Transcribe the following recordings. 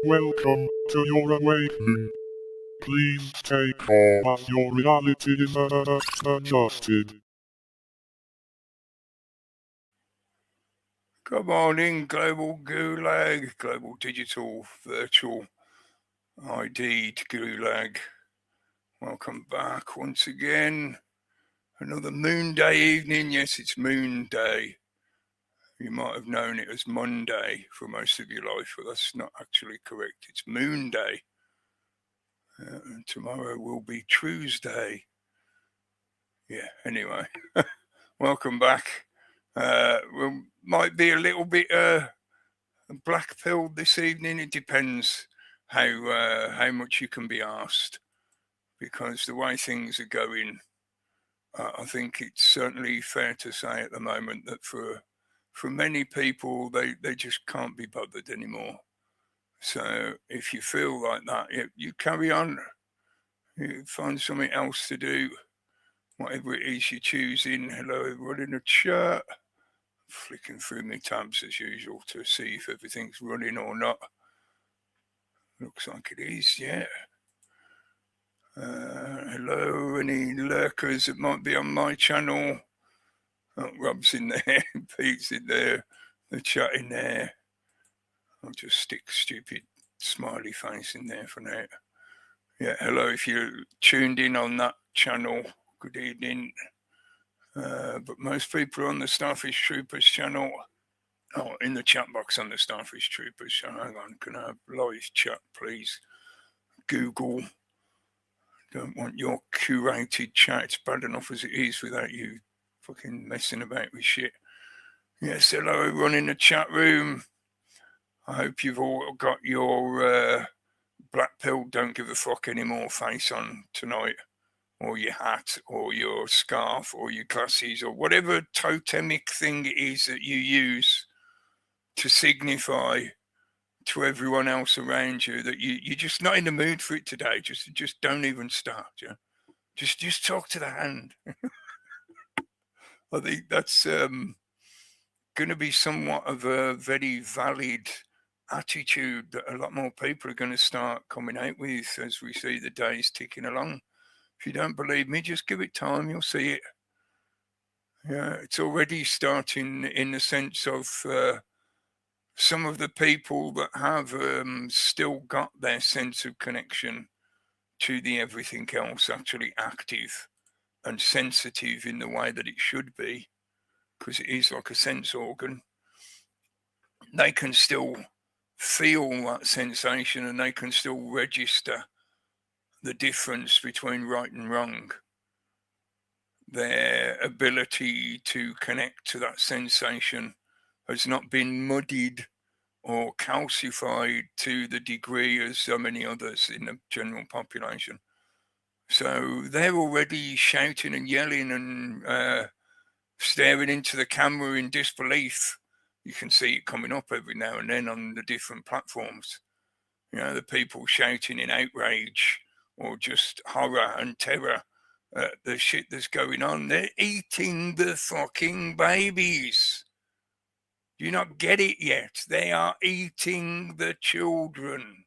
Welcome to your awakening. Please take calm as your reality is adjusted. Good morning, Global Gulag, Global Digital Virtual ID Gulag. Welcome back once again. Another Moon Day evening. Yes, it's Moon Day. You might have known it as Monday for most of your life, but that's not actually correct. It's Moon Day. And tomorrow will be Tuesday. Yeah, anyway. Welcome back. We might be a little bit black-pilled this evening. It depends how much you can be asked, because the way things are going, I think it's certainly fair to say at the moment that for many people, they just can't be bothered anymore. So if you feel like that, you carry on. You find something else to do, whatever it is you're choosing. Hello, everybody in the chat. Flicking through my tabs as usual to see if everything's running or not. Looks like it is, yeah. Hello, any lurkers that might be on my channel? Oh, Rob's in there, Pete's in there, the chat in there. I'll just stick stupid smiley face in there for now. Yeah, hello, if you're tuned in on that channel, good evening. But most people are on the Starfish Troopers channel. Oh, in the chat box on the Starfish Troopers channel. Hang on, can I have live chat, please? Google. Don't want your curated chat. It's bad enough as it is without you fucking messing about with shit. Yes, hello, everyone in the chat room. I hope you've all got your black pill don't give a fuck anymore face on tonight, or your hat, or your scarf, or your glasses, or whatever totemic thing it is that you use to signify to everyone else around you that you're just not in the mood for it today. Just don't even start. Yeah, just talk to the hand. I think that's going to be somewhat of a very valid attitude that a lot more people are going to start coming out with as we see the days ticking along. If you don't believe me, just give it time, you'll see it. Yeah, it's already starting in the sense of some of the people that have still got their sense of connection to the everything else actually active and sensitive in the way that it should be, because it is like a sense organ. They can still feel that sensation, and they can still register the difference between right and wrong. Their ability to connect to that sensation has not been muddied or calcified to the degree as so many others in the general population. So they're already shouting and yelling and staring into the camera in disbelief. You can see it coming up every now and then on the different platforms. You know, the people shouting in outrage or just horror and terror at the shit that's going on. They're eating the fucking babies. Do you not get it yet? They are eating the children.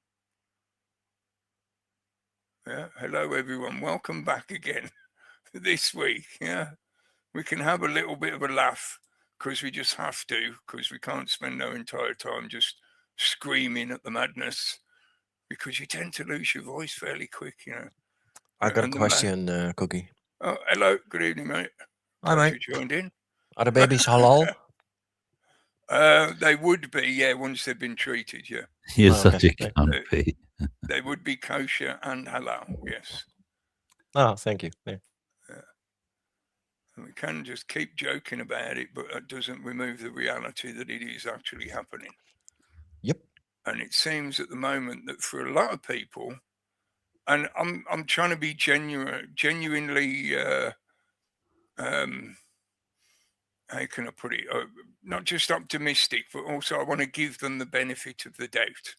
Yeah. Hello, everyone. Welcome back again this week. Yeah. We can have a little bit of a laugh because we just have to, because we can't spend our entire time just screaming at the madness, because you tend to lose your voice fairly quick, you know. I got a question, Cookie. Oh, hello. Good evening, mate. Hi, Glad mate. you joined in. Are the babies halal? They would be, yeah, once they've been treated, yeah. You're such a cunt, Pete. They would be kosher and halal, yes. Oh, thank you. Yeah. And we can just keep joking about it, but that doesn't remove the reality that it is actually happening. Yep. And it seems at the moment that for a lot of people, and I'm trying to be genuinely how can I put it? Not just optimistic, but also I want to give them the benefit of the doubt.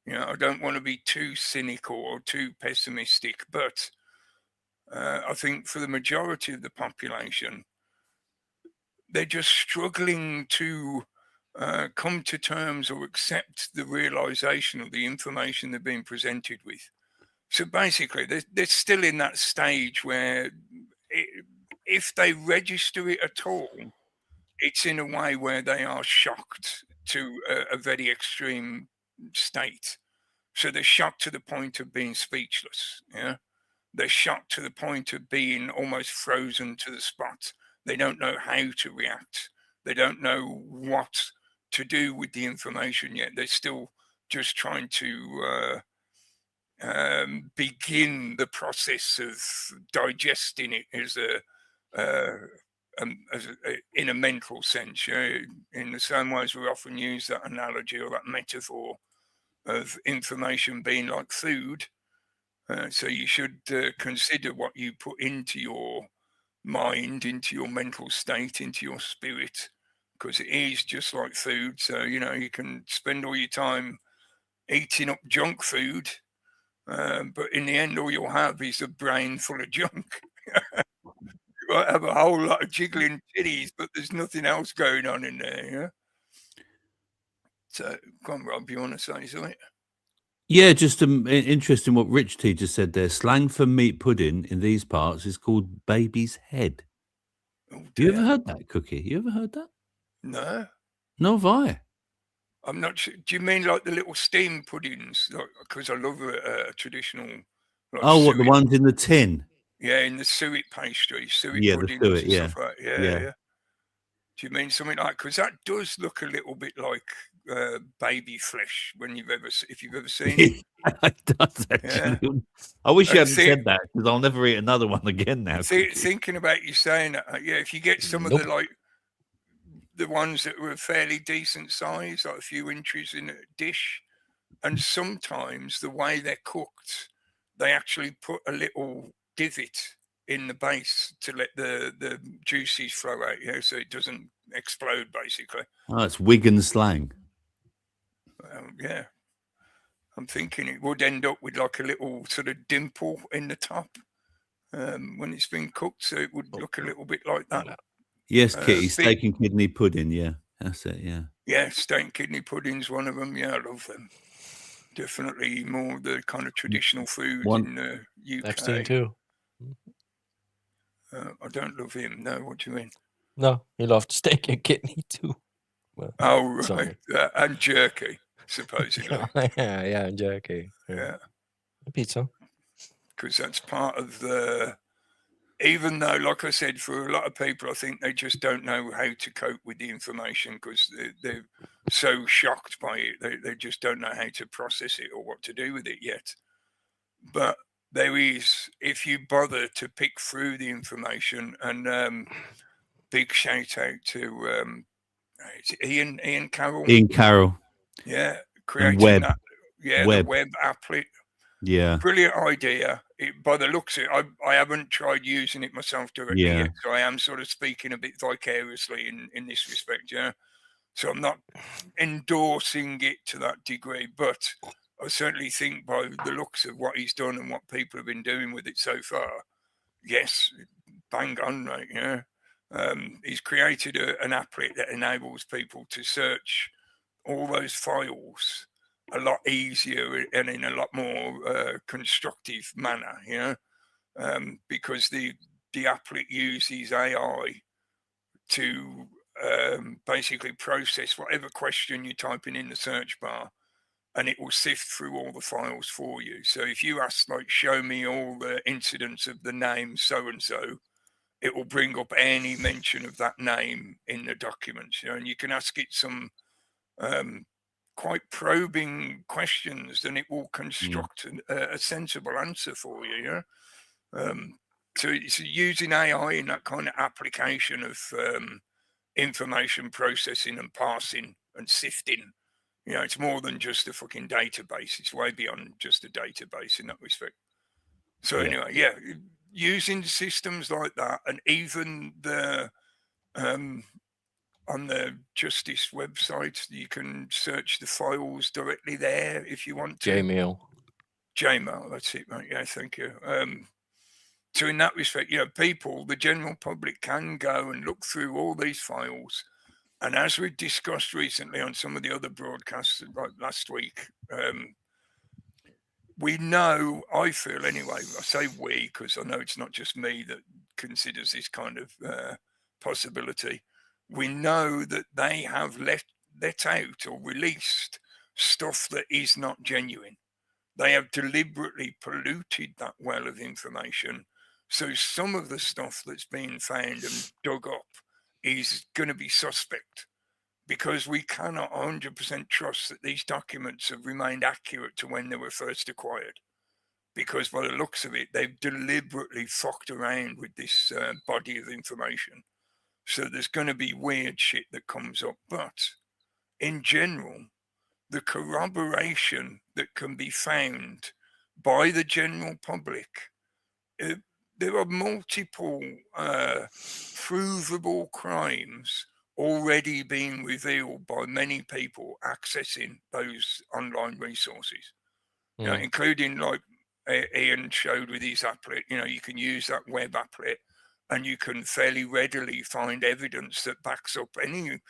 I don't want to be too cynical or too pessimistic, but I think for the majority of the population, they're just struggling to come to terms or accept the realization of the information they're being presented with. So basically, they're still in that stage where if they register it at all, it's in a way where they are shocked to a very extreme state. So they're shocked to the point of being speechless. Yeah. They're shocked to the point of being almost frozen to the spot. They don't know how to react. They don't know what to do with the information yet. They're still just trying to begin the process of digesting it in a mental sense. In the same way as we often use that analogy or that metaphor of information being like food. So you should consider what you put into your mind, into your mental state, into your spirit, because it is just like food. So, you can spend all your time eating up junk food, but in the end, all you'll have is a brain full of junk. You might have a whole lot of jiggling titties, but there's nothing else going on in there. Yeah. So, come on, Rob, you want to say something? Yeah, just interesting what Rich T just said there. Slang for meat pudding in these parts is called baby's head. Oh, You ever dear. heard that, Cookie? You ever heard that? No. No, have I? I'm not sure. Do you mean like the little steam puddings? Because I love a traditional. Like Oh, what, the suet, ones in the tin? yeah, in the suet pastry, suet Yeah, the puddings suet, and yeah. stuff like that. Yeah, Yeah. yeah. Do you mean something like? Because that does look a little bit like baby flesh if you've ever seen it. It does, actually. I wish you And hadn't said that, because I'll never eat another one again now, Cookie. thinking about you saying that, yeah, if you get some of the ones that were fairly decent size, like a few inches in a dish, and sometimes the way they're cooked, they actually put a little divot in the base to let the juices flow out, so it doesn't explode, basically. Oh, it's Wigan slang. Yeah. I'm thinking it would end up with like a little sort of dimple in the top when it's been cooked, so it would look a little bit like that. Yes, Kitty, steak and kidney pudding, yeah. That's it, yeah. Yeah, steak and kidney pudding's one of them. Yeah, I love them. Definitely more the kind of traditional food in the UK. Epstein too. I don't love him. No, what do you mean? No, he loved steak and kidney too. Well, oh, right. sorry. And jerky, supposedly. yeah, and jerky. Yeah. Pizza. Because that's part of the... Even though, like I said, for a lot of people, I think they just don't know how to cope with the information because they're so shocked by it. They just don't know how to process it or what to do with it yet. But there is, if you bother to pick through the information, and big shout out to Ian Carroll. Ian Carroll. Yeah, creating Webb. that. Yeah, the Webb applet. Yeah. Brilliant idea. By the looks of it, I haven't tried using it myself directly yet, so I am sort of speaking a bit vicariously in this respect, yeah. So I'm not endorsing it to that degree, but I certainly think by the looks of what he's done and what people have been doing with it so far, yes, bang on, right? Yeah. He's created an applet that enables people to search all those files a lot easier and in a lot more constructive manner, because the applet uses AI to basically process whatever question you're typing in the search bar, and it will sift through all the files for you. So if you ask, like, show me all the incidents of the name so-and-so, it will bring up any mention of that name in the documents, and you can ask it some quite probing questions, then it will construct a sensible answer for you. So it's using AI in that kind of application of information processing and parsing and sifting. It's more than just a fucking database. It's way beyond just a database in that respect. So anyway, using systems like that, and even the on the Justice website. You can search the files directly there if you want to. Gmail. Gmail, that's it, mate. Yeah, thank you. So in that respect, people, the general public, can go and look through all these files. And as we discussed recently on some of the other broadcasts, like last week, we know, I feel anyway, I say we because I know it's not just me that considers this kind of possibility. We know that they have let out or released stuff that is not genuine. They have deliberately polluted that well of information. So some of the stuff that's been found and dug up is going to be suspect, because we cannot 100% trust that these documents have remained accurate to when they were first acquired. Because by the looks of it, they've deliberately fucked around with this body of information. So there's going to be weird shit that comes up. But in general, the corroboration that can be found by the general public, there are multiple provable crimes already being revealed by many people accessing those online resources, including, like Ian showed with his applet, you can use that web applet and you can fairly readily find evidence that backs up any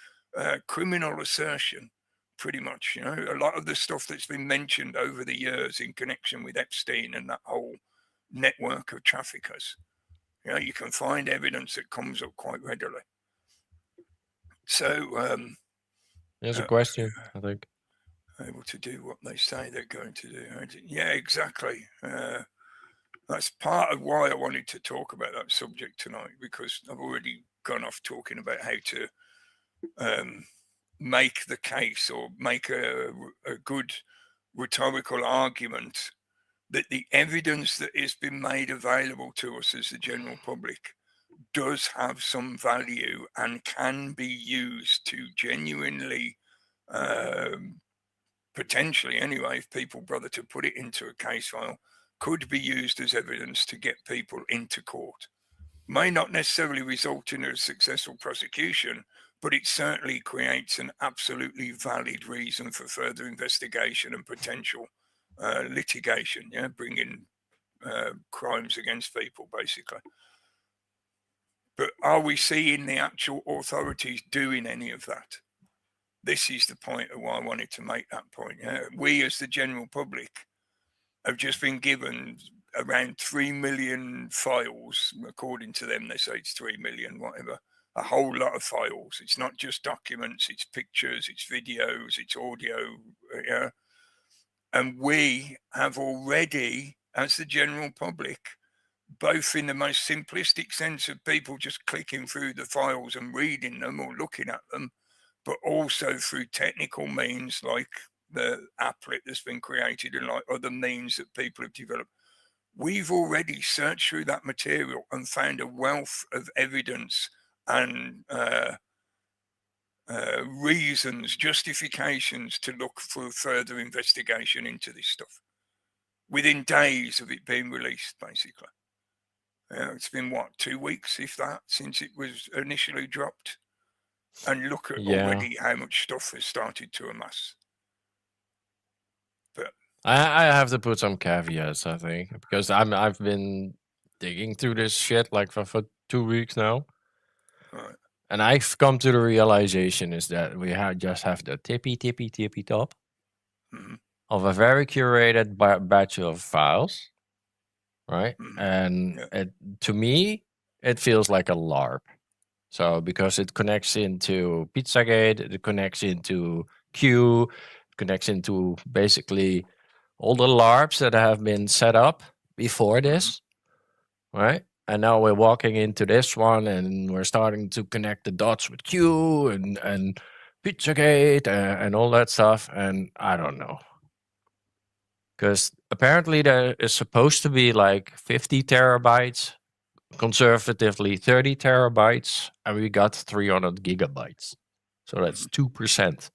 criminal assertion, pretty much. A lot of the stuff that's been mentioned over the years in connection with Epstein and that whole network of traffickers, you can find evidence that comes up quite readily. So There's a question, I think. Able to do what they say they're going to do. Yeah, exactly. That's part of why I wanted to talk about that subject tonight, because I've already gone off talking about how to make the case or make a good rhetorical argument that the evidence that has been made available to us as the general public does have some value and can be used to genuinely, potentially anyway, if people bother to put it into a case file, could be used as evidence to get people into court. May not necessarily result in a successful prosecution, but it certainly creates an absolutely valid reason for further investigation and potential litigation, bringing crimes against people, basically. But are we seeing the actual authorities doing any of that? This is the point of why I wanted to make that point. We, as the general public, have just been given around 3 million files. According to them, they say it's 3 million, whatever. A whole lot of files. It's not just documents, it's pictures, it's videos, it's audio. And we have already, as the general public, both in the most simplistic sense of people just clicking through the files and reading them or looking at them, but also through technical means like the applet that's been created and like other means that people have developed. We've already searched through that material and found a wealth of evidence and reasons, justifications to look for further investigation into this stuff within days of it being released, basically. It's been, 2 weeks, if that, since it was initially dropped? And look at already how much stuff has started to amass. But I have to put some caveats, I think, because I've been digging through this shit like for 2 weeks now. right. And I've come to the realization is that we just have the tippy top of a very curated batch of files, right? And to me, it feels like a LARP. So because it connects into Pizzagate, it connects into Q, it connects into basically all the LARPs that have been set up before this, right? And now we're walking into this one and we're starting to connect the dots with Q and Pizzagate and all that stuff. And I don't know. Because apparently there is supposed to be like 50 terabytes, conservatively 30 terabytes, and we got 300 gigabytes. So that's 2%.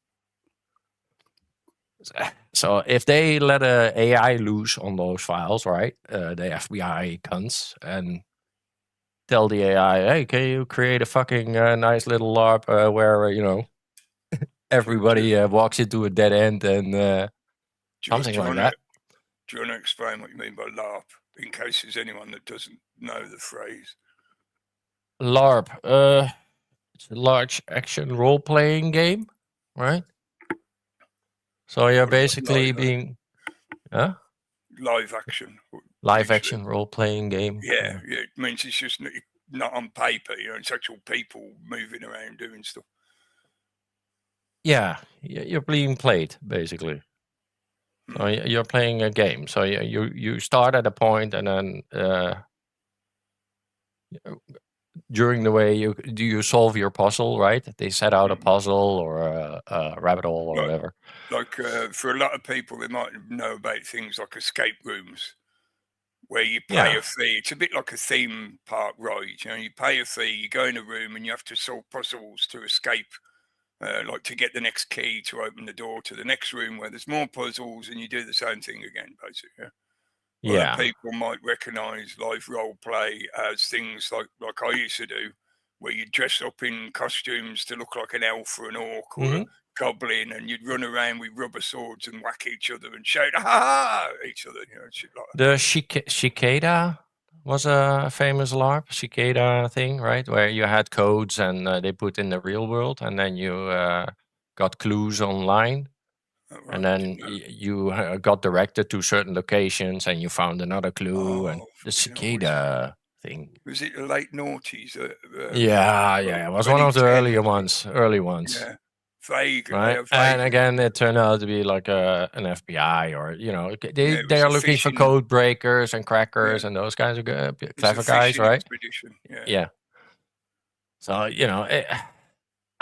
So if they let a AI loose on those files, right, the FBI guns, and tell the AI, hey, can you create a fucking nice little LARP where everybody walks into a dead end and something like that. Do you want to explain what you mean by LARP, in case there's anyone that doesn't know the phrase? LARP, it's a large action role-playing game, right? So you're basically being... Huh? Live action. Live action role-playing game. Yeah, it means it's just not on paper, it's actual people moving around doing stuff. Yeah, you're being played, basically. So you're playing a game. So you start at a point, and then during the way you solve your puzzle, right? They set out a puzzle or a rabbit hole or whatever. Like for a lot of people, they might know about things like escape rooms, where you pay a fee. It's a bit like a theme park ride. You pay a fee, you go in a room, and you have to solve puzzles to escape. Like to get the next key to open the door to the next room where there's more puzzles, and you do the same thing again, basically. Yeah. People might recognise live role play as things like I used to do, where you dress up in costumes to look like an elf or an orc or a goblin, and you'd run around with rubber swords and whack each other and shout "ha ha" at each other, shit like that. The cicada was a famous LARP, cicada thing, right? Where you had codes and they put in the real world, and then you got clues online. Right. And then you got directed to certain locations, and you found another clue, and the cicada thing. Was it the late noughties? Yeah, it was one of the early ones. Yeah, vague. Right, and again, it turned out to be like an FBI, or they are looking for code breakers and crackers and those kinds of clever guys, right? Expedition. Yeah. So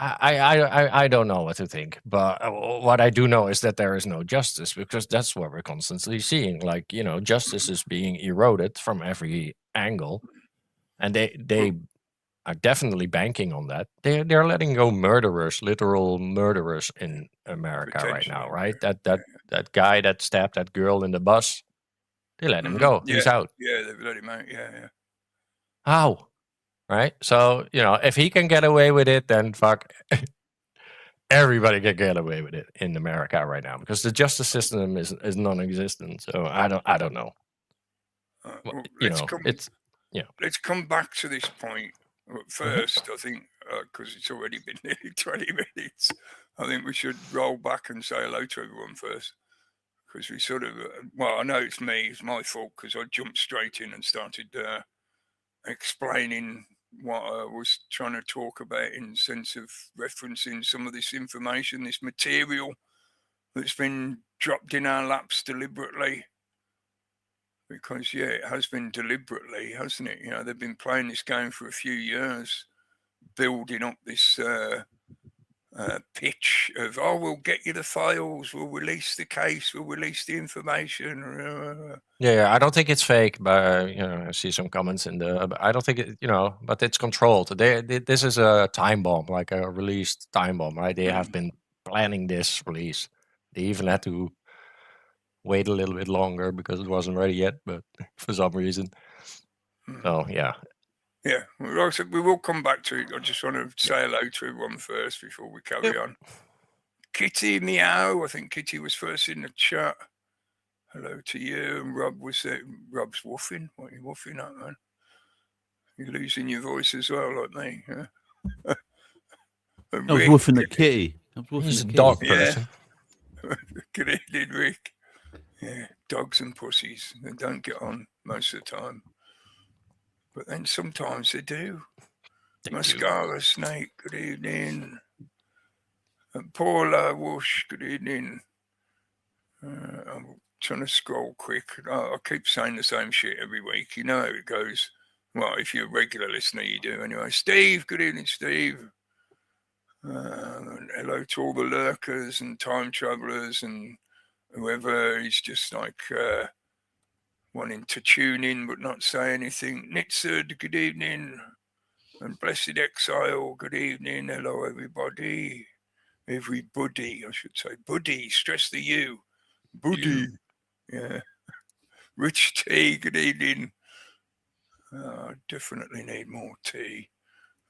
I don't know what to think, but what I do know is that there is no justice, because that's what we're constantly seeing. Like, justice is being eroded from every angle, and they are definitely banking on that. They're letting go murderers, literal murderers in America right now, right? That guy that stabbed that girl in the bus, they let him go. Yeah. He's out. Yeah, they let him out. Yeah. How? Right? So, if he can get away with it, then fuck, everybody can get away with it in America right now, because the justice system is non-existent. So I don't know. Let's come back to this point. First, I think, because it's already been nearly 20 minutes, I think we should roll back and say hello to everyone first. Because we sort of, I know it's my fault, because I jumped straight in and started explaining what I was trying to talk about, in sense of referencing some of this information, this material that's been dropped in our laps deliberately. Because, it has been deliberately, hasn't it? They've been playing this game for a few years, building up this pitch of, we'll get you the files, we'll release the case, we'll release the information. Yeah, I don't think it's fake, but I see some comments in I don't think it, but it's controlled. This is a time bomb, like a released time bomb, right? They have been planning this release. They even had to wait a little bit longer because it wasn't ready yet, but for some reason. So yeah, like I said, we will come back to it. I just want to say hello to everyone first before we carry on. Kitty Meow, I think Kitty was first in the chat. Hello to you. And Rob was there. Rob's woofing. What are you woofing at, man? You're losing your voice as well, like me. Yeah? I was woofing at Kitty. He's a dog person. Good evening, Rick. Yeah, dogs and pussies, they don't get on most of the time. But then sometimes they do. Mascara Snake, good evening. And Paula Whoosh, good evening. I'm trying to scroll quick. I keep saying the same shit every week. You know how it goes. Well, if you're a regular listener, you do anyway. Steve, good evening, Steve. And hello to all the lurkers and time travelers and whoever is just like wanting to tune in but not say anything. Nitzard, good evening. And Blessed Exile, good evening. Hello, everybody. Everybody, I should say. Buddy, stress the U. Buddy. Yeah. Rich T, good evening. Definitely need more tea.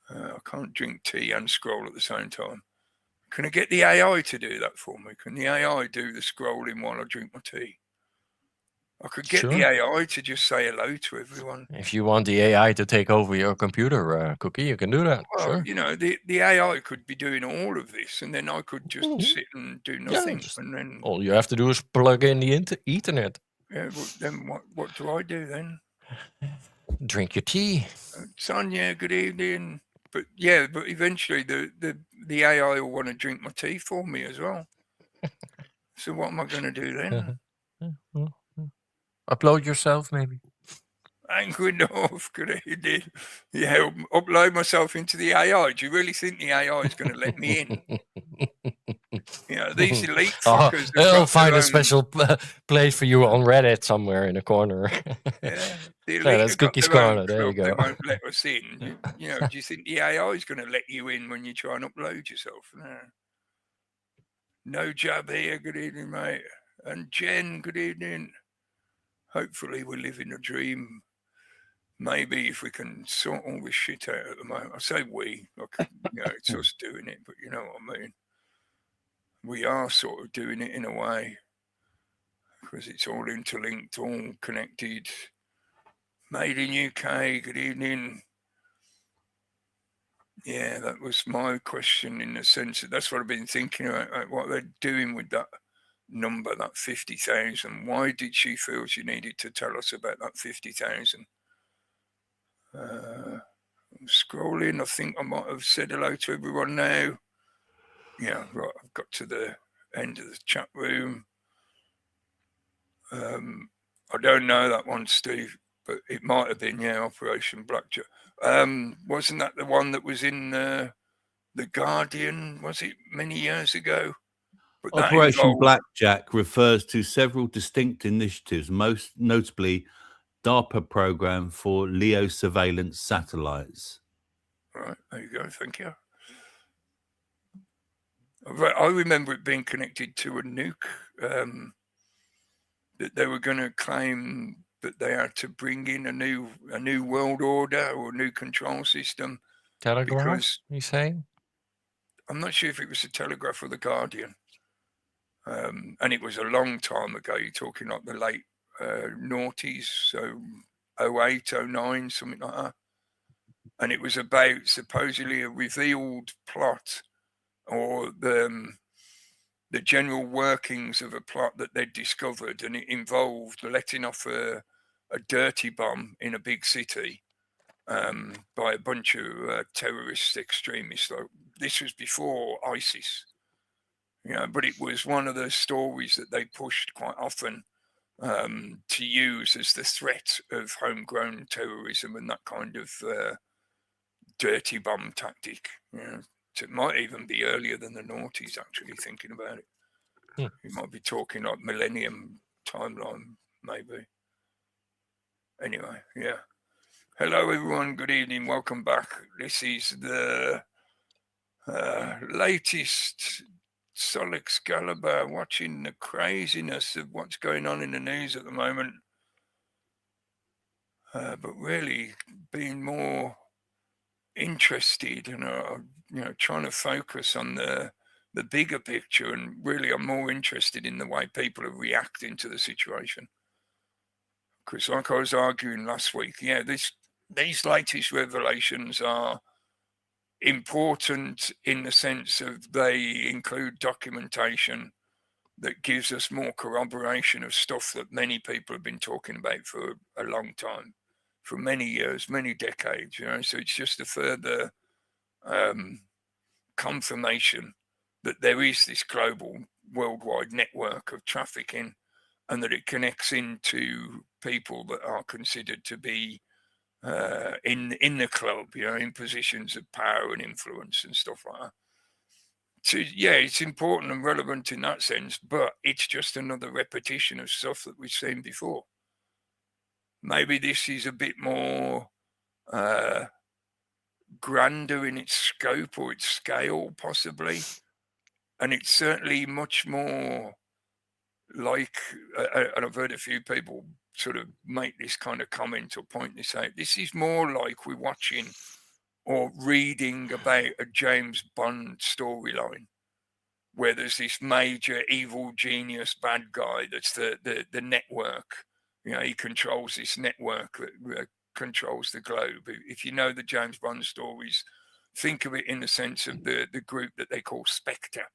I can't drink tea and scroll at the same time. Can I get the AI to do that for me? Can the AI do the scrolling while I drink my tea? I could get the AI to just say hello to everyone. If you want the AI to take over your computer, Cookie, you can do that. Well, Sure. you know, the AI could be doing all of this, and then I could just sit and do nothing. And then all you have to do is plug in the Ethernet. Yeah, but then what do I do then? Drink your tea. Sonia, good evening. But yeah, but eventually the AI will want to drink my tea for me as well. So what am I going to do then? Upload yourself, maybe. Angry North, good evening. Yeah, upload myself into the AI. Do you really think the AI is going to let me in? You know, these elite fuckers. They'll find a special place for you on Reddit somewhere in a corner. Yeah, the elite that's Cookie's Corner. There you go. They won't let us in. You know, do you think the AI is going to let you in when you try and upload yourself? No job here. Good evening, mate. And Jen, good evening. Hopefully we're living a dream. Maybe if we can sort all this shit out at the moment. I say we, like, you know, it's us doing it, but you know what I mean. We are sort of doing it in a way because it's all interlinked, all connected. Made in UK, good evening. Yeah, that was my question in the sense that that's what I've been thinking about, like what they're doing with that number, that 50,000. Why did she feel she needed to tell us about that 50,000? I'm scrolling. I think I might have said hello to everyone now. Yeah, right. I've got to the end of the chat room. I don't know that one, Steve, but it might have been, yeah, Operation Blackjack. Wasn't that the one that was in the Guardian? Was it many years ago? But Operation Blackjack refers to several distinct initiatives, most notably DARPA program for LEO surveillance satellites. Right, there you go. Thank you. I remember it being connected to a nuke that they were going to claim that they had to bring in a new world order or a new control system. Telegraph, because, you saying? I'm not sure if it was the Telegraph or the Guardian. And it was a long time ago. You're talking like the late noughties, so 08, 09, something like that. And it was about supposedly a revealed plot or the general workings of a plot that they'd discovered, and it involved letting off a dirty bomb in a big city by a bunch of terrorist extremists. This was before ISIS. You know, but it was one of the stories that they pushed quite often to use as the threat of homegrown terrorism and that kind of dirty bomb tactic. You know, it might even be earlier than the noughties, actually, thinking about it. You might be talking like millennium timeline, maybe. Anyway, yeah. Hello, everyone. Good evening. Welcome back. This is the latest Sol Excalibre, watching the craziness of what's going on in the news at the moment, but really being more interested and you know, trying to focus on the bigger picture, and really I'm more interested in the way people are reacting to the situation. Because like I was arguing last week, yeah, these latest revelations are important in the sense of they include documentation that gives us more corroboration of stuff that many people have been talking about for a long time, for many years, many decades, you know. So it's just a further confirmation that there is this global worldwide network of trafficking, and that it connects into people that are considered to be in the club, you know, in positions of power and influence and stuff like that. So yeah, it's important and relevant in that sense, but it's just another repetition of stuff that we've seen before. Maybe this is a bit more grander in its scope or its scale, possibly, and it's certainly much more like, and I've heard a few people sort of make this kind of comment or point this out. This is more like we're watching or reading about a James Bond storyline where there's this major evil genius bad guy that's the network. You know, he controls this network that controls the globe. If you know the James Bond stories, think of it in the sense of the group that they call Spectre,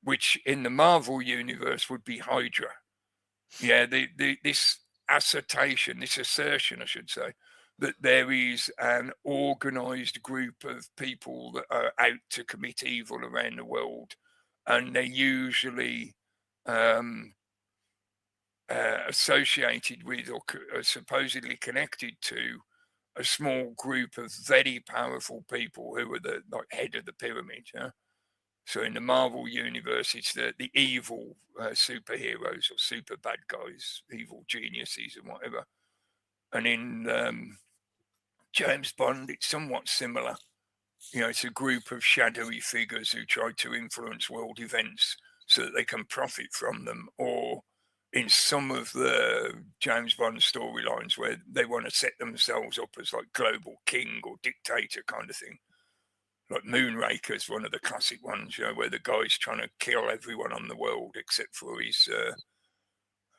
which in the Marvel universe would be Hydra. Yeah, this assertion, I should say, that there is an organized group of people that are out to commit evil around the world, and they're usually associated with or supposedly connected to a small group of very powerful people who are the head of the pyramid. Yeah? So in the Marvel universe, it's the evil superheroes or super bad guys, evil geniuses and whatever. And in James Bond, it's somewhat similar. You know, it's a group of shadowy figures who try to influence world events so that they can profit from them. Or in some of the James Bond storylines where they want to set themselves up as like global king or dictator kind of thing. Like Moonraker's one of the classic ones, you know, where the guy's trying to kill everyone on the world except for his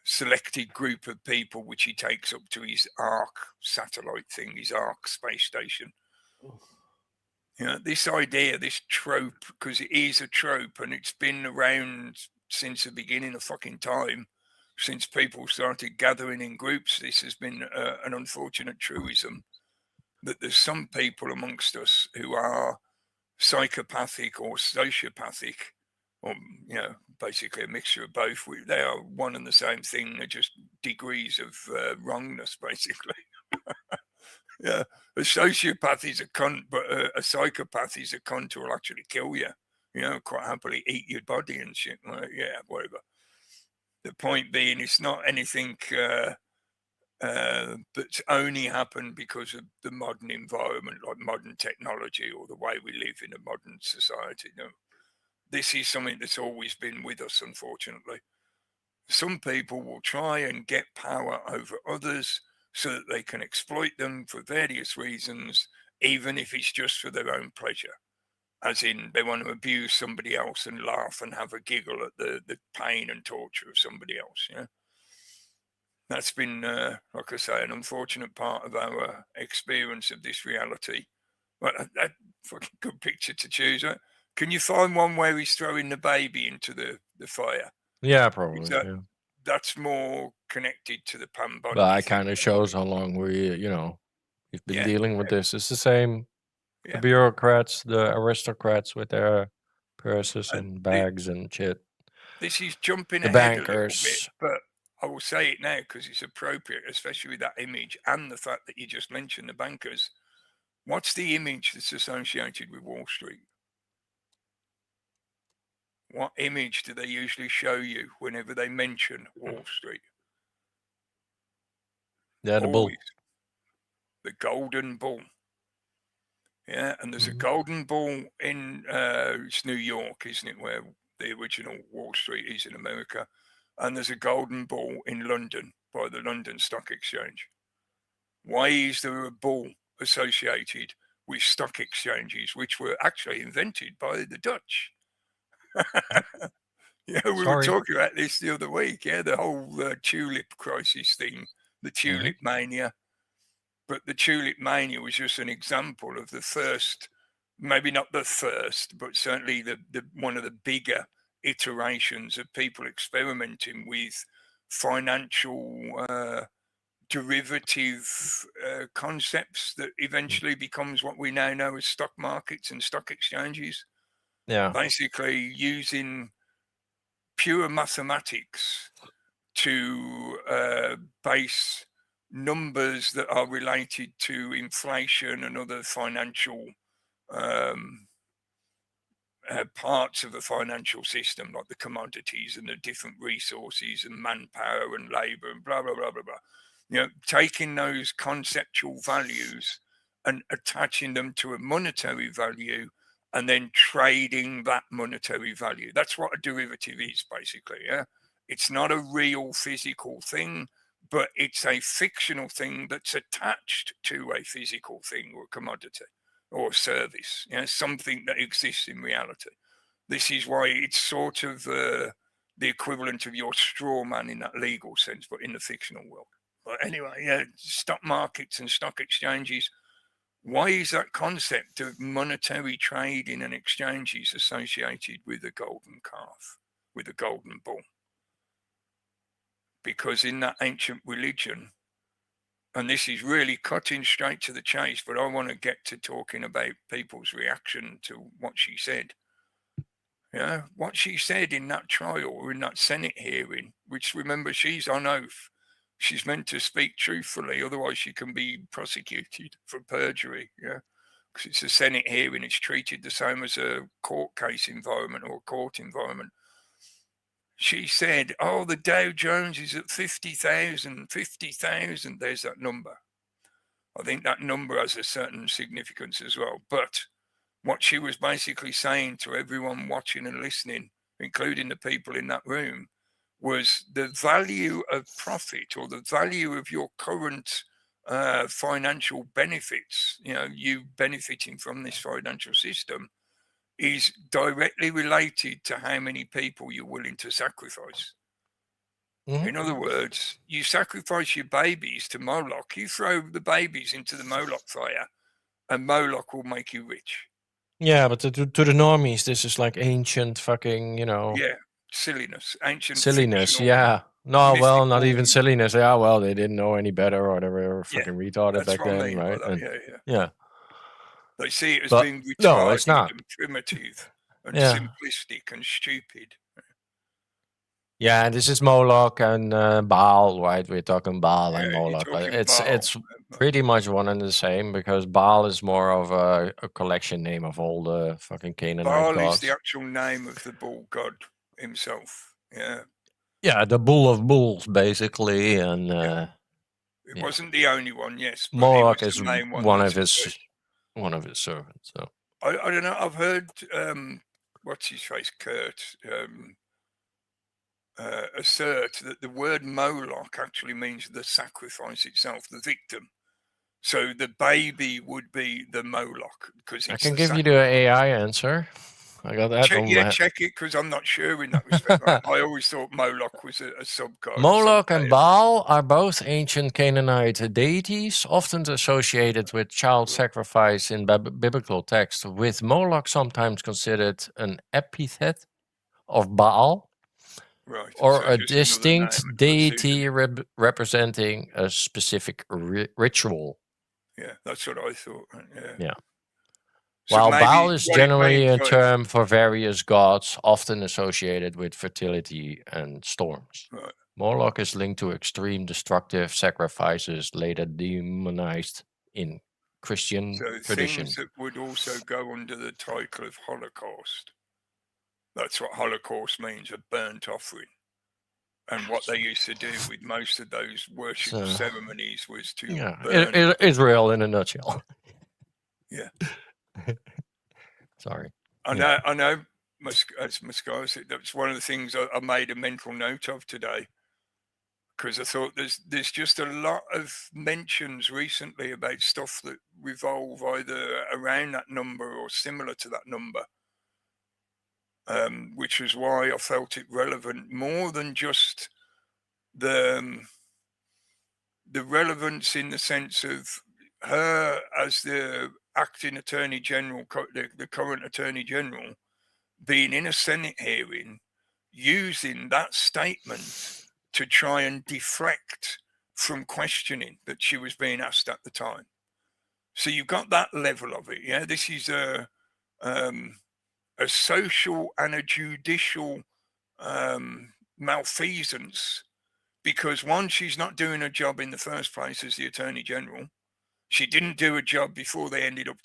selected group of people, which he takes up to his Ark satellite thing, his Ark space station. You know, this idea, this trope, because it is a trope and it's been around since the beginning of fucking time, since people started gathering in groups. This has been an unfortunate truism that there's some people amongst us who are psychopathic or sociopathic, or you know, basically a mixture of both. They are one and the same thing. They're just degrees of wrongness, basically. Yeah, a sociopath is a cunt, but a psychopath is a cunt who will actually kill you. You know, quite happily eat your body and shit. Like, yeah, whatever. The point being, it's not anything that's only happened because of the modern environment, like modern technology or the way we live in a modern society. You know, this is something that's always been with us, unfortunately. Some people will try and get power over others so that they can exploit them for various reasons, even if it's just for their own pleasure. As in, they want to abuse somebody else and laugh and have a giggle at the pain and torture of somebody else. Yeah. That's been, like I say, an unfortunate part of our experience of this reality. Well, that fucking good picture to choose. Right? Can you find one where he's throwing the baby into the fire? Yeah, probably. Yeah. That's more connected to the Pam Bondi. But it kind of shows how long we've been dealing with this. It's the same. The bureaucrats, the aristocrats with their purses and bags and shit. This is jumping the ahead bankers. a little bit, but I will say it now because it's appropriate, especially with that image and the fact that you just mentioned the bankers. What's the image that's associated with Wall Street? What image do they usually show you whenever they mention Wall Street? Yeah, the bull. The golden bull. Yeah, and there's a golden bull in it's New York, isn't it, where the original Wall Street is in America. And there's a golden bull in London by the London Stock Exchange. Why is there a bull associated with stock exchanges, which were actually invented by the Dutch? Yeah, we were talking about this the other week. Yeah, the whole tulip crisis thing, the tulip mania. But the tulip mania was just an example of the first, maybe not the first, but certainly the one of the bigger iterations of people experimenting with financial derivative concepts that eventually becomes what we now know as stock markets and stock exchanges. Yeah. Basically using pure mathematics to base numbers that are related to inflation and other financial parts of the financial system, like the commodities and the different resources and manpower and labor and blah, blah, blah, blah, blah. You know, taking those conceptual values and attaching them to a monetary value and then trading that monetary value. That's what a derivative is, basically. Yeah, it's not a real physical thing, but it's a fictional thing that's attached to a physical thing or a commodity or a service, something that exists in reality. This is why it's sort of the equivalent of your straw man in that legal sense, but in the fictional world. But anyway, stock markets and stock exchanges. Why is that concept of monetary trading and exchanges associated with a golden calf, with a golden bull? Because in that ancient religion, and this is really cutting straight to the chase, but I want to get to talking about people's reaction to what she said. Yeah, what she said in that trial or in that Senate hearing, which, remember, she's on oath. She's meant to speak truthfully, otherwise she can be prosecuted for perjury. Yeah, because it's a Senate hearing. It's treated the same as a court case environment or a court environment. She said, oh, the Dow Jones is at 50,000, 50,000. There's that number. I think that number has a certain significance as well. But what she was basically saying to everyone watching and listening, including the people in that room, was the value of profit or the value of your current financial benefits, you benefiting from this financial system, is directly related to how many people you're willing to sacrifice. Mhm. In other words, you sacrifice your babies to Moloch, you throw the babies into the Moloch fire, and Moloch will make you rich. Yeah, but to the normies, this is like ancient fucking, Yeah, silliness, ancient silliness. fictional, Yeah. No, well, not even mythical. silliness. Yeah, well, they didn't know any better, or they were Yeah, fucking retarded that's back what I then, mean by right? that. And Yeah. yeah, They see it as but being no, it's retarded not. and primitive and Yeah. simplistic and stupid. Yeah, and this is Moloch and Baal, right? We're talking Baal and Yeah, you're Moloch, but talking it's Baal. pretty much one and the same, because Baal is more of a collection name of all the fucking Canaanite Baal is the gods. actual name of the bull god himself. Yeah. Yeah, the bull of bulls, basically, and It yeah. wasn't the only one, yes, but Moloch it was is the main one. one of his servants. So I don't know. I've heard what's his face, Kurt, assert that the word Moloch actually means the sacrifice itself, the victim. So the baby would be the Moloch because I it's can the give you the AI answer. I got that on my check it because I'm not sure in that respect. I always thought Moloch was a subgod. Moloch and Baal are both ancient Canaanite deities, often associated with child sacrifice in biblical text, with Moloch sometimes considered an epithet of Baal, Right. or So a just another name, distinct deity representing a specific ritual. Yeah, that's what I thought. Yeah. So While maybe Baal is what it may generally a imply- term for various gods, often associated with fertility and storms. Right. Moloch is linked to extreme destructive sacrifices, later demonized in Christian So tradition. things that would also go under the title of Holocaust. That's what Holocaust means, a burnt offering. And what they used to do with most of those worship So, ceremonies was to yeah, burn. Israel in a nutshell. Yeah. Sorry. I know, as Muscar said, that's one of the things I made a mental note of today, because I thought there's just a lot of mentions recently about stuff that revolve either around that number or similar to that number, which was why I felt it relevant more than just the relevance in the sense of her as the acting attorney general, the current attorney general, being in a Senate hearing, using that statement to try and deflect from questioning that she was being asked at the time. So you've got that level of it. Yeah, this is a social and a judicial malfeasance, because one, she's not doing a job in the first place as the attorney general. She didn't do a job before they ended up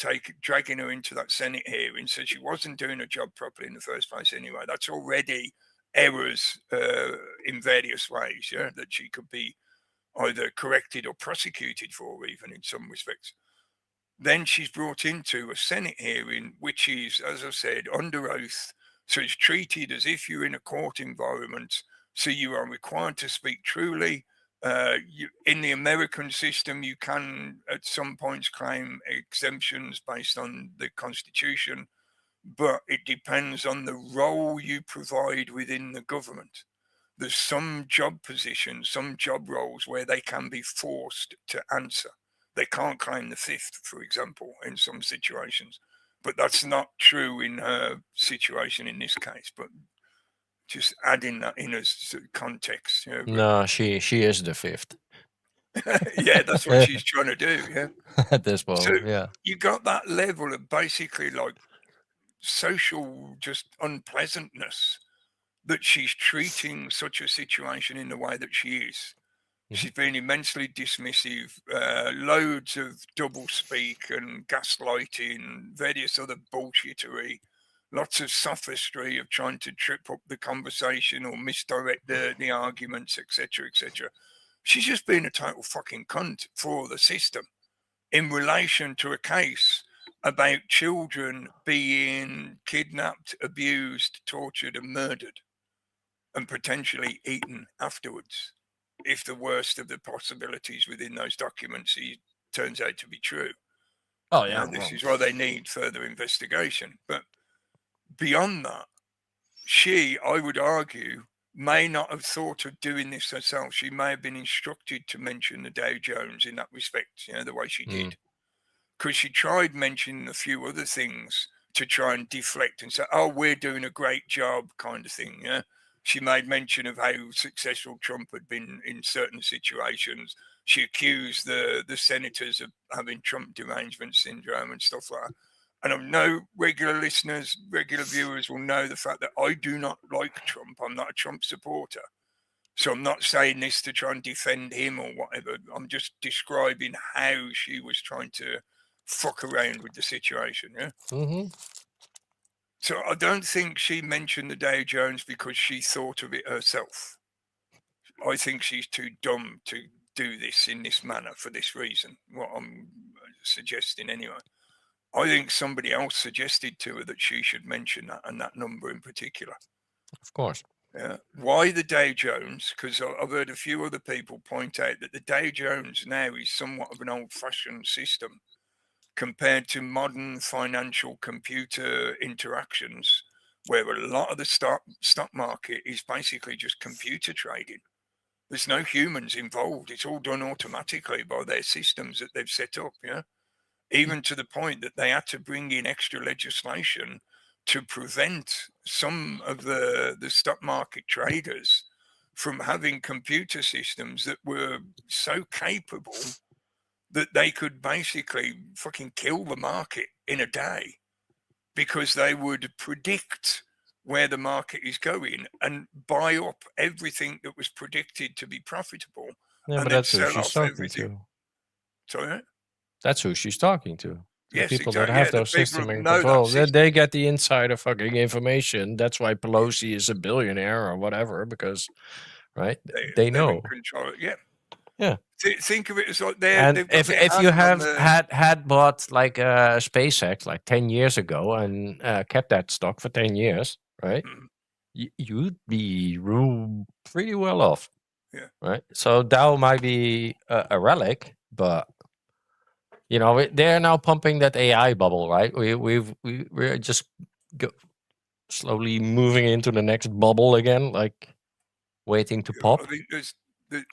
dragging her into that Senate hearing, so she wasn't doing a job properly in the first place anyway. That's already errors in various ways, yeah, that she could be either corrected or prosecuted for, even in some respects. Then she's brought into a Senate hearing, which is, as I said, under oath. So it's treated as if you're in a court environment. So you are required to speak truly, In the American system, you can at some points claim exemptions based on the Constitution, but it depends on the role you provide within the government. There's some job positions, some job roles where they can be forced to answer. They can't claim the fifth, for example, in some situations. But that's not true in her situation in this case. But just adding that in as context. No, she is the fifth. Yeah, that's what she's trying to do. Yeah. At this moment, So yeah. you got that level of basically like social just unpleasantness that she's treating such a situation in the way that she is. She's been immensely dismissive, loads of double speak and gaslighting, various other bullshittery, lots of sophistry of trying to trip up the conversation or misdirect the arguments, etc., etc. She's just been a total fucking cunt for the system in relation to a case about children being kidnapped, abused, tortured, and murdered, and potentially eaten afterwards, if the worst of the possibilities within those documents turns out to be true. Oh yeah. This is why they need further investigation. But beyond that, she, I would argue, may not have thought of doing this herself. She may have been instructed to mention the Dow Jones in that respect, the way she did. Because she tried mentioning a few other things to try and deflect and say, oh, we're doing a great job kind of thing, yeah? She made mention of how successful Trump had been in certain situations. She accused the senators of having Trump derangement syndrome and stuff like that. And I know regular listeners, regular viewers will know the fact that I do not like Trump. I'm not a Trump supporter. So I'm not saying this to try and defend him or whatever. I'm just describing how she was trying to fuck around with the situation, yeah? So I don't think she mentioned the Dow Jones because she thought of it herself. I think she's too dumb to do this in this manner for this reason, what I'm suggesting anyway. I think somebody else suggested to her that she should mention that, and that number in particular. Of course. Yeah. Why the Dow Jones? Because I've heard a few other people point out that the Dow Jones now is somewhat of an old-fashioned system compared to modern financial computer interactions, where a lot of the stock market is basically just computer trading. There's no humans involved. It's all done automatically by their systems that they've set up, yeah? Even to the point that they had to bring in extra legislation to prevent some of the stock market traders from having computer systems that were so capable that they could basically fucking kill the market in a day, because they would predict where the market is going and buy up everything that was predicted to be profitable, Yeah, and but then that's who sell she's off talking everything. to. Sorry? That's who she's talking to. The Yes, people exactly. that have Yeah, the those people systems who in know that control. system. They get the insider fucking information. That's why Pelosi is a billionaire or whatever, because, right? They They're know. in control. Yeah. Yeah. Think of it as like And they've got if their you hand on have the- had bought like SpaceX like 10 years ago and kept that stock for 10 years, right? You'd be pretty well off. Yeah. Right. So Dow might be a relic, but they're now pumping that AI bubble, right? We're just slowly moving into the next bubble again, like waiting to pop. I think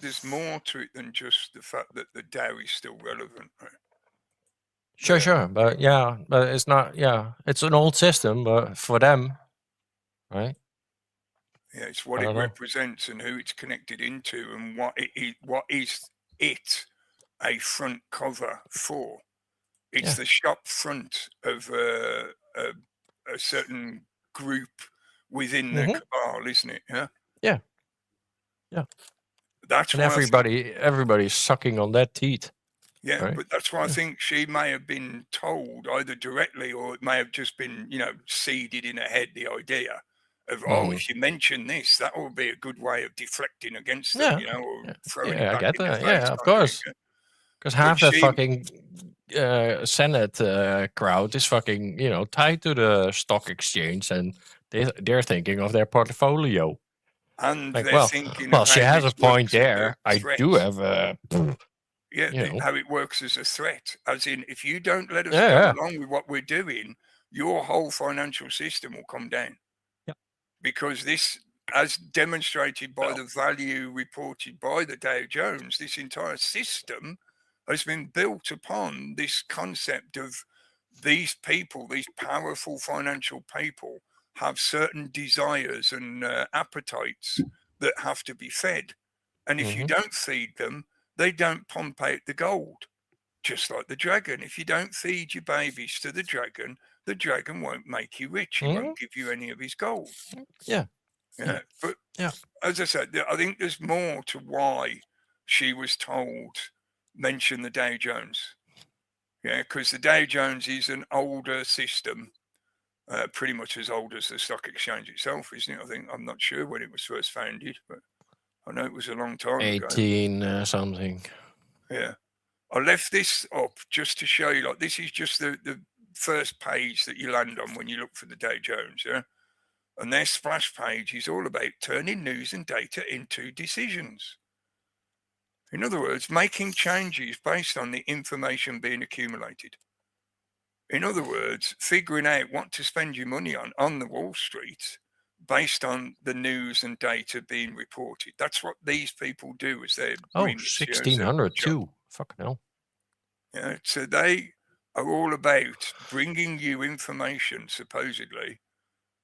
there's more to it than just the fact that the Dow is still relevant, right? Sure, but it's not. Yeah, it's an old system, but for them, right? Yeah, it's what it represents and who it's connected into, and what is it a front cover for? It's the shop front of a certain group within the cabal, isn't it? Yeah. Yeah. That's and why everybody's sucking on that teat. Yeah, right? But that's why I think she may have been told either directly, or it may have just been, seeded in her head, the idea of, if you mention this, that will be a good way of deflecting against them, or throwing it back I get in that. the face. Yeah, of course. Because half that fucking Senate crowd is fucking, tied to the stock exchange, and they're thinking of their portfolio. And Like, they're thinking well, of she how has a this point works as a there. I threat. do have a, Yeah, you know. how it works as a threat. As in, if you don't let us Yeah, go yeah. along with what we're doing, your whole financial system will come down. Yep. Because this, as demonstrated by the value reported by the Dow Jones, this entire system has been built upon this concept of these people, these powerful financial people, have certain desires and appetites that have to be fed. And if you don't feed them, they don't pump out the gold. Just like the dragon. If you don't feed your babies to the dragon won't make you rich. He won't give you any of his gold. Yeah. Yeah. But Yeah. as I said, I think there's more to why she was told mention the Dow Jones. Yeah, because the Dow Jones is an older system, pretty much as old as the stock exchange itself, isn't it? I'm not sure when it was first founded, but I know it was a long time ago. 18 something. Yeah. I left this up just to show you, like, this is just the first page that you land on when you look for the Dow Jones, yeah? And their splash page is all about turning news and data into decisions. In other words, making changes based on the information being accumulated. In other words, figuring out what to spend your money on the Wall Street based on the news and data being reported. That's what these people do as their remits. 1600 too. Fucking hell. Yeah, so they are all about bringing you information, supposedly,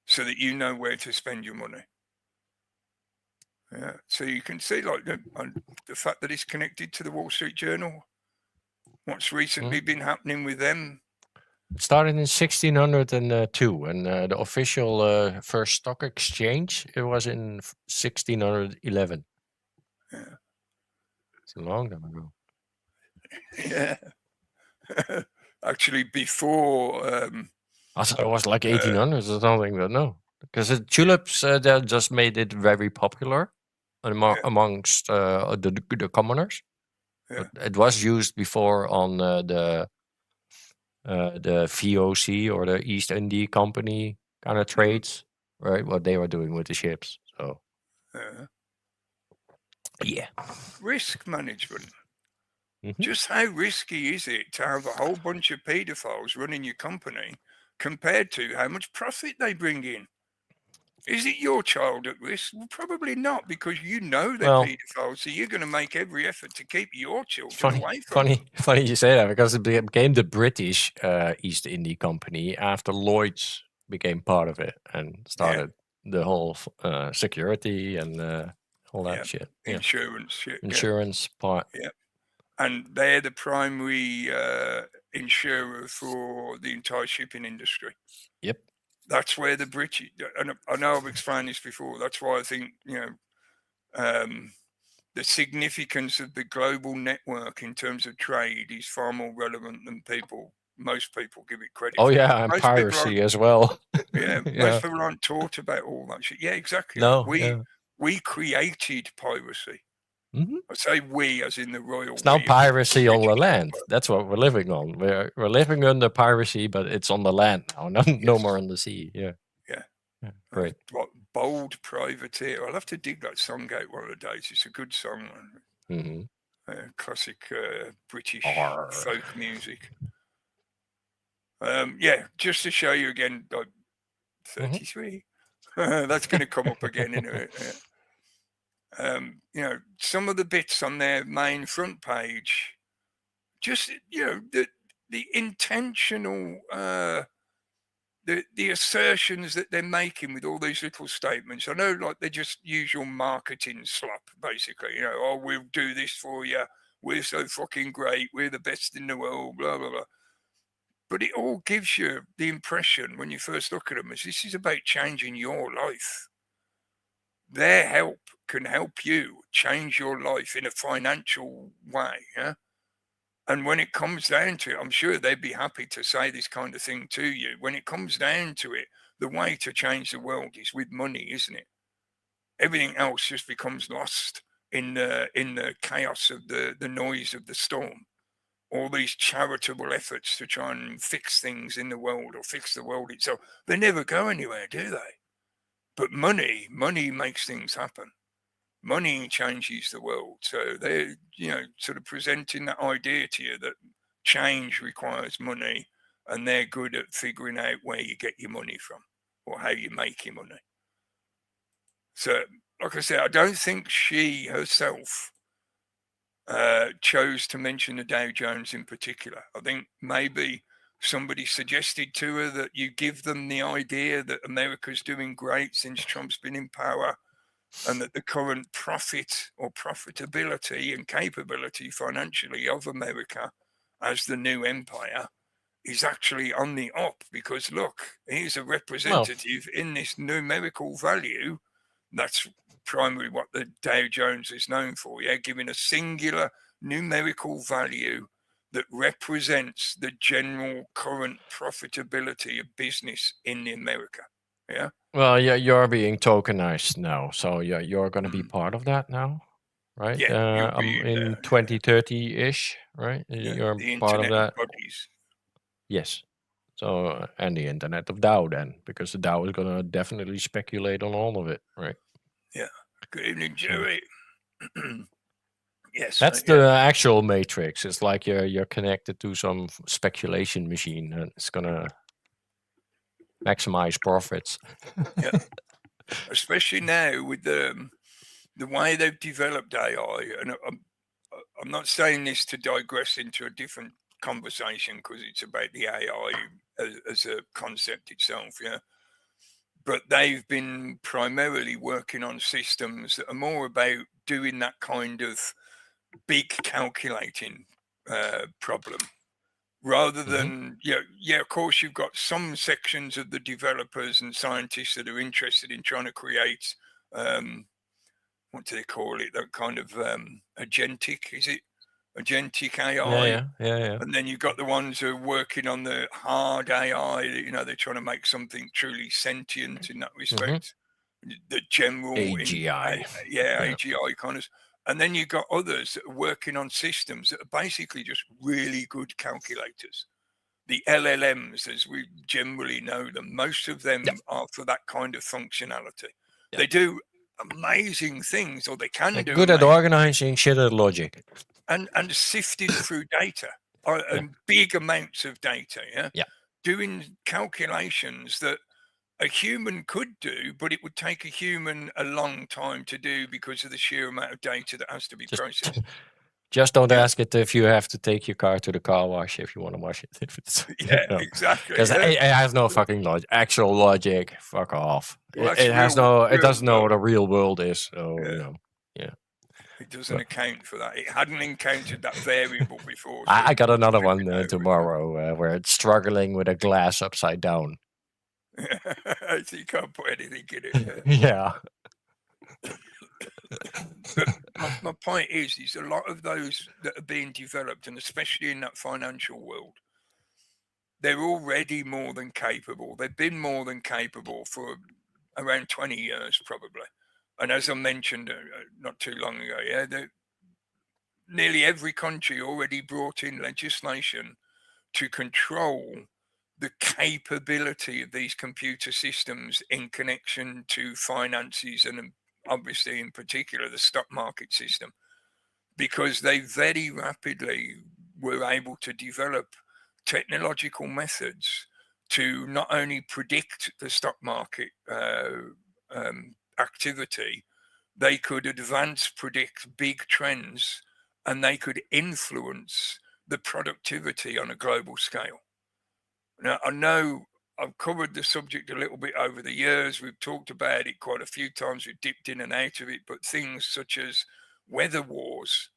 so that you know where to spend your money. Yeah, so you can see, like, the fact that it's connected to the Wall Street Journal. What's recently been happening with them? It started in 1602, and the official first stock exchange, it was in 1611. Yeah. It's a long time ago. Yeah. Actually, before. I thought it was like 1800s or something, but no. Because the tulips, they just made it very popular amongst the commoners. Yeah. But it was used before on the VOC or the East India Company kind of trades, right? What they were doing with the ships. So, yeah. Risk management. Just how risky is it to have a whole bunch of pedophiles running your company compared to how much profit they bring in? Is it your child at risk? Well, probably not, because you know they're pedophiles, so you're going to make every effort to keep your children away from them. Funny you say that, because it became the British East India Company after Lloyd's became part of it and started the whole security and all that shit. Insurance shit. Insurance part. Yeah. And they're the primary insurer for the entire shipping industry. Yep. That's where the British, and I know I've explained this before, that's why I think, the significance of the global network in terms of trade is far more relevant than most people give it credit for. Oh, yeah, and piracy as well. Yeah, most people aren't taught about all that shit. Yeah, exactly. No, we created piracy. I say we as in the royal. It's now piracy on the land. That's what we're living on. We're living under piracy, but it's on the land now, no more on the sea. Yeah. Great. Bold privateer. I'll have to dig that song out one of the days. It's a good song. Classic British folk music. Just to show you again, like 33. That's going to come up again in a minute. Some of the bits on their main front page, just, the intentional, the assertions that they're making with all these little statements. I know, like, they're just usual marketing slop, basically. We'll do this for you. We're so fucking great. We're the best in the world, blah, blah, blah. But it all gives you the impression when you first look at them as this is about changing your life. Their help can help you change your life in a financial way, yeah? And when it comes down to it, I'm sure they'd be happy to say this kind of thing to you. When it comes down to it, the way to change the world is with money, isn't it? Everything else just becomes lost in the chaos of the noise of the storm. All these charitable efforts to try and fix things in the world or fix the world itself, they never go anywhere, do they? But money makes things happen. Money changes the world. So they're, sort of presenting that idea to you that change requires money, and they're good at figuring out where you get your money from or how you make your money. So, like I said, I don't think she herself chose to mention the Dow Jones in particular. I think maybe somebody suggested to her that you give them the idea that America's doing great since Trump's been in power, and that the current profit or profitability and capability financially of America as the new empire is actually on the up, because look, here's a representative in this numerical value. That's primarily what the Dow Jones is known for, giving a singular numerical value that represents the general current profitability of business in America. Yeah. Well, you're being tokenized now, so you're going to be part of that now, right? Yeah, you'll be in 2030-ish, right? You're the part of Internet that. bodies. Yes. So, and the Internet of Dow then, because the Dow is going to definitely speculate on all of it, right? Yeah. Good evening, Jerry. Yes. That's the actual matrix. It's like you're connected to some speculation machine, and it's going to maximize profits. Yeah. Especially now with the way they've developed AI, and I'm not saying this to digress into a different conversation because it's about the AI as a concept itself, but they've been primarily working on systems that are more about doing that kind of big calculating problem, rather than of course you've got some sections of the developers and scientists that are interested in trying to create what do they call it, that kind of agentic AI? Yeah. And then you've got the ones who are working on the hard AI, they're trying to make something truly sentient in that respect. The general AGI. AGI kind of. And then you've got others that are working on systems that are basically just really good calculators. The LLMs, as we generally know them, most of them are for that kind of functionality. They do amazing things, or they can do good at organizing shitted logic. And sifting through data and big amounts of data, doing calculations that a human could do, but it would take a human a long time to do because of the sheer amount of data that has to be processed. Just don't ask it if you have to take your car to the car wash if you want to wash it. If it's, exactly. Because it has no fucking actual logic. Fuck off. Well, it has no. It doesn't know what a real world is. So it doesn't account for that. It hadn't encountered that variable before. So I got another one tomorrow where it's struggling with a glass upside down. So you can't put anything in it. Yeah. But my point is a lot of those that are being developed, and especially in that financial world, they're already more than capable. They've been more than capable for around 20 years, probably. And as I mentioned not too long ago, nearly every country already brought in legislation to control the capability of these computer systems in connection to finances, and obviously in particular the stock market system, because they very rapidly were able to develop technological methods to not only predict the stock market activity, they could predict big trends, and they could influence the productivity on a global scale. Now, I know I've covered the subject a little bit over the years. We've talked about it quite a few times. We've dipped in and out of it, but things such as weather wars,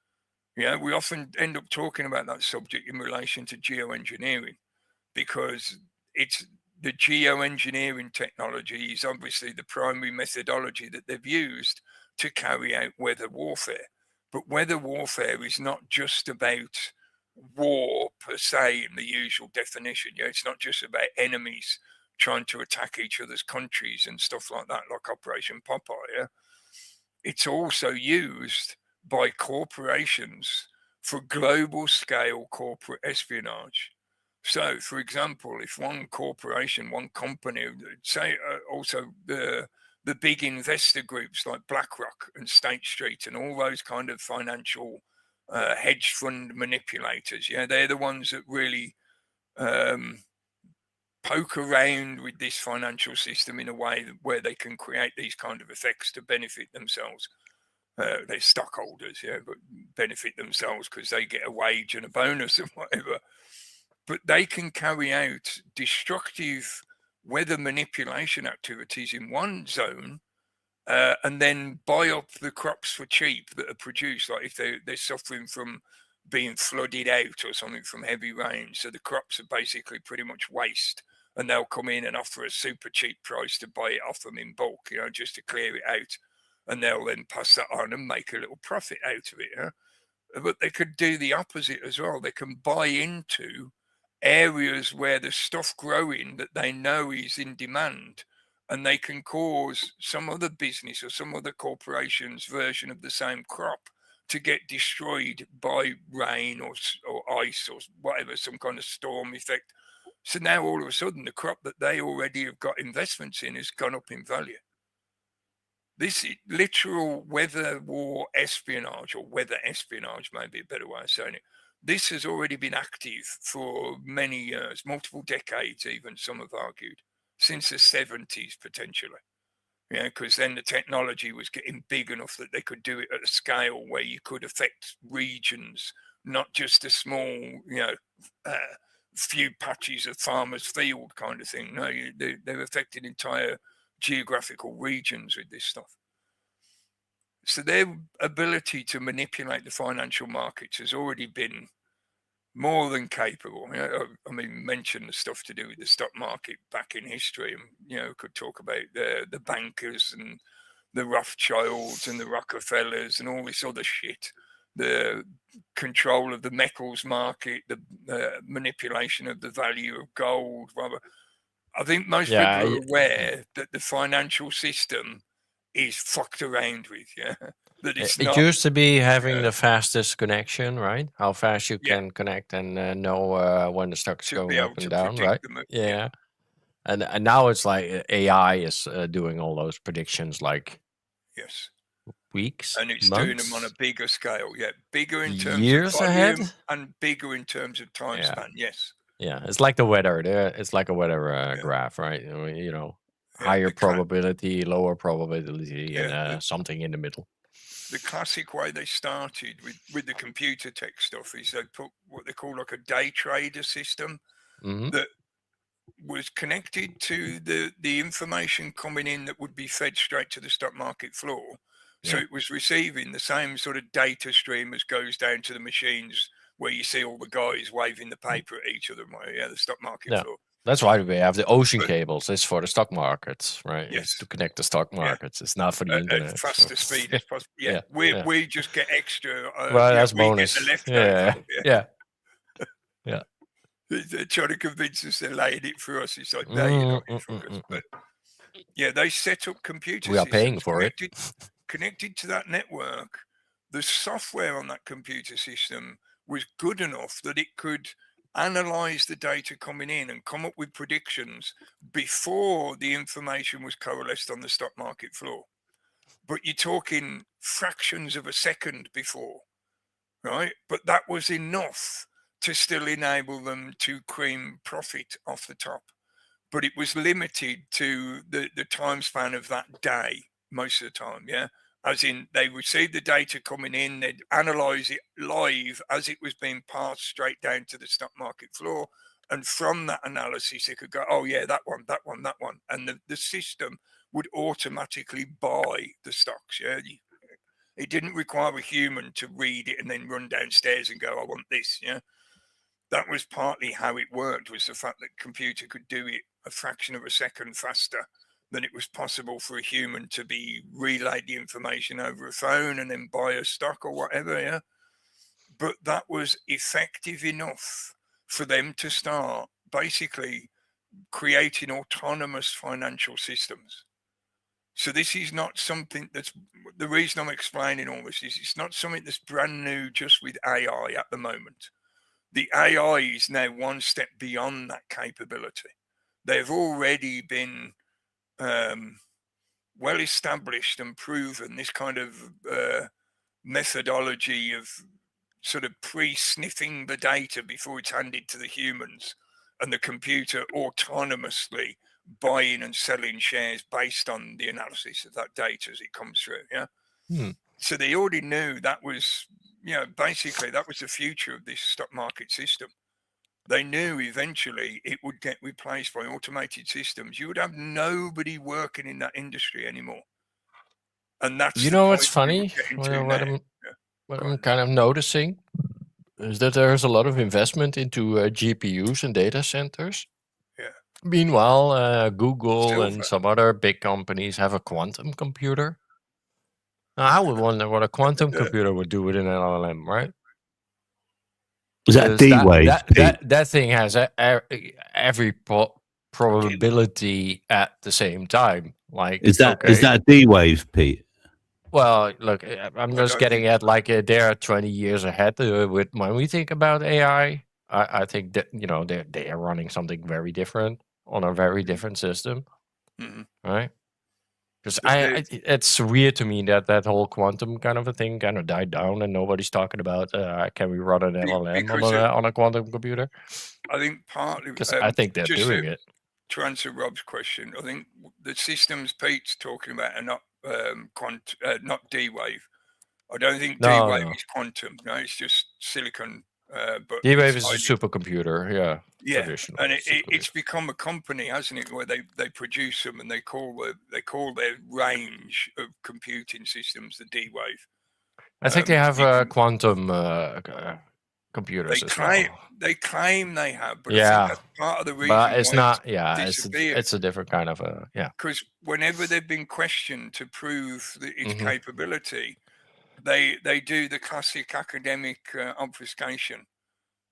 we often end up talking about that subject in relation to geoengineering, because it's the geoengineering technology is obviously the primary methodology that they've used to carry out weather warfare. But weather warfare is not just about war per se in the usual definition. It's not just about enemies trying to attack each other's countries and stuff like that, like Operation Popeye. It's also used by corporations for global scale corporate espionage. So, for example, if one corporation, one company, say also the the big investor groups like BlackRock and State Street and all those kind of financial hedge fund manipulators. Yeah, they're the ones that really poke around with this financial system in a way where they can create these kind of effects to benefit themselves. They're stockholders, yeah, but benefit themselves because they get a wage and a bonus and whatever. But they can carry out destructive weather manipulation activities in one zone and then buy up the crops for cheap that are produced. Like if they're suffering from being flooded out or something from heavy rain, so the crops are basically pretty much waste, and they'll come in and offer a super cheap price to buy it off them in bulk, you know, just to clear it out, and they'll then pass that on and make a little profit out of it. Yeah? But they could do the opposite as well. They can buy into areas where there's stuff growing that they know is in demand, and they can cause some other business or some other corporation's version of the same crop to get destroyed by rain or ice or whatever, some kind of storm effect. So now all of a sudden the crop that they already have got investments in has gone up in value. This is literal weather war espionage, or weather espionage may be a better way of saying it. This has already been active for many years, multiple decades even, some have argued, since the 70s potentially. Yeah, because then the technology was getting big enough that they could do it at a scale where you could affect regions, not just a small, few patches of farmer's field kind of thing. No, they've affected entire geographical regions with this stuff. So their ability to manipulate the financial markets has already been more than capable. I mean, mention the stuff to do with the stock market back in history, and could talk about the bankers and the Rothschilds and the Rockefellers and all this other shit. The control of the metals market, the manipulation of the value of gold. I think most people are aware that the financial system is fucked around with. Yeah. That it used to be having the fastest connection, right? How fast you can connect and know when the stock's going up and down, right? Yeah. And now it's like AI is doing all those predictions, like weeks, and it's months, doing them on a bigger scale. Yeah, bigger in terms years of volume ahead, and bigger in terms of time span. Yes. Yeah, it's like the weather. It's like a weather graph, right? Higher probability, lower probability, and something in the middle. The classic way they started with the computer tech stuff is they put what they call like a day trader system that was connected to the information coming in that would be fed straight to the stock market floor. So it was receiving the same sort of data stream as goes down to the machines where you see all the guys waving the paper at each other. The stock market floor. That's why we have the ocean cables. It's for the stock markets, right? Yes. It's to connect the stock markets. It's not for the internet. At faster speed as possible. We just get extra. Well, that's bonus. Get the leftover. Yeah. They're trying to convince us they're laying it for us. It's like, no, you're not in for us. But they set up computer systems. We are paying for it. Connected to that network. The software on that computer system was good enough that it could analyze the data coming in and come up with predictions before the information was coalesced on the stock market floor. But you're talking fractions of a second before, right? But that was enough to still enable them to cream profit off the top. But it was limited to the time span of that day most of the time, As in, they received the data coming in, they'd analyze it live as it was being passed straight down to the stock market floor. And from that analysis, they could go, oh, yeah, that one. And the system would automatically buy the stocks. It didn't require a human to read it and then run downstairs and go, I want this. That was partly how it worked, was the fact that the computer could do it a fraction of a second faster than it was possible for a human to be relayed the information over a phone and then buy a stock or whatever, But that was effective enough for them to start basically creating autonomous financial systems. So this is not something that's, the reason I'm explaining all this is it's not something that's brand new just with AI at the moment. The AI is now one step beyond that capability. They've already been well established and proven, this kind of methodology of sort of pre-sniffing the data before it's handed to the humans, and the computer autonomously buying and selling shares based on the analysis of that data as it comes through. Yeah. So they already knew that was, basically that was the future of this stock market system. They knew eventually it would get replaced by automated systems. You would have nobody working in that industry anymore. And that's what's funny? What I'm kind of noticing is that there's a lot of investment into GPUs and data centers. Yeah. Meanwhile, Google and some other big companies have a quantum computer. Now, I would wonder what a quantum computer would do with an LLM, right? Was that D-Wave? That thing has every probability at the same time. Like, is that D-Wave, Pete? Well, look, I'm just getting at like they're 20 years ahead with when we think about AI. I think that they are running something very different on a very different system, right? Because it's weird to me that whole quantum kind of a thing kind of died down and nobody's talking about can we run an LLM on a quantum computer? I think partly because I think they're doing it. To answer Rob's question, I think the systems Pete's talking about are not not D-Wave. I don't think D-Wave is quantum. No, it's just silicon. But D-Wave is a supercomputer. Yeah. And it's become a company, hasn't it, where they produce them and they call their range of computing systems the D-Wave. I think they have quantum computers as well. They claim they have, but I think that's part of the reason. But it's not. It's a different kind of Because whenever they've been questioned to prove its capability, they do the classic academic obfuscation,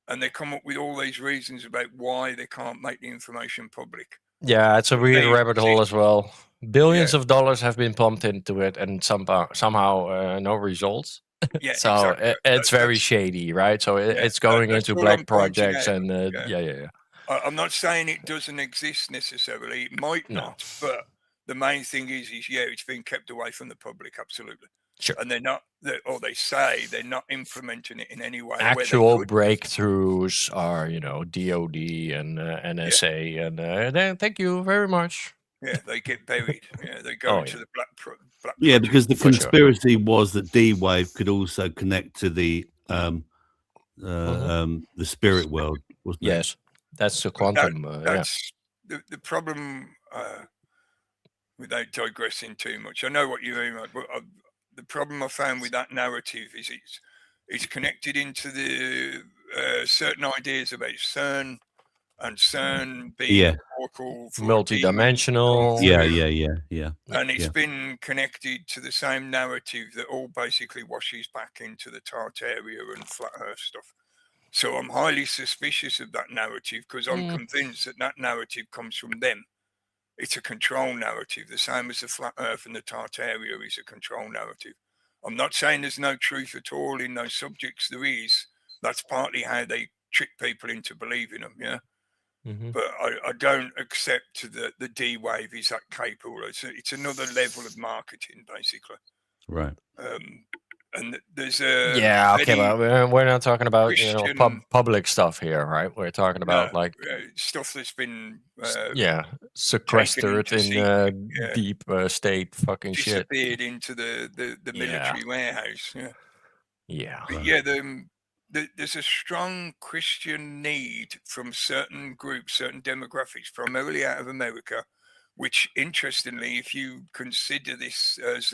and they come up with all these reasons about why they can't make the information public. Yeah, it's a weird rabbit hole as well. Billions of dollars have been pumped into it, and somehow no results. Yeah, so exactly. It's very shady, right? So it's going into black projects and I'm not saying it doesn't exist necessarily. It might not, but the main thing is it's been kept away from the public, absolutely. Sure. And they're not, or they say they're not implementing it in any way. Actual breakthroughs are, DOD and NSA, and thank you very much. Yeah, they get buried. Yeah, they go into the black. Yeah, because the conspiracy was that D-Wave could also connect to the spirit world, wasn't it? Yes, that's the quantum. That's the problem. Without digressing too much, I know what you mean, but the problem I found with that narrative is it's connected into the certain ideas about CERN. And CERN being multi-dimensional. Yeah. And it's been connected to the same narrative that all basically washes back into the Tartaria and flat Earth stuff. So I'm highly suspicious of that narrative because I'm convinced that narrative comes from them. It's a control narrative, the same as the flat Earth and the Tartaria is a control narrative. I'm not saying there's no truth at all in those subjects. There is. That's partly how they trick people into believing them. Yeah. But I don't accept that the D-Wave is that capable. It's another level of marketing, basically. Right. And there's but we're not talking about public stuff here, right? We're talking about stuff that's been sequestered in deep state fucking shit. Disappeared into the military warehouse. Yeah. There's a strong Christian need from certain groups, certain demographics, primarily out of America, which, interestingly, if you consider this as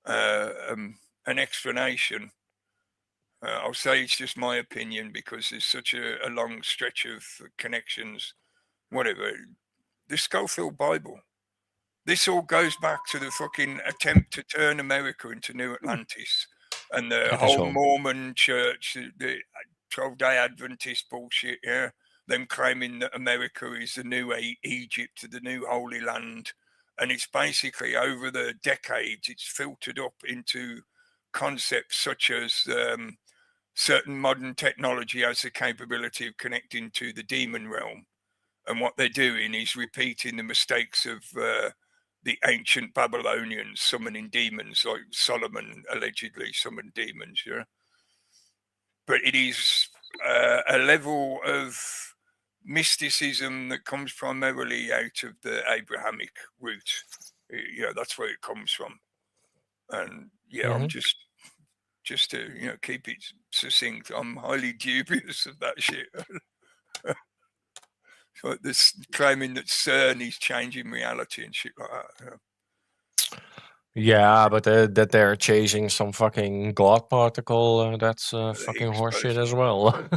an explanation, I'll say it's just my opinion because there's such a long stretch of connections, whatever. The Schofield Bible. This all goes back to the fucking attempt to turn America into New Atlantis. And the whole Mormon church, the 12-day Adventist bullshit, them claiming that America is the new Egypt, the new Holy Land. And it's basically over the decades, it's filtered up into concepts such as certain modern technology has the capability of connecting to the demon realm. And what they're doing is repeating the mistakes of the the ancient Babylonians summoning demons, like Solomon allegedly summoned demons. Yeah, but it is a level of mysticism that comes primarily out of the Abrahamic root. That's where it comes from. And I'm just to keep it succinct, I'm highly dubious of that shit. Like this claiming that CERN is changing reality and shit like that. Yeah, but that they're chasing some fucking God particle, that's fucking Higgs horseshit boson. as well.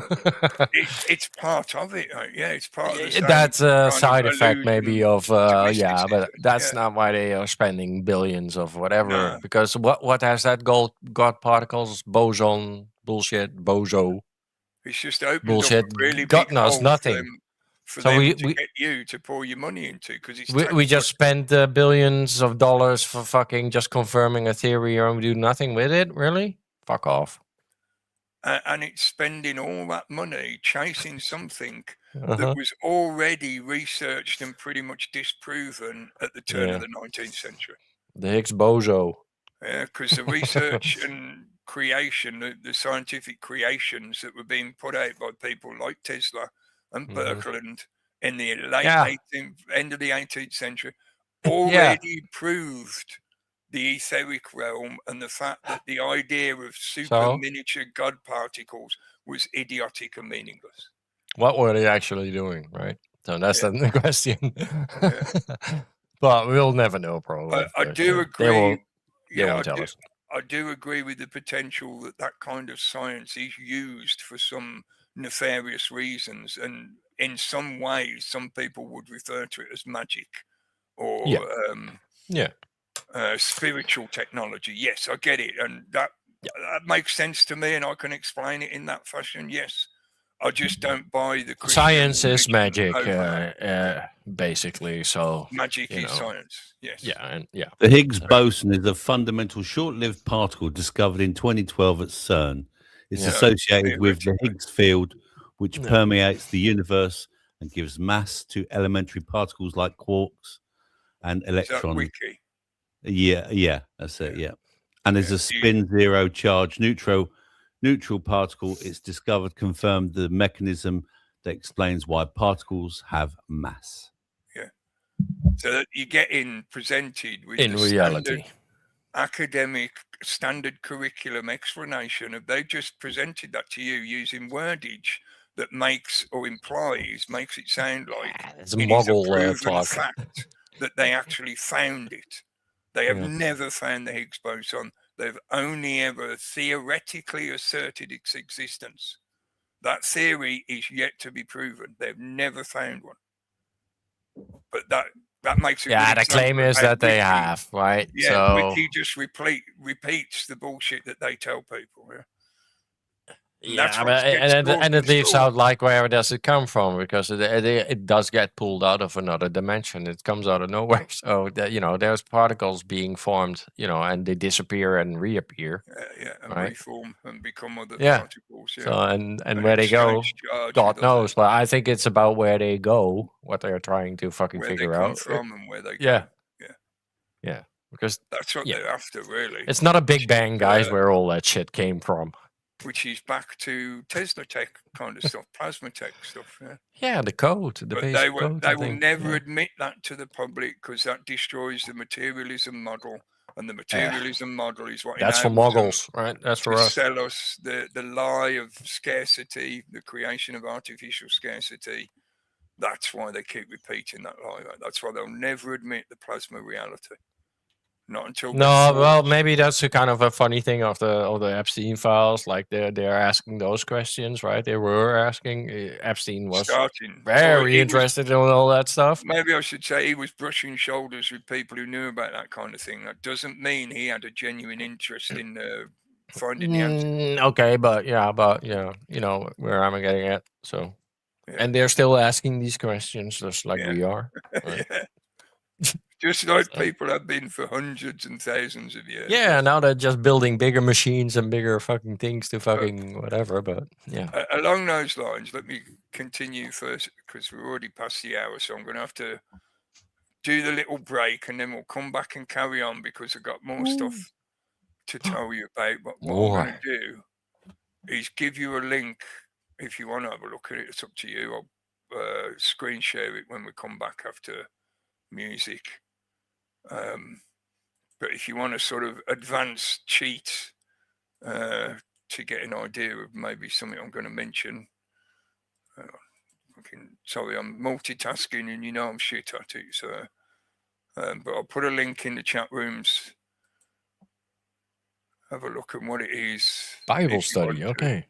It's part of it. Yeah, it's part of the same That's a kind side of effect maybe allusion of to yeah, but mysticism. that's Yeah. not why they are spending billions of whatever. No. Because what has that God particles boson bullshit bozo It's just opened bullshit? up a really God big knows hole nothing. for So them we to get you to pour your money into, because it's we just spent billions of dollars for fucking just confirming a theory and we do nothing with it. Really? Fuck off. And it's spending all that money chasing something Uh-huh. that was already researched and pretty much disproven at the turn of the 19th century. The Higgs boson. Yeah, because the research and creation, the scientific creations that were being put out by people like Tesla and Birkeland in the end of the 18th century already proved the etheric realm and the fact that the idea of super miniature God particles was idiotic and meaningless. What were they actually doing, right? So that's the question. But we'll never know, probably. I do agree. They won't tell us. I do agree with the potential that kind of science is used for some nefarious reasons, and in some ways, some people would refer to it as magic or spiritual technology. Yes, I get it, and that makes sense to me, and I can explain it in that fashion. Yes, I just don't buy the Christian science is magic, basically. So magic is science. Yes. The Higgs boson is a fundamental short-lived particle discovered in 2012 at CERN. It's associated with the Higgs field, which permeates the universe and gives mass to elementary particles like quarks and electrons. Yeah, that's it. Yeah, and there's a spin zero charge neutral particle. It's discovered, confirmed the mechanism that explains why particles have mass. Yeah, so that you're getting presented with in reality academic standard curriculum explanation of they just presented that to you using wordage that makes it sound like it's a model fact that they actually found it. They have never found the Higgs boson. They've only ever theoretically asserted its existence. That theory is yet to be proven. They've never found one. But that makes it. Yeah, the claim is that they have, right? Yeah, so Wiki just repeats the bullshit that they tell people. And it leaves out like where does it come from, because it does get pulled out of another dimension. It comes out of nowhere. So that, there's particles being formed, and they disappear and reappear. And reform and become other particles. So and where they go, God knows. But I think it's about where they go, what they're trying to fucking figure out. Where they come from and where they go. Yeah. Because that's what they're after, really. It's not a Big Bang, guys, where all that shit came from. Which is back to Tesla tech kind of stuff, plasma tech stuff. Yeah, the code, the basic code. They will never admit that to the public, because that destroys the materialism model, and the materialism model is what that's for moguls, right? That's for us. Sell us the lie of scarcity, the creation of artificial scarcity. That's why they keep repeating that lie. That's why they'll never admit the plasma reality. Not until well, maybe that's a kind of a funny thing of the Epstein files. Like they're asking those questions, right? They were asking. Epstein was very interested in all that stuff. Maybe I should say he was brushing shoulders with people who knew about that kind of thing. That doesn't mean he had a genuine interest in finding the answer. Okay, but where am I getting at? So, and they're still asking these questions, just like we are. Right? Just like people have been for hundreds and thousands of years. Yeah, now they're just building bigger machines and bigger fucking things to fucking whatever, but along those lines, let me continue first, because we're already past the hour, so I'm going to have to do the little break, and then we'll come back and carry on because I've got more stuff to tell you about. But what I'm going to do is give you a link if you want to have a look at it. It's up to you. I'll screen share it when we come back after music. But if you want a sort of advanced cheat to get an idea of maybe something I'm going to mention, sorry, I'm multitasking and I'm shit at it. So, but I'll put a link in the chat rooms. Have a look at what it is. Bible study, okay.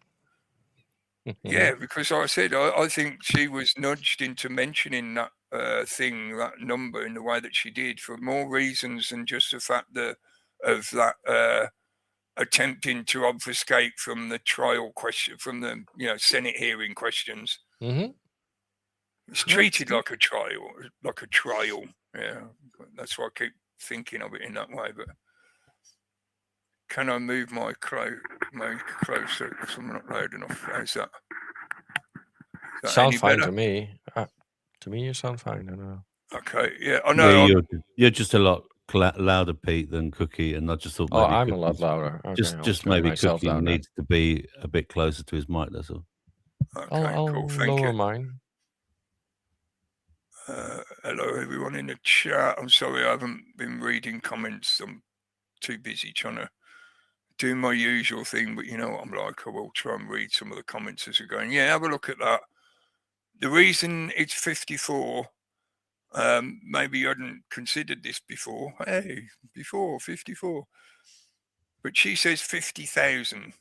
Yeah, because like I said, I think she was nudged into mentioning that that number in the way that she did for more reasons than just the fact of that attempting to obfuscate from the trial question, from the Senate hearing questions. Mm-hmm. It's treated like a trial. Yeah, that's why I keep thinking of it in that way. But can I move my closer? Because I'm not loud enough. How's that? Sounds fine to me. To me, you sound fine. I know. Okay. Yeah, I know. Yeah, you're just a lot louder, Pete, than Cookie, and I just thought. Maybe I'm a lot louder. Okay, just maybe Cookie needs to be a bit closer to his mic. That's all. Okay, I'll cool. Thank lower you. mine. Hello, everyone in the chat. I'm sorry I haven't been reading comments. I'm too busy trying to do my usual thing, but you know what I'm like. I will try and read some of the comments as we're going. Yeah, have a look at that. The reason it's 54, maybe you hadn't considered this before. Hey, before 54. But she says 50,000.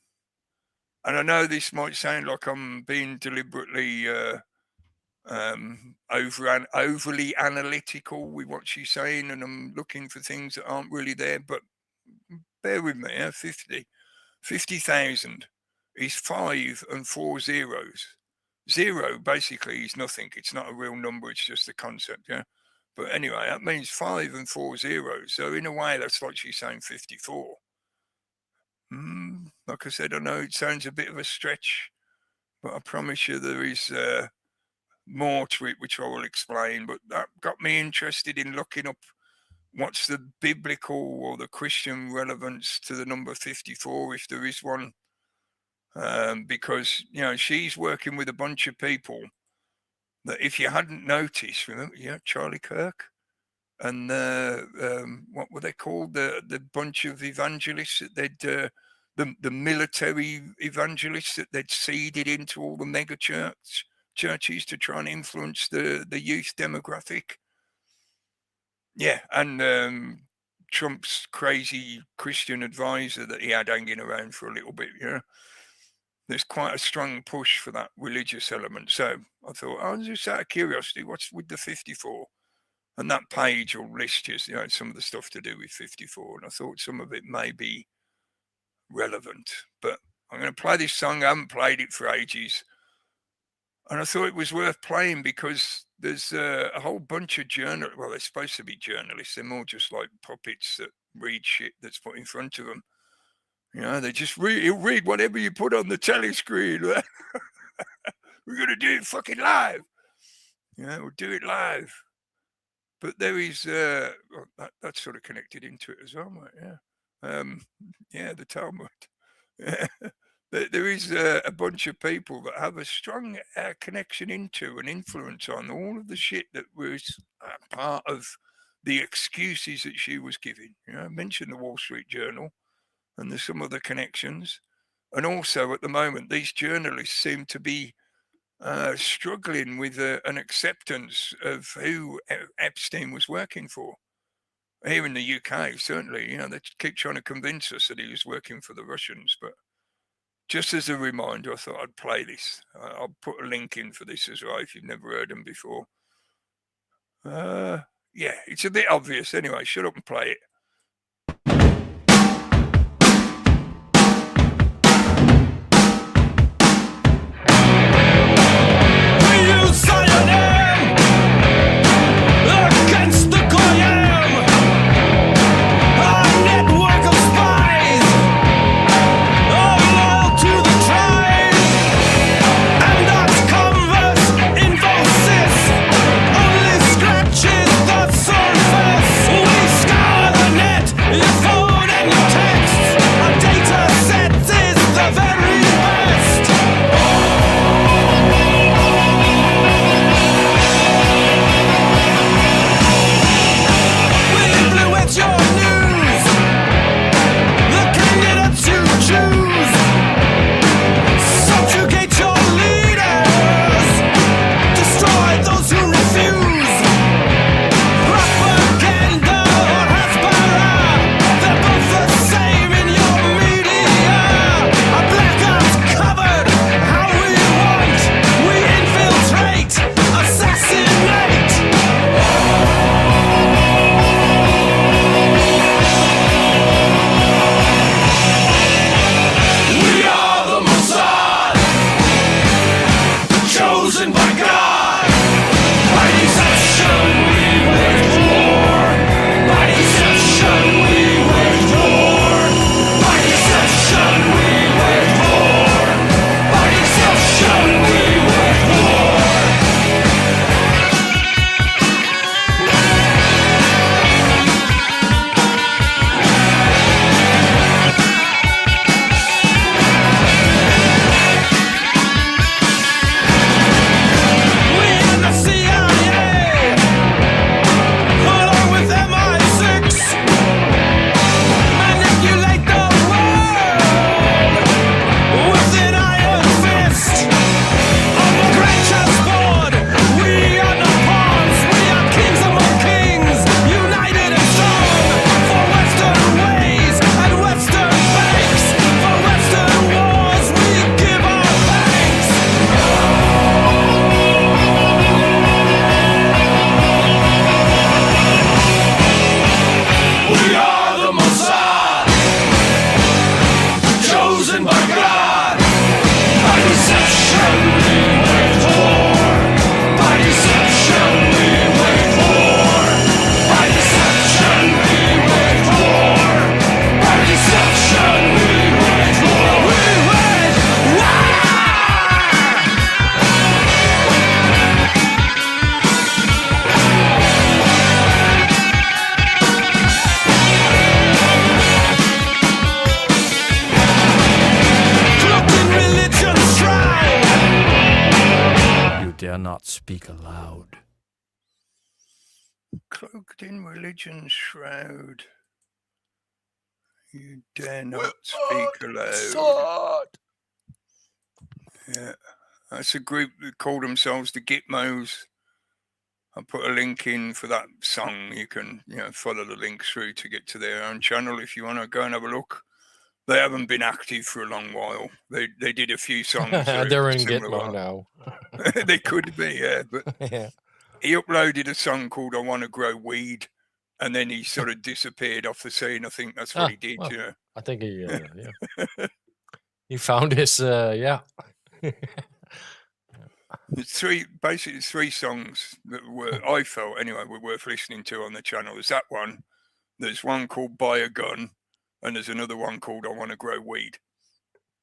And I know this might sound like I'm being deliberately overly analytical with what she's saying, and I'm looking for things that aren't really there, but bear with me. 50,000 is 5 and 4 zeros. 0 basically is nothing. It's not a real number. It's just a concept. Yeah. But anyway, that means 5 and 4 zeros. So in a way, that's like she's saying 54. Like I said, I know it sounds a bit of a stretch, but I promise you there is more to it, which I will explain. But that got me interested in looking up what's the biblical or the Christian relevance to the number 54, if there is one. Because, she's working with a bunch of people that if you hadn't noticed, remember, Charlie Kirk and what were they called? The bunch of evangelists that they'd, the military evangelists that they'd seeded into all the mega churches to try and influence the youth demographic. Yeah, and Trump's crazy Christian advisor that he had hanging around for a little bit, There's quite a strong push for that religious element. So I thought, just out of curiosity, what's with the 54? And that page will list you, some of the stuff to do with 54. And I thought some of it may be relevant. But I'm going to play this song. I haven't played it for ages. And I thought it was worth playing because there's a whole bunch of journalists. Well, they're supposed to be journalists. They're more just like puppets that read shit that's put in front of them. They just read whatever you put on the telescreen. We're going to do it fucking live. We'll do it live. But there is, that's sort of connected into it as well, mate. Yeah. The Talmud. There is a bunch of people that have a strong connection into and influence on all of the shit that was part of the excuses that she was giving. I mentioned the Wall Street Journal. And there's some other connections. And also at the moment, these journalists seem to be struggling with an acceptance of who Epstein was working for. Here in the UK, certainly, they keep trying to convince us that he was working for the Russians. But just as a reminder, I thought I'd play this. I'll put a link in for this as well if you've never heard them before. Yeah, it's a bit obvious. Anyway, shut up and play it. That's so not speak aloud. Cloaked in religion's shroud, you dare not speak aloud. Yeah, that's a group that call themselves the Gitmos. I'll put a link in for that song. You can, follow the links through to get to their own channel if you want to go and have a look. They haven't been active for a long while. They did a few songs. They're in Gitmo now. They could be, yeah. But Yeah. he uploaded a song called "I Want to Grow Weed," and then he sort of disappeared off the scene. I think that's what he did. Well, I think he, he found his, yeah. There's three songs that I felt anyway, were worth listening to on the channel. There's that one. There's one called "Buy a Gun," and there's another one called "I Want to Grow Weed."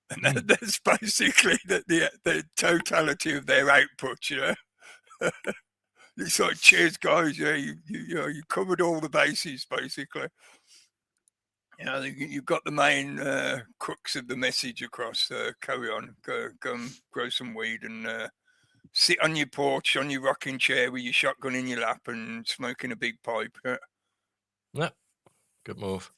And that's basically the totality of their output. It's like, cheers, guys. Yeah, you covered all the bases basically. You've got the main crux of the message across. Carry on, go and grow some weed and sit on your porch on your rocking chair with your shotgun in your lap and smoking a big pipe. Yeah, good move.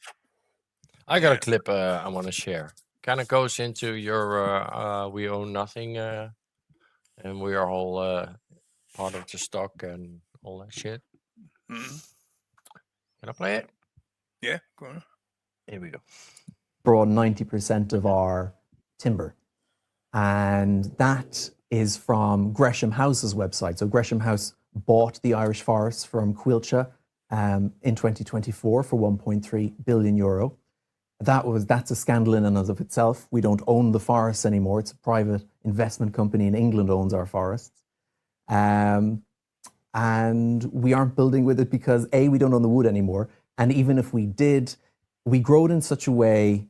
I got a clip I want to share. Kind of goes into your we own nothing, and we are all part of the stock and all that shit. Can I play it? Yeah, go on. Here we go. Brought 90% of our timber, and that is from Gresham House's website. So Gresham House bought the Irish forests from Quilcha in 2024 for 1.3 billion euro. That's a scandal in and of itself. We don't own the forests anymore. It's a private investment company in England owns our forests. And we aren't building with it because A, we don't own the wood anymore. And even if we did, we grow it in such a way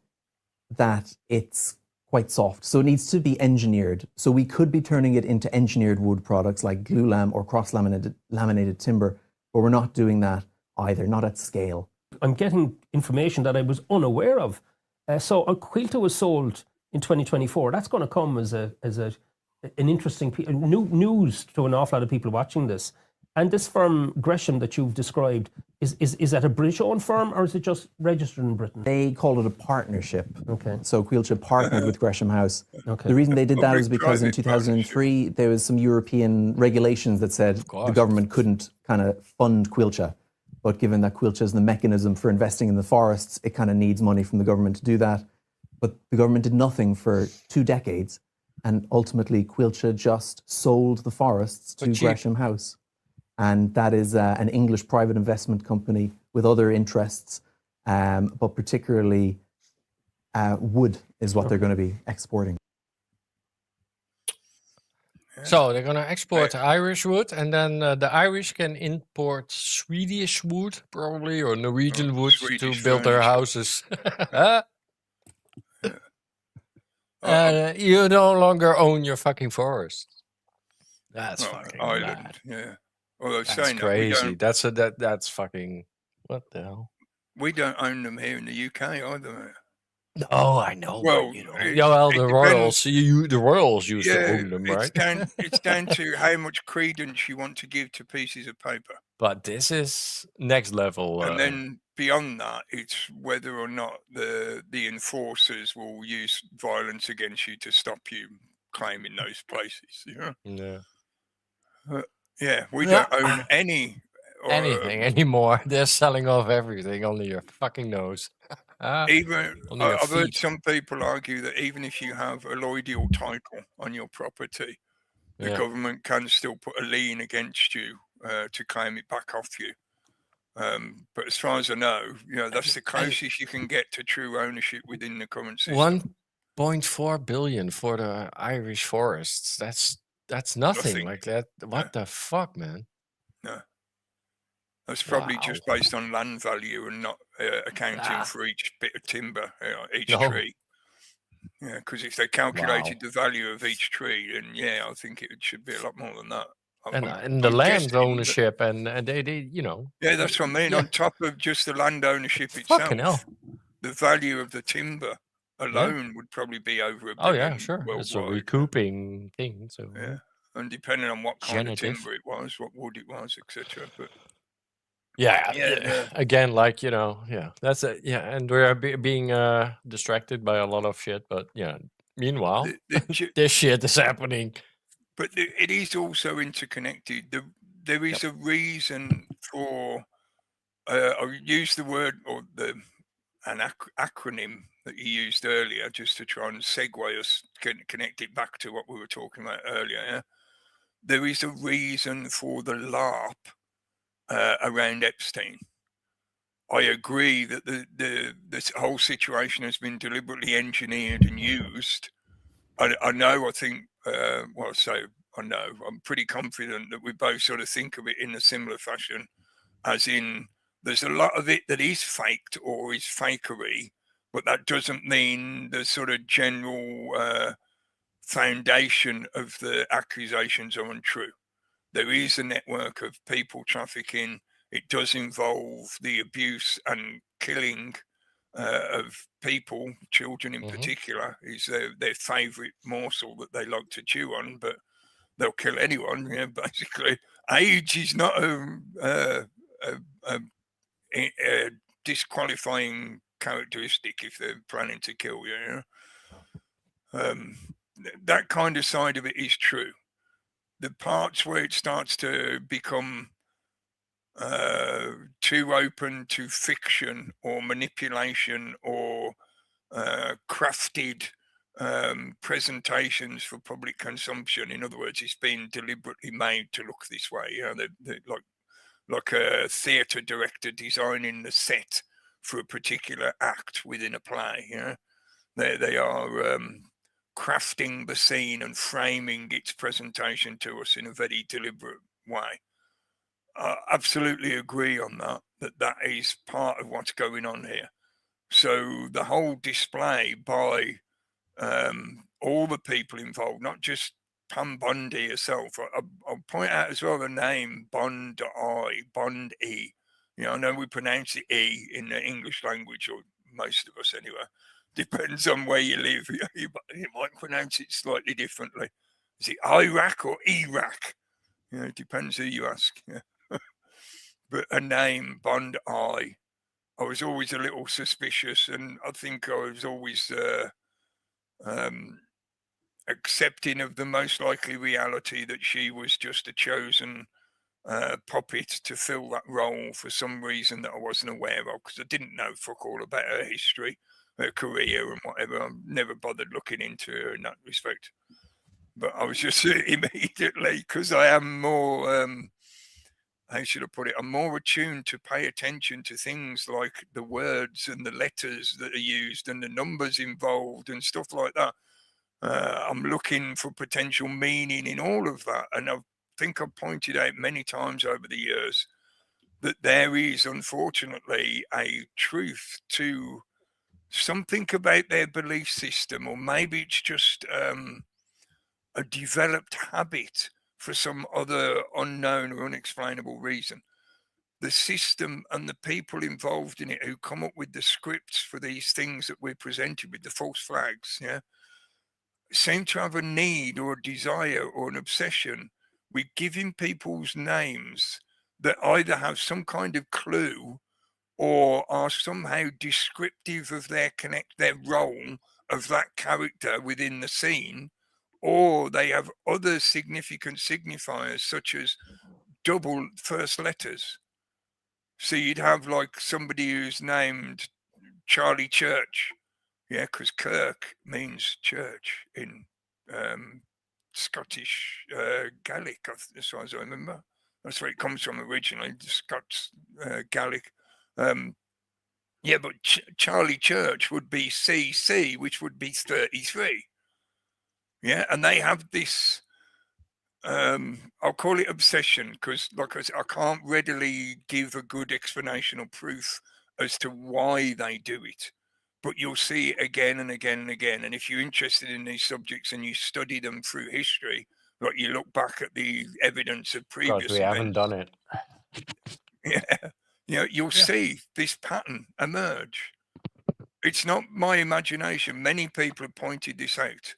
that it's quite soft. So it needs to be engineered. So we could be turning it into engineered wood products like glulam or cross-laminated timber, but we're not doing that either, not at scale. I'm getting information that I was unaware of. So Quilta was sold in 2024. That's going to come as an interesting news to an awful lot of people watching this. And this firm, Gresham, that you've described, is that a British-owned firm or is it just registered in Britain? They call it a partnership. Okay. So Quilcha partnered with Gresham House. Okay. The reason they did that is because in 2003, there was some European regulations that said the government couldn't kind of fund Quilcha. But given that Quilcha is the mechanism for investing in the forests, it kind of needs money from the government to do that. But the government did nothing for 2 decades. And ultimately, Quilcha just sold the forests to Gresham House. And that is an English private investment company with other interests, but particularly wood is what they're going to be exporting. So they're going to export Irish wood, and then the Irish can import Swedish wood, probably, or Norwegian wood to build their houses. You no longer own your fucking forest. That's fucking Ireland, bad. yeah. Well, that's crazy. That's fucking, what the hell? We don't own them here in the UK either. Oh, I know. Well, the Royals. The Royals used to own them, right? It's down to how much credence you want to give to pieces of paper. But this is next level. And then beyond that, it's whether or not the enforcers will use violence against you to stop you claiming those places. Yeah, we don't own anything anymore. They're selling off everything under your fucking nose. I've heard some people argue that even if you have a alloidial title on your property, the government can still put a lien against you to claim it back off you. But as far as I know, that's the closest you can get to true ownership within the current system. 1.4 billion for the Irish forests. That's nothing like that. What the fuck, man? No. That's probably just based on land value and not accounting for each bit of timber, each tree. Yeah, because if they calculated the value of each tree, then I think it should be a lot more than that. And the land ownership and they. Yeah, that's what I mean. On top of just the land ownership itself, the value of the timber alone would probably be over $1 billion. Oh yeah, sure. It's a recouping thing. So and depending on what kind Genitive. of timber it was, what wood it was, etc. But Yeah. Again, like, that's it. Yeah, and we're being distracted by a lot of shit, but meanwhile, this shit is happening. But it is also interconnected. There is a reason for. I used the word or an acronym that you used earlier, just to try and segue us, connect it back to what we were talking about earlier. Yeah? There is a reason for the LARP around Epstein. I agree that this whole situation has been deliberately engineered and used. I know. I think. I know. I'm pretty confident that we both sort of think of it in a similar fashion, as in there's a lot of it that is faked or is fakery, but that doesn't mean the sort of general foundation of the accusations are untrue. There is a network of people trafficking. It does involve the abuse and killing of people, children in particular, is their favourite morsel that they like to chew on, but they'll kill anyone. Basically, age is not a disqualifying characteristic if they're planning to kill you. That kind of side of it is true. The parts where it starts to become too open to fiction or manipulation or crafted presentations for public consumption. In other words, it's been deliberately made to look this way. They're like a theatre director designing the set for a particular act within a play. They are crafting the scene and framing its presentation to us in a very deliberate way. I absolutely agree on that is part of what's going on here. So the whole display by all the people involved, not just Pam Bondi herself. I'll point out as well the name Bondi. I know we pronounce it E in the English language, or most of us anyway. Depends on where you live. You might pronounce it slightly differently. Is it Iraq or Iraq? It depends who you ask. But a name, Bondi, I was always a little suspicious, and I think I was always accepting of the most likely reality that she was just a chosen puppet to fill that role for some reason that I wasn't aware of, because I didn't know fuck all about her history, her career and whatever. I never bothered looking into her in that respect. But I was just immediately, because I am more, how should I put it? I'm more attuned to pay attention to things like the words and the letters that are used and the numbers involved and stuff like that. I'm looking for potential meaning in all of that. And I think I've pointed out many times over the years that there is, unfortunately, a truth to something about their belief system, or maybe it's just a developed habit for some other unknown or unexplainable reason. The system and the people involved in it who come up with the scripts for these things that we're presented with, the false flags, seem to have a need or a desire or an obsession with giving people's names that either have some kind of clue or are somehow descriptive of their role of that character within the scene, or they have other significant signifiers such as double first letters. So you'd have like somebody who's named Charlie Church, because Kirk means church in Scottish Gaelic, as far as I remember. That's where it comes from originally, the Scots Gaelic. But Charlie Church would be CC, which would be 33. And they have this, I'll call it obsession, because like I said, I can't readily give a good explanation or proof as to why they do it. But you'll see it again and again and again. And if you're interested in these subjects and you study them through history, like you look back at the evidence of previous Because we haven't done it. You'll see this pattern emerge. It's not my imagination. Many people have pointed this out.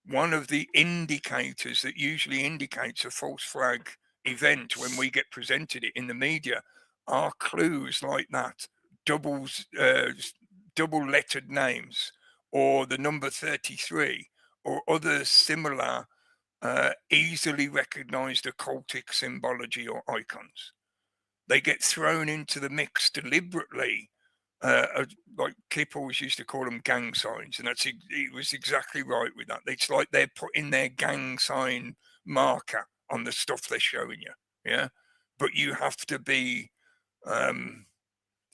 one of the indicators that usually indicates a false flag event when we get presented it in the media are clues like that, double lettered names, or the number 33, or other similar easily recognized occultic symbology or icons. They get thrown into the mix deliberately, like Kip always used to call them gang signs, and he was exactly right with that. It's like they're putting their gang sign marker on the stuff they're showing you, yeah. But you have to be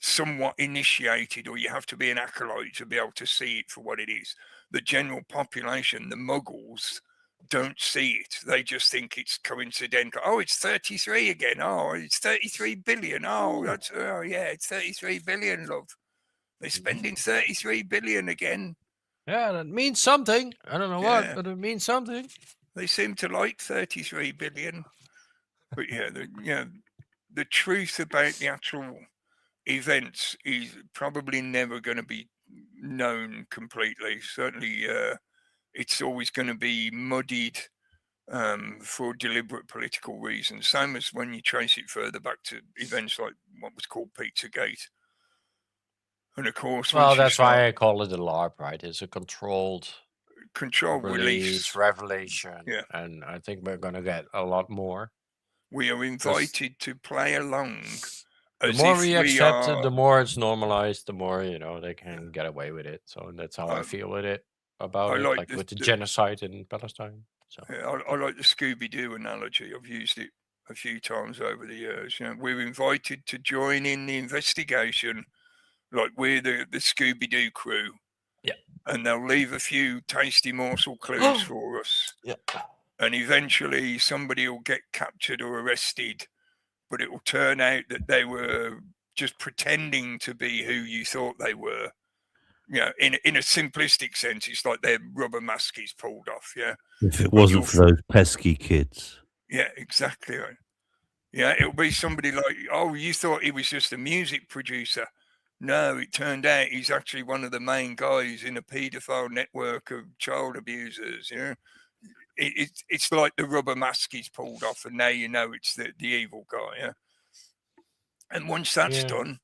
somewhat initiated, or you have to be an acolyte to be able to see it for what it is. The general population, the muggles, don't see it. They just think it's coincidental. Oh, it's 33 again. Oh, it's 33 billion. Oh, yeah, it's 33 billion, love. They're spending 33 billion again. Yeah, that means something. I don't know what, but it means something. They seem to like 33 billion. But the truth about the actual events is probably never going to be known completely. Certainly, it's always going to be muddied for deliberate political reasons. Same as when you trace it further back to events like what was called Pizzagate. And of course, well, that's why I call it a LARP, right? It's a controlled release revelation. Yeah. And I think we're going to get a lot more. We are invited to play along. The more we accept it, the more it's normalized, the more, they can get away with it. So that's how I feel with it, about it, like with the genocide in Palestine. So I like the Scooby-Doo analogy. I've used it a few times over the years. We're invited to join in the investigation, like we're the Scooby-Doo crew. Yeah. And they'll leave a few tasty morsel clues for us. Yeah. And eventually somebody will get captured or arrested, but it will turn out that they were just pretending to be who you thought they were. In a simplistic sense, it's like their rubber mask is pulled off. Yeah. If it wasn't for those pesky kids. Yeah, exactly right. Yeah, it'll be somebody like, oh, you thought he was just a music producer. No, it turned out he's actually one of the main guys in a paedophile network of child abusers. It's like the rubber mask is pulled off, and now you know it's the evil guy. Yeah. And once that's done,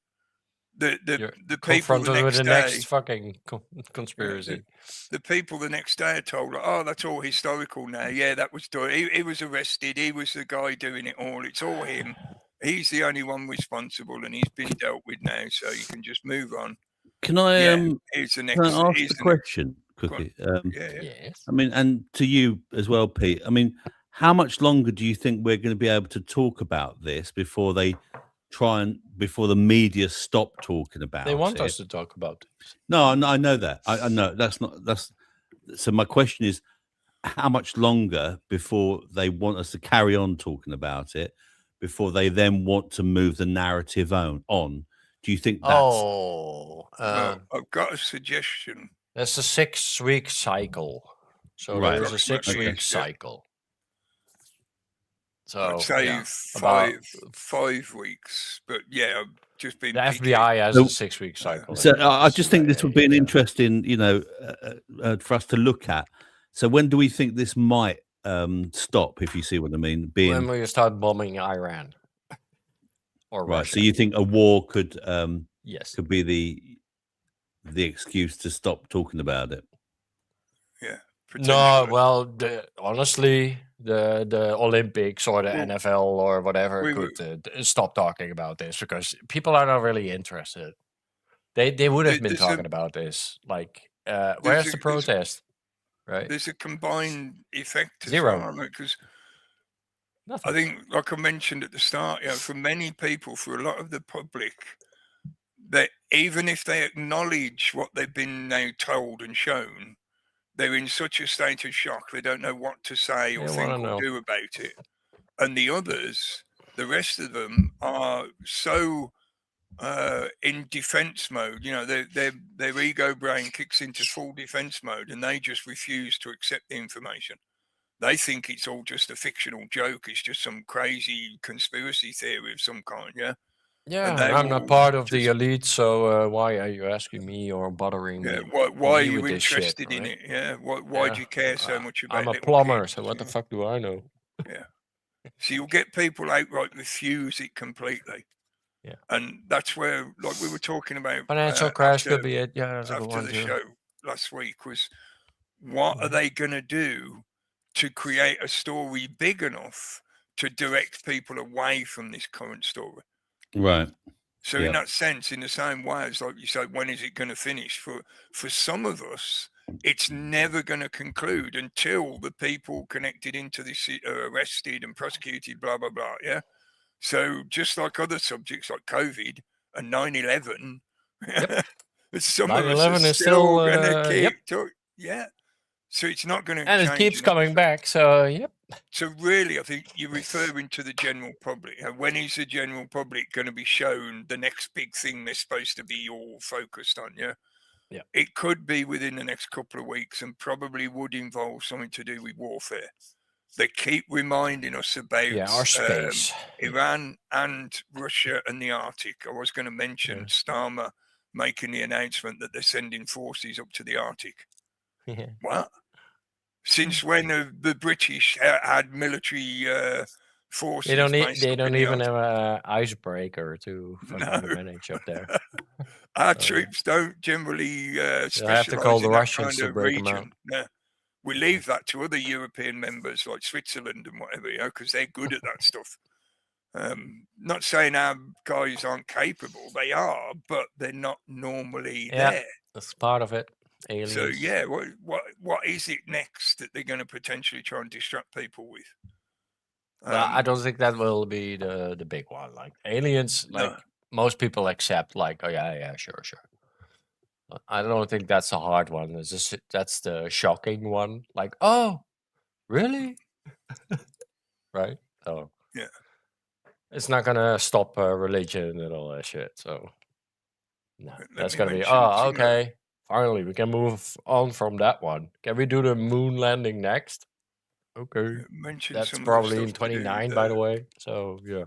the people the next day, next fucking conspiracy. The people the next day are told, oh, that's all historical now. Yeah, that was done. He was arrested. He was the guy doing it all. It's all him. He's the only one responsible, and he's been dealt with now. So you can just move on. Can I here's the next, can I ask a question quickly? Yes. I mean, and to you as well, Pete. I mean, how much longer do you think we're going to be able to talk about this before before the media stop talking about it? They want us to talk about this. No, I know that. I know that's. So my question is, how much longer before they want us to carry on talking about it, before they then want to move the narrative on? Do you think that's... I've got a suggestion. That's a 6-week cycle. So there's a 6-week cycle. So I'd say 5 weeks, but I've just been. The FBI has a 6-week cycle. So I just think this would be an interesting, for us to look at. So when do we think this might stop? If you see what I mean, when we start bombing Iran or Russia. So you think a war could could be the excuse to stop talking about it? Yeah. No, well, honestly, the Olympics or the NFL or whatever could stop talking about this, because people are not really interested. They would have been talking about this. Like, where's the protest? Right? There's a combined effect. Zero. Because I think, like I mentioned at the start, for many people, for a lot of the public, that even if they acknowledge what they've been now told and shown, they're in such a state of shock, they don't know what to say or think or do about it. And the others, the rest of them, are so in defense mode. Their ego brain kicks into full defense mode, and they just refuse to accept the information. They think it's all just a fictional joke. It's just some crazy conspiracy theory of some kind. Yeah. Yeah, they I'm not will part of the just- elite, so why are you asking me or bothering Yeah, me? why are me you with this shit, interested in right? it? Yeah, why Yeah, do you care so much about I'm a little plumber, kids? so what the Yeah. fuck do I know? Yeah. So you'll get people outright refuse it completely. Yeah. And that's where, like we were talking about Financial crash could be it. Yeah, that's a good after one the too. show last week, was what are they going to do to create a story big enough to direct people away from this current story? Right. So Yeah. in that sense, in the same way as, like you said, when is it going to finish? For some of us, it's never going to conclude until the people connected into this are arrested and prosecuted, blah, blah, blah. Yeah. So just like other subjects like COVID and 9/11, Yep. some of us 9/11 are is still still, going to keep yep. yeah. So it's not going to And change. it keeps in coming back. So yep. So really, I think you're referring to the general public. When is the general public going to be shown the next big thing they're supposed to be all focused on? Yeah. Yeah. It could be within the next couple of weeks, and probably would involve something to do with warfare. They keep reminding us about our space. Iran and Russia and the Arctic. I was going to mention Starmer making the announcement that they're sending forces up to the Arctic. Yeah. What? Since when the British had military forces? They don't the even Arctic? have an icebreaker to fucking manage up there. Our troops don't generally You'll have to call specialize the in that Russians kind to of break them out. region. Yeah. We leave that to other European members like Switzerland and whatever, because they're good at that stuff. Not saying our guys aren't capable, they are, but they're not normally there. That's part of it. Aliens. So yeah, what is it next that they're going to potentially try and distract people with? I don't think that will be the big one. Like aliens, like most people accept. Like, oh yeah, sure. I don't think that's a hard one. It's just that's the shocking one. Like, oh, really? Right? So yeah, it's not gonna stop religion and all that shit. So no, that's gonna be okay. Finally, we can move on from that one. Can we do the moon landing next? Okay, that's probably in 29, by the way. So yeah,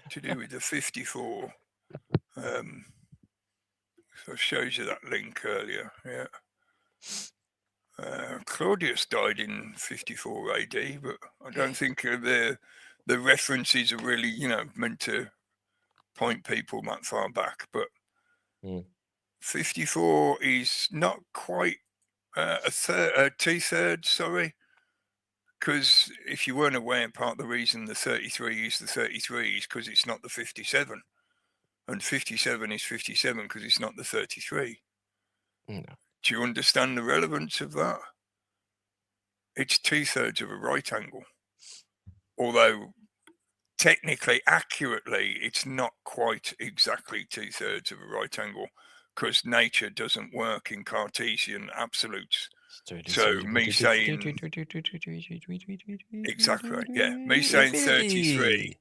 to do with the 54. So I showed you that link earlier. Yeah. Claudius died in 54 AD, but I don't think the references are really, meant to point people that far back. But 54 is not quite two-thirds, sorry. Because if you weren't aware, part of the reason the 33 is the 33 is because it's not the 57. And 57 is 57 because it's not the 33. No. Do you understand the relevance of that? It's 2/3 of a right angle. Although technically, accurately, it's not quite exactly 2/3 of a right angle because nature doesn't work in Cartesian absolutes. So me saying exactly right, yeah. Me saying 33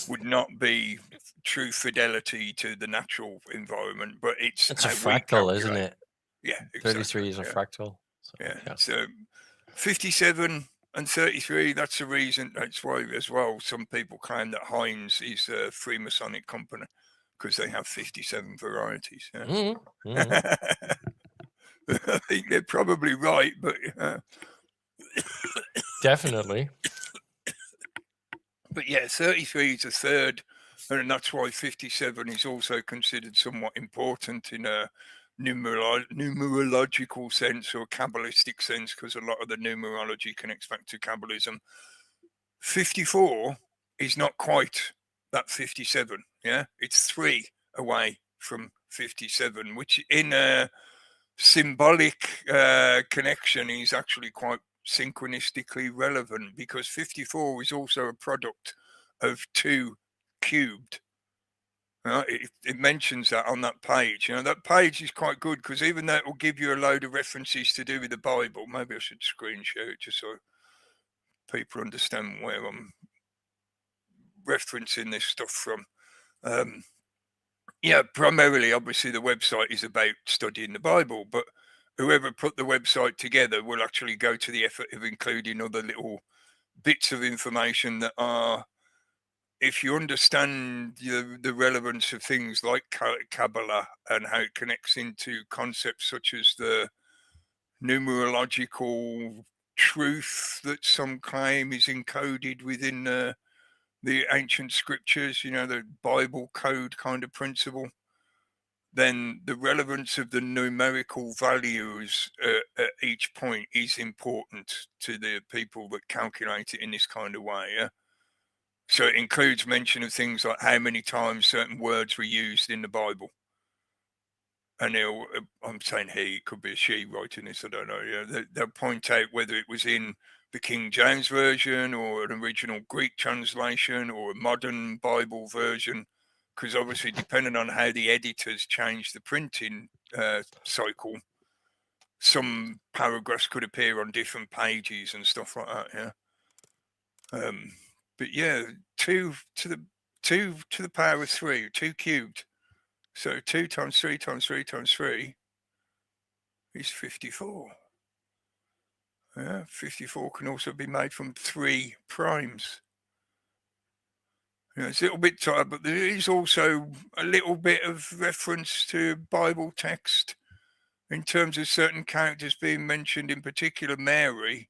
would not be true fidelity to the natural environment, but it's a fractal, isn't it? Yeah, exactly. 33 is a fractal. So, yeah. So 57 and 33, that's the reason. That's why as well some people claim that Heinz is a Freemasonic company because they have 57 varieties. Yeah? I think they're probably right, but definitely. But yeah, 33 is a third, and that's why 57 is also considered somewhat important in a numerological sense or Kabbalistic sense, because a lot of the numerology connects back to Kabbalism. 54 is not quite that 57. Yeah, it's 3 away from 57, which in a symbolic connection is actually quite synchronistically relevant, because 54 is also a product of 2 cubed. It mentions that on that page. That page is quite good because even though it will give you a load of references to do with the Bible, maybe I should screen share it just so people understand where I'm referencing this stuff from. Yeah, primarily, obviously, the website is about studying the Bible, but whoever put the website together will actually go to the effort of including other little bits of information that are if you understand the relevance of things like Kabbalah and how it connects into concepts such as the numerological truth that some claim is encoded within the ancient scriptures, the Bible code kind of principle, then the relevance of the numerical values at each point is important to the people that calculate it in this kind of way. Yeah. So it includes mention of things like how many times certain words were used in the Bible. And I'm saying he, it could be a she writing this, I don't know. Yeah, they'll point out whether it was in the King James Version or an original Greek translation or a modern Bible version, because obviously depending on how the editors change the printing cycle, some paragraphs could appear on different pages and stuff like that. Yeah. But yeah, 2 to the power of 3, 2 cubed. So 2 times 3 times 3 times 3 is 54. Yeah, 54 can also be made from 3 primes. It's a little bit tired, but there is also a little bit of reference to Bible text in terms of certain characters being mentioned, in particular Mary,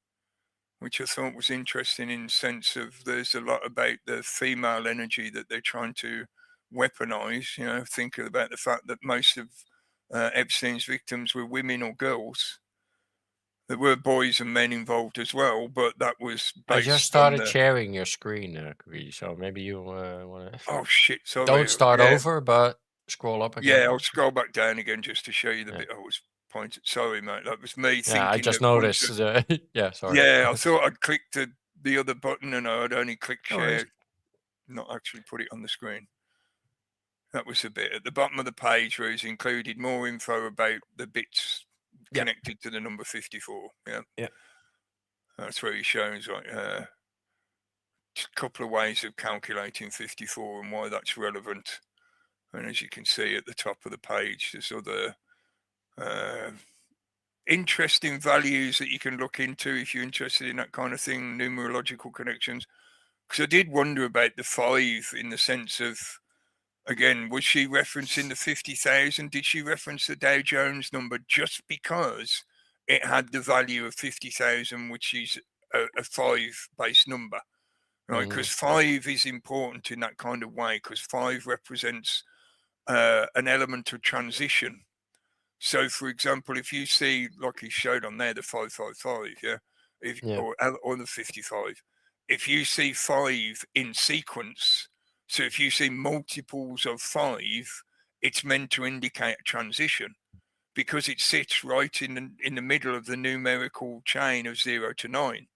which I thought was interesting in the sense of there's a lot about the female energy that they're trying to weaponize. Think about the fact that most of Epstein's victims were women or girls. There were boys and men involved as well, but that was based I just started sharing your screen, Chris, so maybe you want to... Oh, shit, sorry. Don't start over, but scroll up again. Yeah, I'll scroll back down again just to show you the bit I was pointing. Sorry, mate, that was me thinking. Yeah, I just noticed. Yeah, sorry. Yeah, I thought I'd clicked the other button and I'd only clicked share, not actually put it on the screen. That was a bit at the bottom of the page where he's included more info about the bits connected to the number 54. Yeah. That's where he shows like a couple of ways of calculating 54 and why that's relevant. And as you can see at the top of the page, there's other interesting values that you can look into if you're interested in that kind of thing, numerological connections. Because I did wonder about the 5 in the sense of, again, was she referencing the 50,000? Did she reference the Dow Jones number just because it had the value of 50,000, which is a 5-based number? Right, because 5 is important in that kind of way, because 5 represents an element of transition. So, for example, if you see, like he showed on there, the 555, or the 55, if you see 5 in sequence, so if you see multiples of 5, it's meant to indicate a transition because it sits right in the middle of the numerical chain of 0 to 9.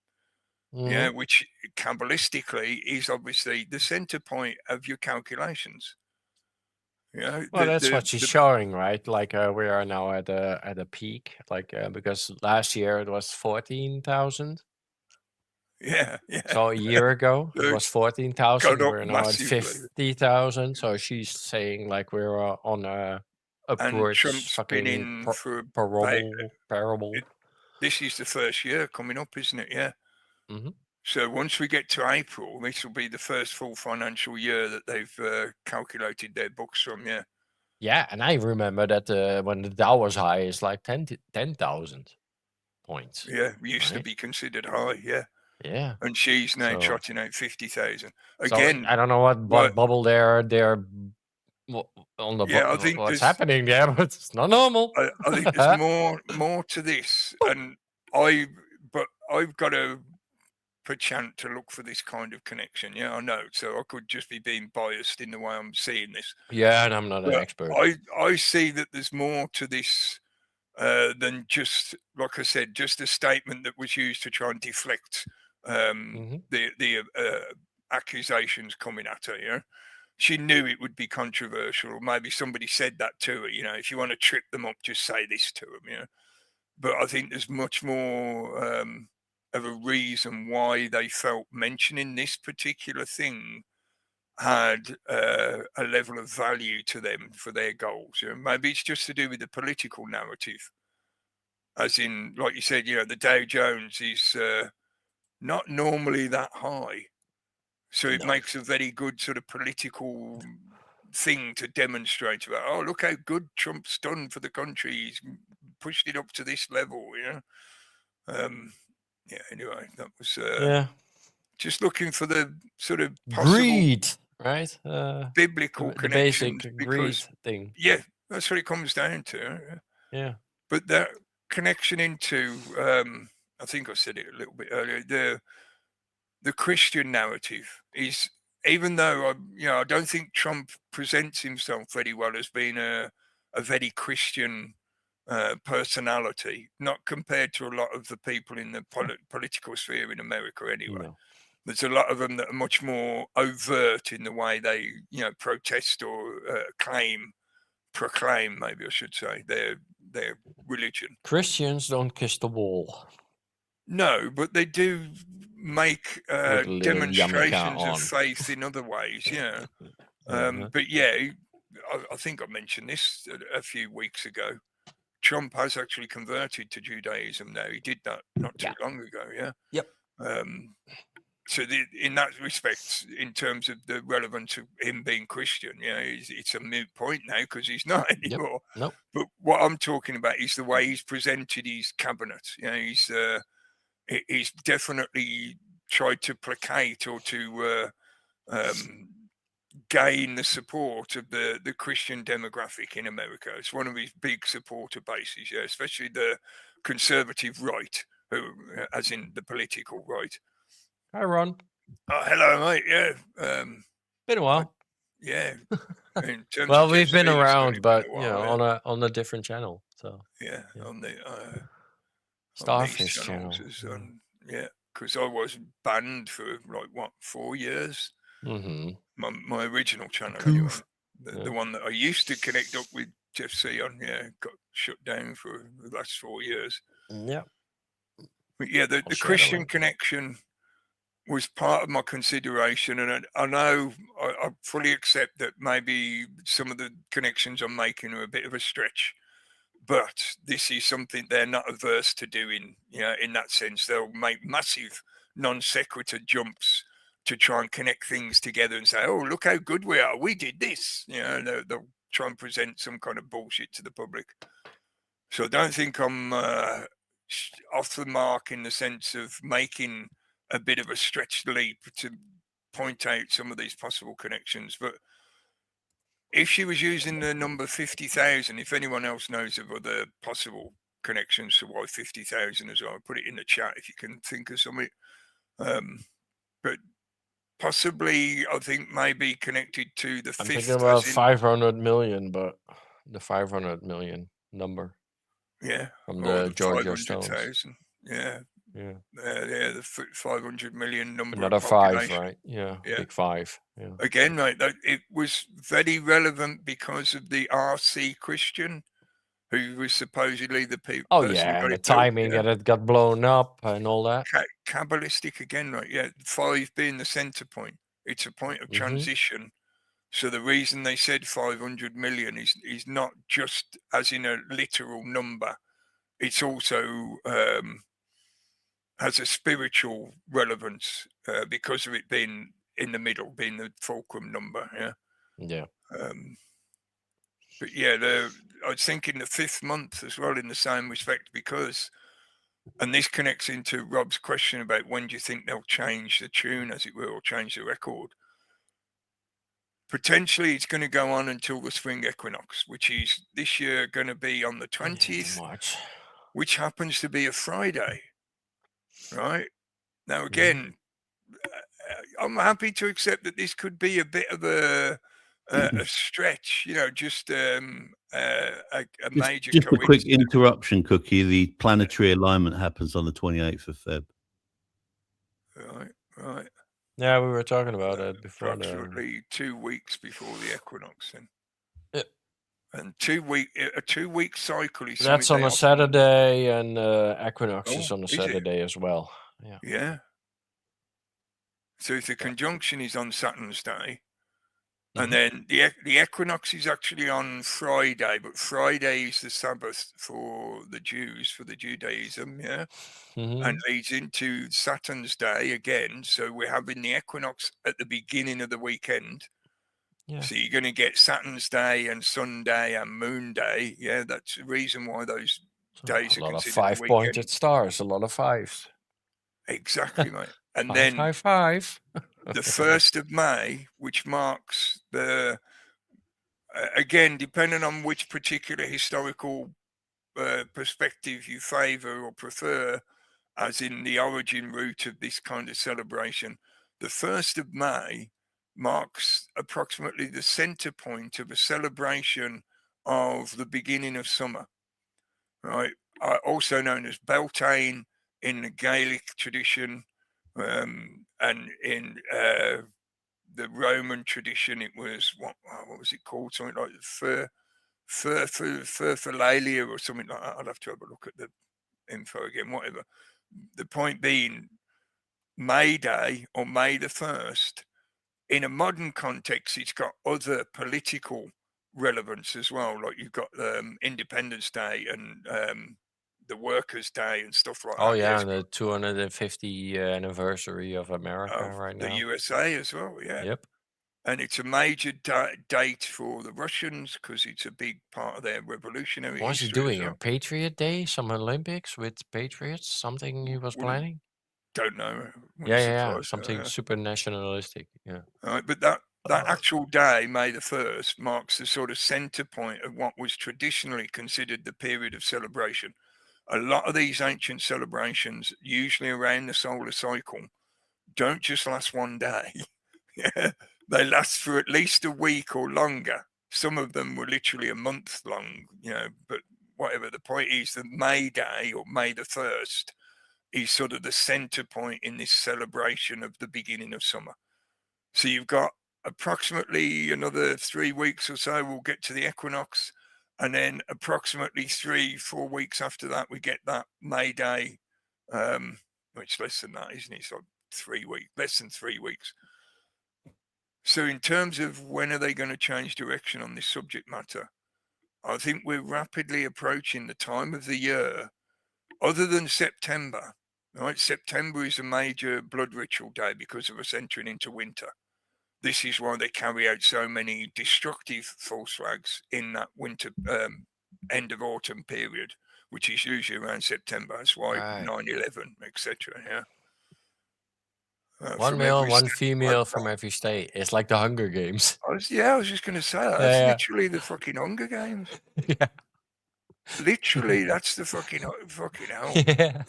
Yeah, which Kabbalistically is obviously the center point of your calculations. Well, that's what she's showing, right? Like we are now at a peak, like because last year it was 14,000. Yeah. So a year ago it was 14,000. We're now massively. at 50,000. So she's saying like we're on a upwards Trump's fucking been in for parable. This is the first year coming up, isn't it? Yeah. Mm-hmm. So once we get to April, this will be the first full financial year that they've calculated their books from. Yeah. Yeah, and I remember that when the Dow was high, it's like 10,000 points. Yeah, used to be considered high. Yeah. Yeah. And she's now trotting out 50,000. Again, so I don't know what bubble they're on the I think what's happening there, but it's not normal. I think there's more to this, and I've got to perchance to look for this kind of connection. Yeah, I know. So I could just be being biased in the way I'm seeing this. Yeah, and I'm not an expert. I see that there's more to this than just, like I said, just a statement that was used to try and deflect the accusations coming at her. Yeah, she knew it would be controversial, or maybe somebody said that to her. If you want to trip them up, just say this to them. But I think there's much more of a reason why they felt mentioning this particular thing had a level of value to them for their goals. Maybe it's just to do with the political narrative, as in, like you said, the Dow Jones is not normally that high. So it makes a very good sort of political thing to demonstrate about. Oh, look how good Trump's done for the country. He's pushed it up to this level, Yeah. Anyway, that was just looking for the sort of possible greed, right? biblical The basic connections, greed because thing. yeah, that's what it comes down to. Yeah. But that connection into, I think I said it a little bit earlier, the Christian narrative is, even though I don't think Trump presents himself very well as being a very Christian personality, not compared to a lot of the people in the political sphere in America anyway. No. There's a lot of them that are much more overt in the way they, protest or proclaim, maybe I should say, their religion. Christians don't kiss the wall. No, but they do make With a little demonstrations yarmulke of on. faith in other ways, yeah. But yeah, I think I mentioned this a few weeks ago. Trump has actually converted to Judaism now. He did that not too long ago, yeah. Yep. So in that respect, in terms of the relevance of him being Christian, it's a moot point now because he's not anymore. Yep. Nope. But what I'm talking about is the way he's presented his cabinet. He's definitely tried to placate or to gain the support of the Christian demographic in America. It's one of his big supporter bases, especially the conservative right, who, as in the political right. Hi, Ron. Oh, hello, mate. Yeah. Been a while. Yeah. In terms Well, of we've Jeff been Speed, it's around, only but been a while, on a different channel. So yeah. On the Starfish these channel. Yeah, because I was banned for 4 years. Mm-hmm. My original channel, anyway. The one that I used to connect up with Jeff C on, got shut down for the last 4 years. Yeah. But yeah, the Christian connection was part of my consideration, and I know I fully accept that maybe some of the connections I'm making are a bit of a stretch, but this is something they're not averse to doing. In that sense, they'll make massive non sequitur jumps to try and connect things together and say, "Oh, look how good we are! We did this." They'll try and present some kind of bullshit to the public. So I don't think I'm off the mark in the sense of making a bit of a stretched leap to point out some of these possible connections. But if she was using the number 50,000, if anyone else knows of other possible connections to why 50,000 as well, put it in the chat if you can think of something. But possibly, I think maybe connected to the I'm fifth. thinking about 500 million, but the 500 million number. Yeah. From the Georgia Stones. 500,000. Yeah. Yeah. The 500 million number. Another 5, right? Yeah. Big 5. Yeah. Again, right, it was very relevant because of the RC Christian, who was supposedly the people. Oh yeah, and the timing that it got blown up and all that. Kabbalistic again, right? Yeah, 5 being the center point. It's a point of transition. So the reason they said 500 million is not just as in a literal number. It's also has a spiritual relevance because of it being in the middle, being the fulcrum number. Yeah. But yeah, I was thinking the 5th month as well in the same respect because, and this connects into Rob's question about when do you think they'll change the tune, as it were, or change the record. Potentially it's going to go on until the spring equinox, which is this year going to be on the 20th, March, which happens to be a Friday. Right now, again, I'm happy to accept that this could be a bit of a stretch, just a major. Just a quick interruption, Cookie. The planetary alignment happens on the 28th of Feb. Right. Yeah, we were talking about it before. Approximately 2 weeks before the equinox, then. Yeah. And a 2 week cycle is. That's on a Saturday, and equinox is on a Saturday as well. Yeah. So if the conjunction is on Saturn's day, And then the equinox is actually on Friday, but Friday is the Sabbath for the Jews, for the Judaism, yeah, and leads into Saturn's Day again. So we're having the equinox at the beginning of the weekend. Yeah. So you're going to get Saturn's Day and Sunday and Moon Day. Yeah, that's the reason why those days A are lot of considered the 5-pointed weekend. stars, a lot of fives. Exactly, mate. And Five, then 5. the 1st of May, which marks the, again, depending on which particular historical perspective you favour or prefer, as in the origin route of this kind of celebration, the 1st of May marks approximately the centre point of a celebration of the beginning of summer, right? Also known as Beltane in the Gaelic tradition, and in the Roman tradition, it was what was it called? Something like Furfalalia or something like that. I'll have to have a look at the info again. Whatever. The point being, May Day or May the 1st, in a modern context, it's got other political relevance as well. Like you've got Independence Day and the Workers' Day and stuff like Oh that. yeah, Yes, and the 250 anniversary of America of right the now. USA as well. Yeah. Yep. And it's a major date for the Russians because it's a big part of their revolutionary Was he history. doing a Patriot Day, some Olympics with Patriots? Something he was Wouldn't- planning? Don't know. Yeah. Something super nationalistic. Yeah. All right, but that actual day, May the 1st, marks the sort of centre point of what was traditionally considered the period of celebration. A lot of these ancient celebrations, usually around the solar cycle, don't just last one day. They last for at least a week or longer. Some of them were literally a month long, but whatever. The point is that May Day or May the 1st is sort of the center point in this celebration of the beginning of summer. So you've got approximately another 3 weeks or so, we'll get to the equinox. And then approximately 3-4 weeks after that, we get that May Day, which less than that, isn't it? So 3 weeks, less than 3 weeks. So in terms of when are they going to change direction on this subject matter, I think we're rapidly approaching the time of the year, other than September, right? September is a major blood ritual day because of us entering into winter. This is why they carry out so many destructive false flags in that winter, end of autumn period, which is usually around September. That's why 9/11, etc. Yeah. One male, one female from every state. It's like the Hunger Games. I was just going to say that. That's literally the fucking Hunger Games. Yeah. Literally, that's the fucking hell. Yeah.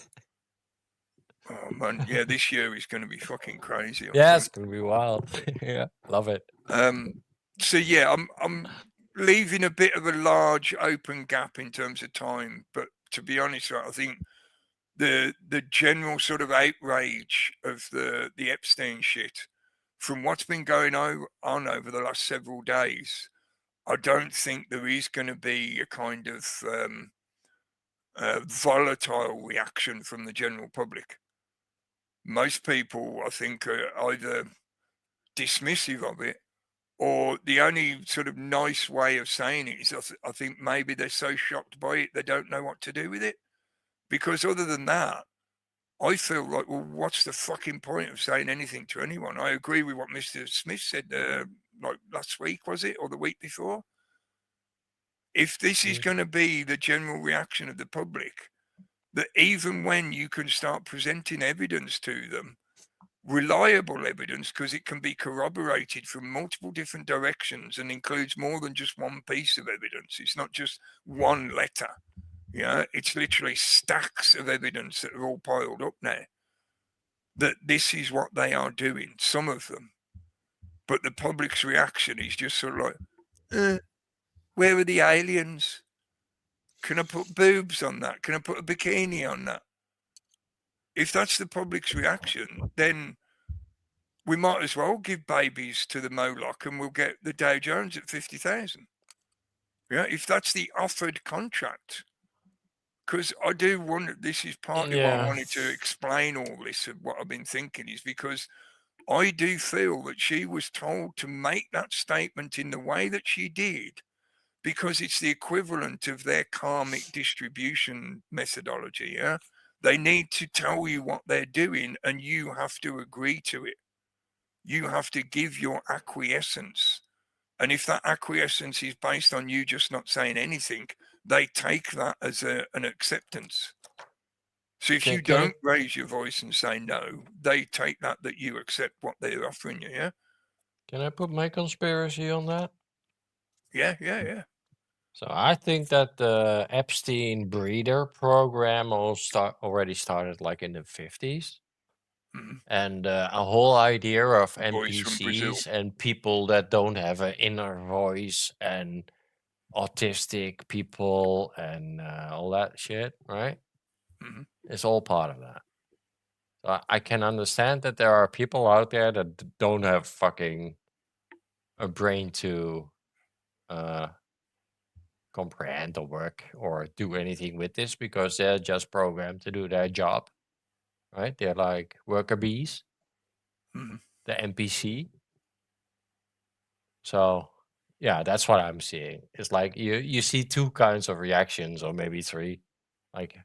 Oh man, yeah, this year is going to be fucking crazy. Yeah, it's going to be wild. Yeah, love it. So yeah, I'm leaving a bit of a large open gap in terms of time, but to be honest, I think the general sort of outrage of the Epstein shit, from what's been going on over the last several days, I don't think there is going to be a kind of volatile reaction from the general public. Most people, I think, are either dismissive of it, or the only sort of nice way of saying it is I think maybe they're so shocked by it they don't know what to do with it. Because other than that, I feel like, well, what's the fucking point of saying anything to anyone? I agree with what Mr. Smith said, like last week, was it, or the week before? If this is going to be the general reaction of the public, that even when you can start presenting evidence to them, reliable evidence, because it can be corroborated from multiple different directions and includes more than just one piece of evidence. It's not just one letter. It's literally stacks of evidence that are all piled up now. That this is what they are doing, some of them. But the public's reaction is just sort of like, where are the aliens? Can I put boobs on that? Can I put a bikini on that? If that's the public's reaction, then we might as well give babies to the Moloch and we'll get the Dow Jones at 50,000. Yeah, if that's the offered contract. Because I do wonder, this is partly why I wanted to explain all this, of what I've been thinking, is because I do feel that she was told to make that statement in the way that she did because it's the equivalent of their karmic distribution methodology. Yeah, they need to tell you what they're doing, and you have to agree to it. You have to give your acquiescence. And if that acquiescence is based on you just not saying anything, they take that as an acceptance. So if you don't raise your voice and say no, they take that you accept what they're offering you, yeah? Can I put my conspiracy on that? Yeah. So I think that the Epstein breeder program already started like in the 50s. Mhm. And a whole idea of Boys from Brazil. NPCs and people that don't have an inner voice and autistic people and all that shit, right? Mhm. It's all part of that. So I can understand that there are people out there that don't have fucking a brain to comprehend or work or do anything with this because they're just programmed to do their job, right? They're like worker bees, Mhm. the NPC. So yeah, that's what I'm seeing. It's like you see two kinds of reactions, or maybe three. Like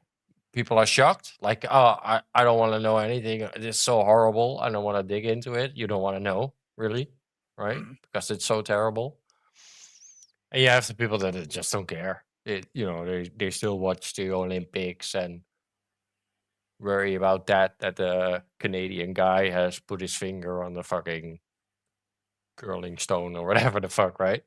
people are shocked, like, oh, I don't want to know anything. It's so horrible. I don't want to dig into it. You don't want to know, really, right? Mhm. Because it's so terrible. And you have the people that just don't care. They still watch the Olympics and worry about that the Canadian guy has put his finger on the fucking curling stone or whatever the fuck, right?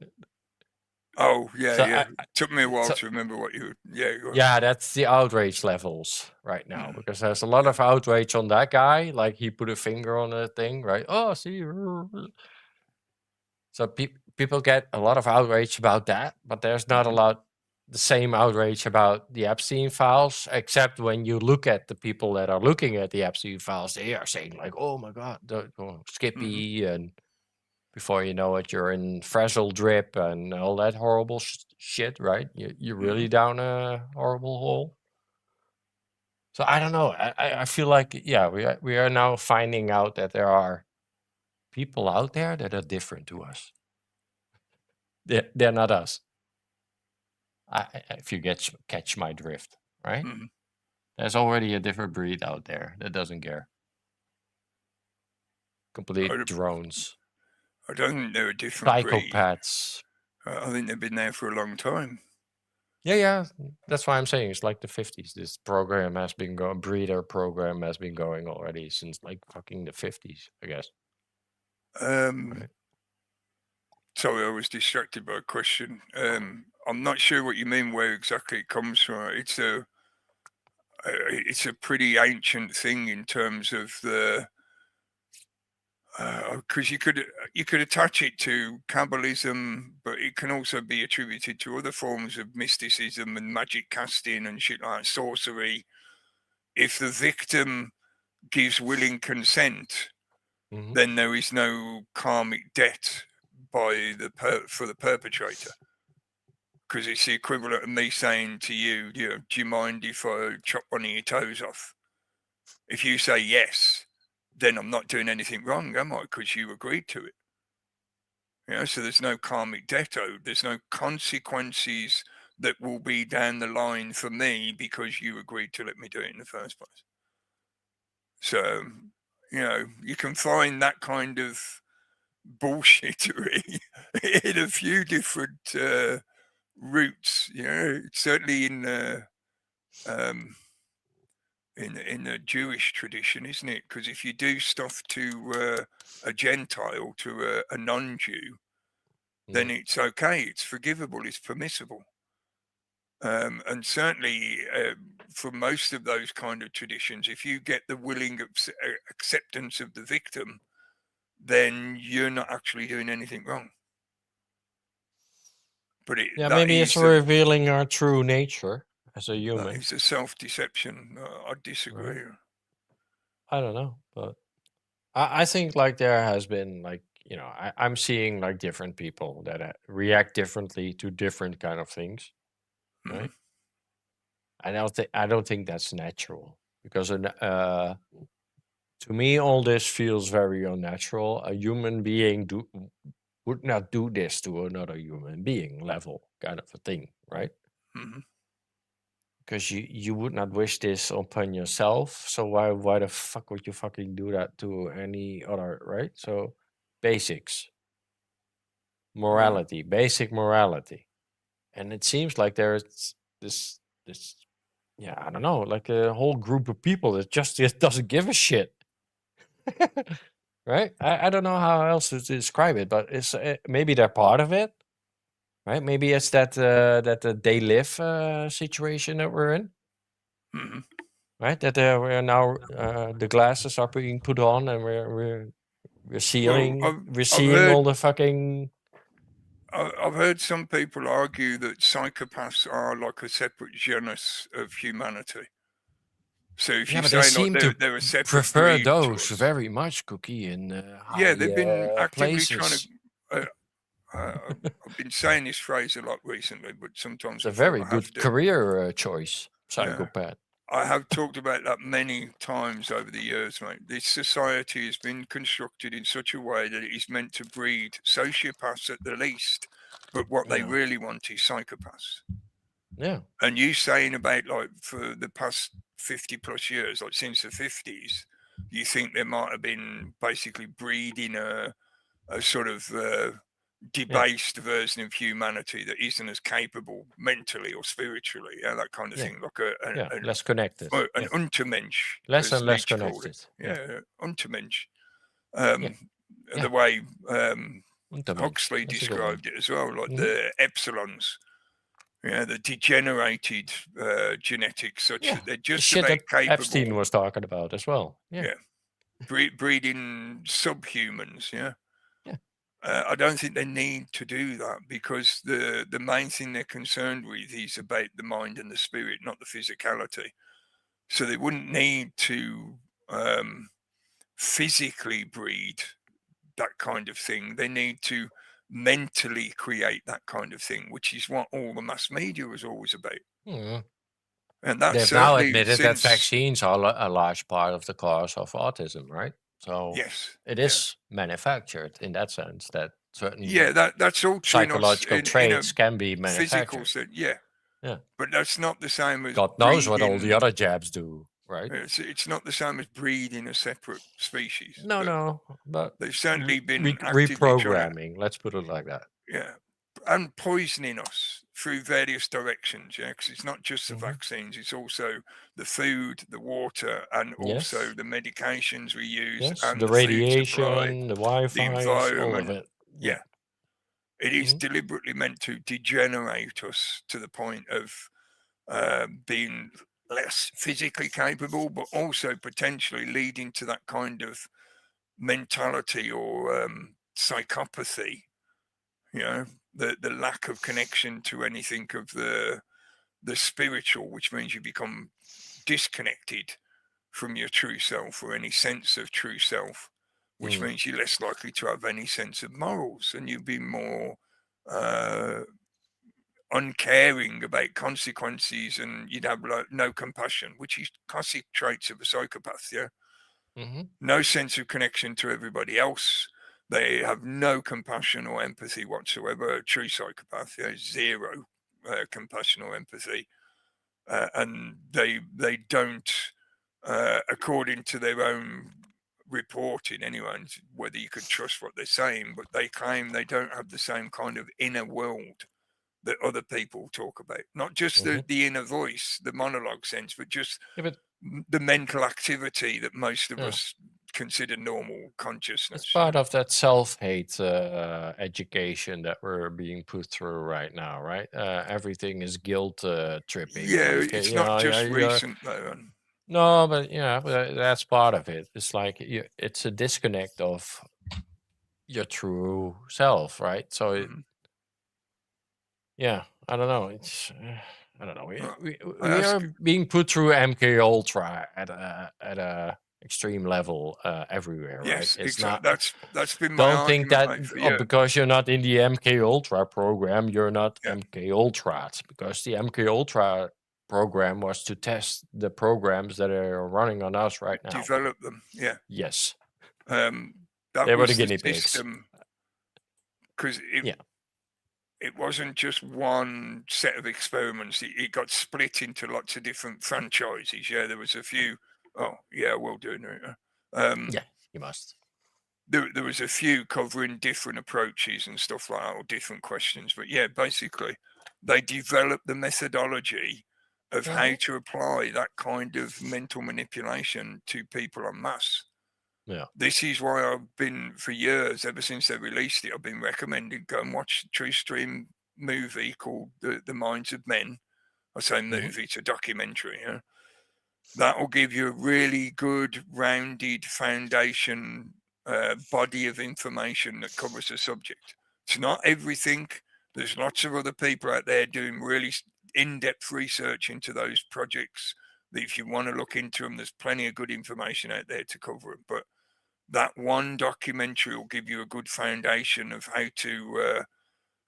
Oh, yeah, So yeah. Took me a while so- to remember what you... Yeah. Yeah, that's the outrage levels right now because there's a lot of outrage on that guy. Like he put a finger on a thing, right? Oh, see. So people get a lot of outrage about that, but there's not a lot the same outrage about the Epstein files, except when you look at the people that are looking at the Epstein files, they are saying like, "Oh my God, Skippy," and before you know it, you're in Frazzle Drip and all that horrible shit, right? You're really down a horrible hole. So I don't know. I feel like we are now finding out that there are people out there that are different to us. They're not us. If you catch my drift, right? Mhm. There's already a different breed out there that doesn't care. Complete drones, I don't think they're a different breed. psychopaths. I think they've been there for a long time. Yeah. That's why I'm saying it's like the 50s. This program has been going, breeder program has been going already since like fucking the 50s, I guess. Right. Sorry, I was distracted by a question. I'm not sure what you mean where exactly it comes from. It's a pretty ancient thing in terms of the because you could attach it to Kabbalism, but it can also be attributed to other forms of mysticism and magic casting and shit like sorcery. If the victim gives willing consent, then there is no karmic debt by for the perpetrator. Because it's the equivalent of me saying to you, do you mind if I chop one of your toes off? If you say yes, then I'm not doing anything wrong, am I? Because you agreed to it. So there's no karmic debt owed. There's no consequences that will be down the line for me because you agreed to let me do it in the first place. So, you can find that kind of bullshittery in a few different roots. Certainly in the Jewish tradition, isn't it? Because if you do stuff to a Gentile, to a non-Jew, then it's okay, it's forgivable, it's permissible. And certainly for most of those kind of traditions, if you get the willing acceptance of the victim, then you're not actually doing anything wrong. But maybe it's revealing our true nature as a human. It's a self-deception. I disagree. Right. I don't know, but I think like there has been like, I'm seeing like different people that react differently to different kind of things, right? I don't think that's natural because to To me, all this feels very unnatural. A human being would not do this to another human being level kind of a thing, right? Mhm. Because you would not wish this upon yourself. So why the fuck would you fucking do that to any other, right? So basics. Morality, basic morality. And it seems like there's this yeah, I don't know, like a whole group of people that just doesn't give a shit. Right? I don't know how else to describe it, but it's maybe they're part of it, right? Maybe it's that they live situation that we're in, Mhm. right? That we're now the glasses are being put on, and we're seeing I've seeing heard all the fucking. I've heard some people argue that psychopaths are like a separate genus of humanity. So if Yeah, you but they say seem like to they're a separate prefer breed to those us, very much, Cookie, in yeah, they've been high actively trying places. to. I've been saying this phrase a lot recently, but sometimes It's a I feel very I have good to. career choice, Yeah. psychopath. I have talked about that many times over the years, mate. This society has been constructed in such a way that it is meant to breed sociopaths at the least, but what they Yeah. really want is psychopaths. Yeah. And you saying about like for the past 50 plus years, like since the 50s, you think there might have been basically breeding a sort of debased version of humanity that isn't as capable mentally or spiritually, that kind of thing, like less connected, an Untermensch, less as and less Nietzsche called connected. it. Untermensch. Yeah. The way Untermensch. Huxley That's a good described it as well, like Mhm. the epsilons, the degenerated genetics, such that they're The just shit about that capable. Epstein was talking about as well. Yeah. Breeding subhumans. Yeah. I don't think they need to do that because the main thing they're concerned with is about the mind and the spirit, not the physicality. So they wouldn't need to physically breed that kind of thing. They need to mentally create that kind of thing, which is what all the mass media was always about. Mhm. And that's They've now certainly admitted that since vaccines are a large part of the cause of autism, right? So yes, it is manufactured in that sense that certain that's all true in us psychological in a traits can be physical manufactured. sense. Yeah. But that's not the same as God knows what all the breeding. other jabs do, right? It's not the same as breeding a separate species. No, but they've certainly been reprogramming. Let's put it like that. Yeah, and poisoning us through various directions. Yeah, because it's not just the vaccines; it's also the food, the water, and also the medications we use, and the the food radiation, supply, the Wi-Fi, the environment. all of it. Yeah. It is deliberately meant to degenerate us to the point of being less physically capable, but also potentially leading to that kind of mentality or psychopathy. The lack of connection to anything of the spiritual, which means you become disconnected from your true self or any sense of true self, which means you're less likely to have any sense of morals, and you'll be more uncaring about consequences, and you'd have no compassion, which is classic traits of a psychopath. No sense of connection to everybody else. They have no compassion or empathy whatsoever. A true psychopath, zero compassion or empathy, and they don't, according to their own reporting anyway, whether you could trust what they're saying, but they claim they don't have the same kind of inner world that other people talk about. Not just the inner voice, the monologue sense, but just the mental activity that most of us consider normal consciousness. It's part of that self-hate education that we're being put through right now, right? Everything is guilt tripping. Yeah, like, it's not just recent though. No, but but that's part of it. It's like it's a disconnect of your true self, right? So yeah, I don't know. It's I don't know. We are being put through MK Ultra at a extreme level everywhere, yes, right? It's exactly. not. That's been my Don't think argument, that because you're not in the MK Ultra program, you're not MK Ultra. Because the MK Ultra program was to test the programs that are running on us right now. Develop them, yeah. Yes. That They were was the guinea pigs. system, because Yeah. it wasn't just one set of experiments. It got split into lots of different franchises. Yeah, there was a few. Oh, yeah, we'll do it. Yeah, you must. There was a few covering different approaches and stuff like that, or different questions. But yeah, basically, they developed the methodology of how to apply that kind of mental manipulation to people en masse. Yeah. This is why I've been, for years, ever since they released it, I've been recommending go and watch a True Stream movie called The Minds of Men. I say movie, it's a documentary. Yeah? That will give you a really good, rounded foundation body of information that covers the subject. It's not everything. There's lots of other people out there doing really in-depth research into those projects. That if you want to look into them, there's plenty of good information out there to cover it. But that one documentary will give you a good foundation of how to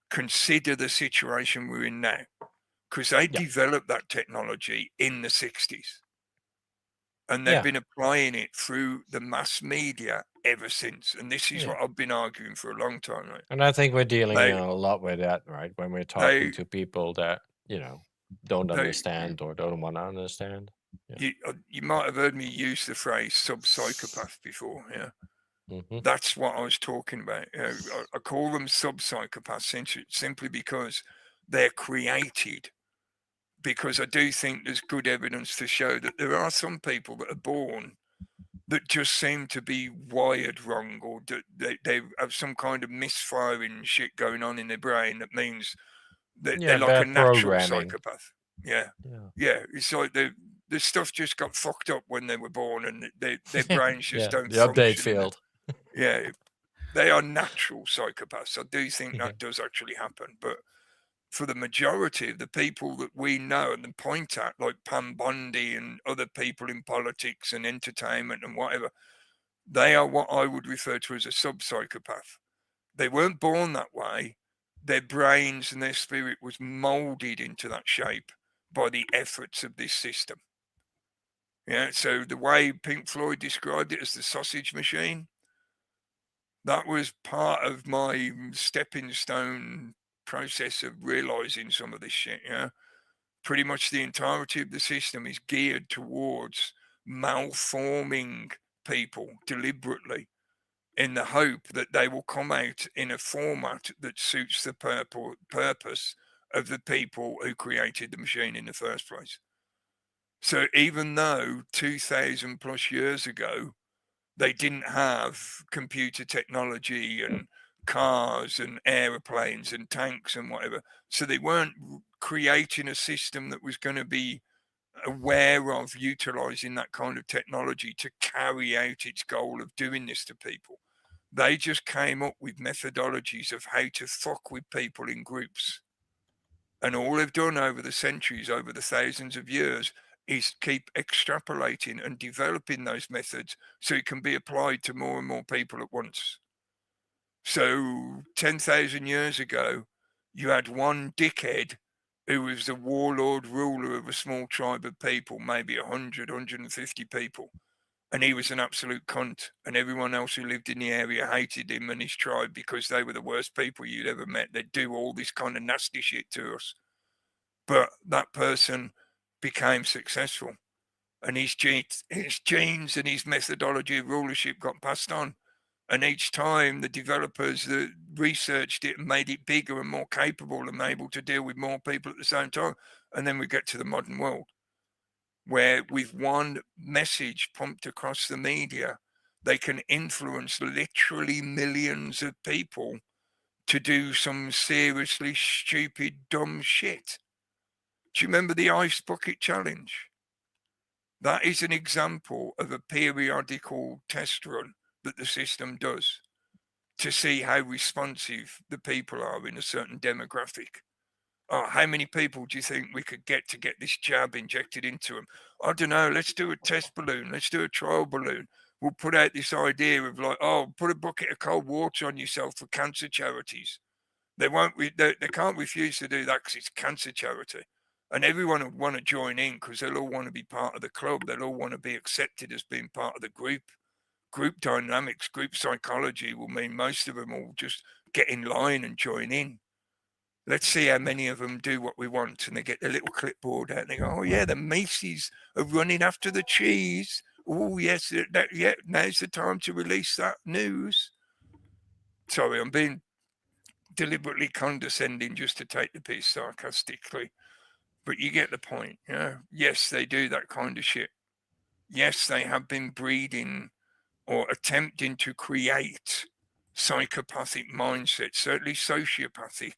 consider the situation we're in now. Because they developed that technology in the 60s. And they've been applying it through the mass media ever since. And this is what I've been arguing for a long time. Right? And I think we're dealing a lot with that, right? When we're talking to people that, don't understand or don't want to understand. Yeah. You might have heard me use the phrase sub-psychopath before, yeah? That's what I was talking about. I call them sub-psychopaths simply because they're created. Because I do think there's good evidence to show that there are some people that are born that just seem to be wired wrong, or they have some kind of misfiring shit going on in their brain that means that they're like a natural psychopath. Yeah. It's like the stuff just got fucked up when they were born, and their brains just don't the update function. failed. Yeah, they are natural psychopaths. I do think that does actually happen, but for the majority of the people that we know and point at, like Pam Bondi and other people in politics and entertainment and whatever, they are what I would refer to as a sub-psychopath. They weren't born that way. Their brains and their spirit was molded into that shape by the efforts of this system. Yeah, so the way Pink Floyd described it as the sausage machine, that was part of my stepping stone process of realizing some of this shit. Yeah, pretty much the entirety of the system is geared towards malforming people deliberately in the hope that they will come out in a format that suits the purpose of the people who created the machine in the first place. So even though 2000 plus years ago they didn't have computer technology and cars and aeroplanes and tanks and whatever, so they weren't creating a system that was going to be aware of utilizing that kind of technology to carry out its goal of doing this to people. They just came up with methodologies of how to fuck with people in groups. And all they've done over the centuries, over the thousands of years, is keep extrapolating and developing those methods so it can be applied to more and more people at once. So 10,000 years ago, you had one dickhead who was the warlord ruler of a small tribe of people, maybe 100, 150 people. And he was an absolute cunt. And everyone else who lived in the area hated him and his tribe because they were the worst people you'd ever met. They'd do all this kind of nasty shit to us. But that person became successful. And his genes and his methodology of rulership got passed on. And each time the developers that researched it and made it bigger and more capable and able to deal with more people at the same time. And then we get to the modern world, where with one message pumped across the media, they can influence literally millions of people to do some seriously stupid, dumb shit. Do you remember the Ice Bucket Challenge? That is an example of a periodical test run that the system does to see how responsive the people are in a certain demographic. Oh, how many people do you think we could get to get this jab injected into them? I don't know. Let's do a test balloon. Let's do a trial balloon. We'll put out this idea of like, oh, put a bucket of cold water on yourself for cancer charities. They can't refuse to do that because it's cancer charity. And everyone will want to join in because they'll all want to be part of the club. They'll all want to be accepted as being part of the group. Group dynamics, group psychology will mean most of them will just get in line and join in. Let's see how many of them do what we want. And they get their little clipboard out and they go, oh, yeah, the Macy's are running after the cheese. Oh, yes, yeah, now's the time to release that news. Sorry, I'm being deliberately condescending just to take the piece sarcastically. But you get the point. Yeah. Yes, they do that kind of shit. Yes, they have been breeding or attempting to create psychopathic mindsets, certainly sociopathic,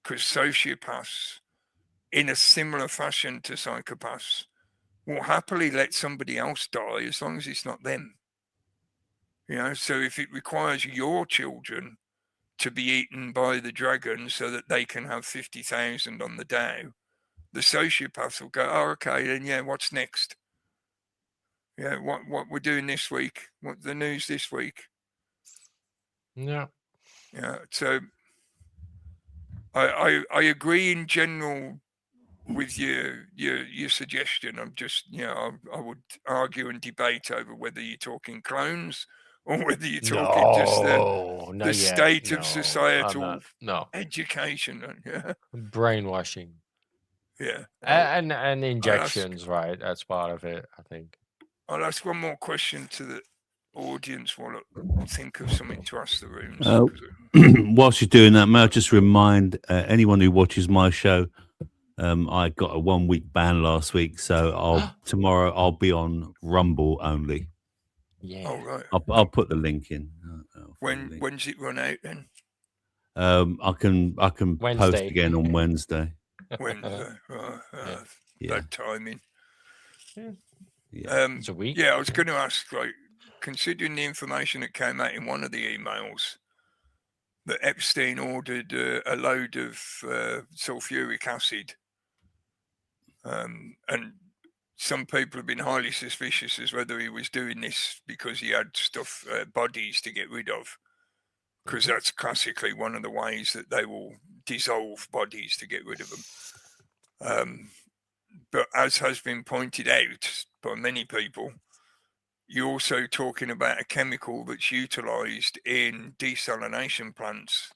because sociopaths, in a similar fashion to psychopaths, will happily let somebody else die as long as it's not them. You know, so if it requires your children to be eaten by the dragon so that they can have 50,000 on the Dow, the sociopaths will go, oh, okay, then yeah, what's next? Yeah, what we're doing this week? What's the news this week? Yeah. Yeah, so I agree in general with your suggestion. I'm just, you know, I would argue and debate over whether you're talking clones or whether you're talking just the state of societal education. Yeah. Brainwashing. Yeah. And injections, right? That's part of it, I think. I'll ask one more question to the audience while I think of something to ask the rooms. Whilst you're doing that, may I just remind anyone who watches my show, I got a 1 week ban last week, so tomorrow I'll be on Rumble only. Yeah. Oh, right. I'll put the link in. When's it run out then? I can post again on Wednesday. Wednesday. Bad timing. Yeah. It's a week. Yeah, I was going to ask, like, considering the information that came out in one of the emails that Epstein ordered a load of sulfuric acid, and some people have been highly suspicious as whether he was doing this because he had bodies to get rid of, because that's classically one of the ways that they will dissolve bodies to get rid of them. But as has been pointed out by many people, you're also talking about a chemical that's utilized in desalination plants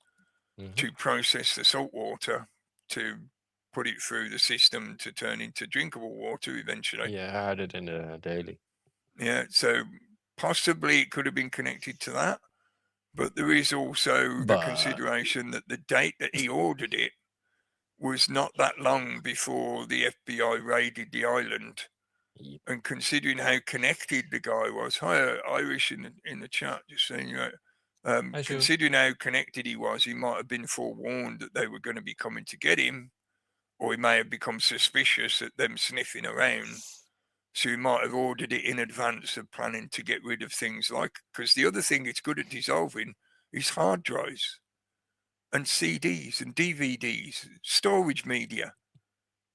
to process the salt water to put it through the system to turn into drinkable water eventually. Yeah, I had it in the daily. Yeah, so possibly it could have been connected to that, but there is also the consideration that the date that he ordered it was not that long before the FBI raided the island. And considering how connected the guy was, hi Irish in the chat, just saying, you know, considering how connected he was, he might have been forewarned that they were going to be coming to get him, or he may have become suspicious at them sniffing around. So he might have ordered it in advance of planning to get rid of things like, because the other thing it's good at dissolving is hard drives and CDs and DVDs, storage media.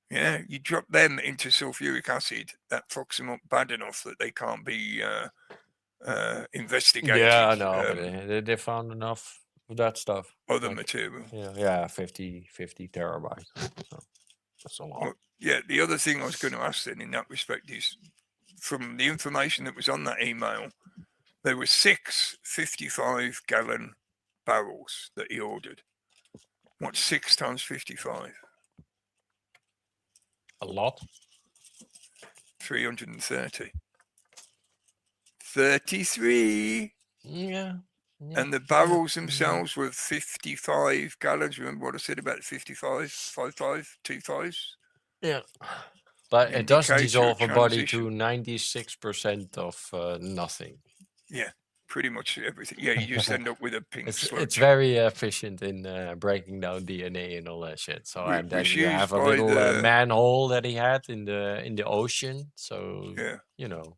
Yeah, you drop them into sulfuric acid, that fucks them up bad enough that they can't be investigated. Yeah, I know, but they found enough of that stuff. Other material. Yeah, 50 terabytes. So that's a lot. Well, yeah, the other thing I was going to ask then in that respect is, from the information that was on that email, there were 6 55-gallon barrels that he ordered. What's 6 times 55? A lot. 330. 33. Yeah. And the barrels themselves were 55 gallons. Remember what I said about 55, 55, 25s? Yeah. But it does dissolve a body to 96% of nothing. Yeah, pretty much everything. Yeah, you just end up with a pink sludge. It's very efficient in breaking down DNA and all that shit. So and then you have a little manhole that he had in the ocean. So you know,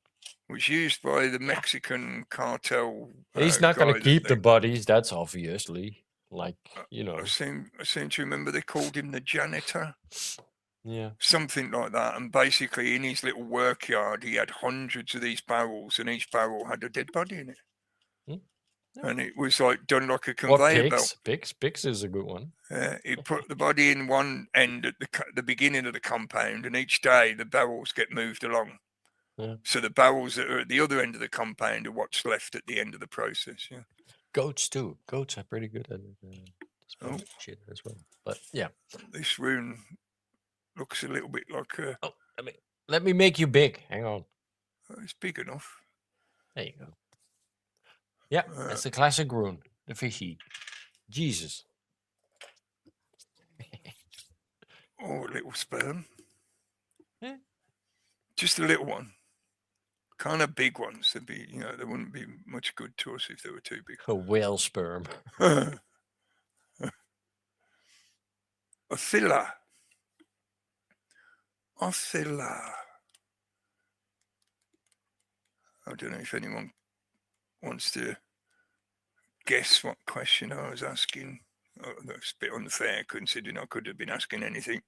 was used by the Mexican cartel. He's not going to keep the bodies. That's obviously, like, you know. I seem to remember they called him the janitor. Yeah, something like that. And basically, in his little work yard, he had hundreds of these barrels, and each barrel had a dead body in it. and it was like done like a Or conveyor belt. Pigs is a good one. He put the body in one end at the beginning of the compound, and each day the barrels get moved along. Yeah. So the barrels that are at the other end of the compound are what's left at the end of the process. Yeah. Goats too. Goats are pretty good at shit as well. But yeah, this rune looks a little bit like a. Oh, let me make you big. Hang on. It's big enough. There you go. Yeah, that's the classic rune, the fishy. Jesus. Oh, a little sperm. Yeah. Just a little one. Kind of big ones. They'd be, they wouldn't be much good to us if they were too big. A whale sperm. Othilla. I don't know if anyone wants to guess what question I was asking. Oh, that's a bit unfair considering I could have been asking anything.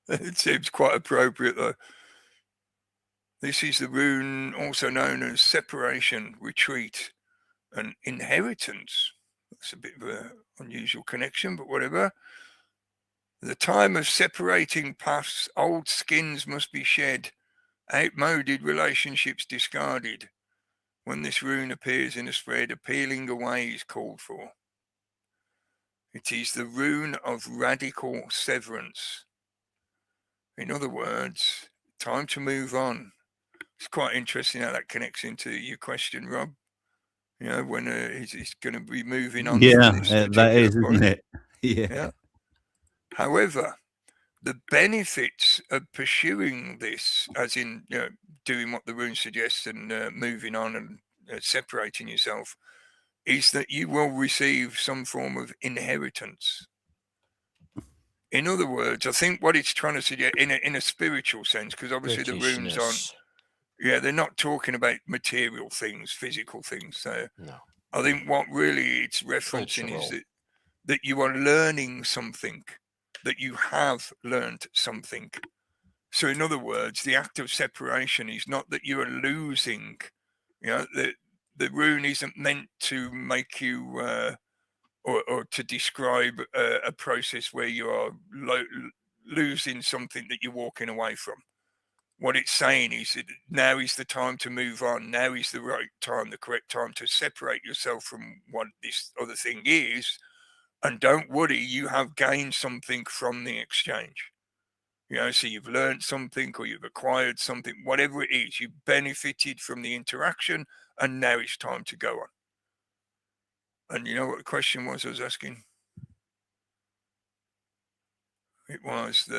It seems quite appropriate though. This is the rune also known as separation, retreat, and inheritance. That's a bit of an unusual connection, but whatever. The time of separating paths, old skins must be shed, outmoded relationships discarded. When this rune appears in a spread, a peeling away is called for. It is the rune of radical severance. In other words, time to move on. It's quite interesting how that connects into your question, Rob. When he's going to be moving on. Yeah, that is, isn't it? Yeah. However, the benefits of pursuing this, as in doing what the rune suggests and moving on and separating yourself, is that you will receive some form of inheritance. In other words, I think what it's trying to suggest in a spiritual sense, because obviously the runes aren't. Yeah, they're not talking about material things, physical things. So no. I think what really it's referencing is that you are learning something, that you have learned something. So in other words, the act of separation is not that you are losing. The rune isn't meant to make you or to describe a process where you are losing something that you're walking away from. What it's saying is that now is the time to move on. Now is the right time, the correct time to separate yourself from what this other thing is. And don't worry, you have gained something from the exchange. So you've learned something or you've acquired something, whatever it is, you benefited from the interaction and now it's time to go on. And you know what the question was I was asking? It was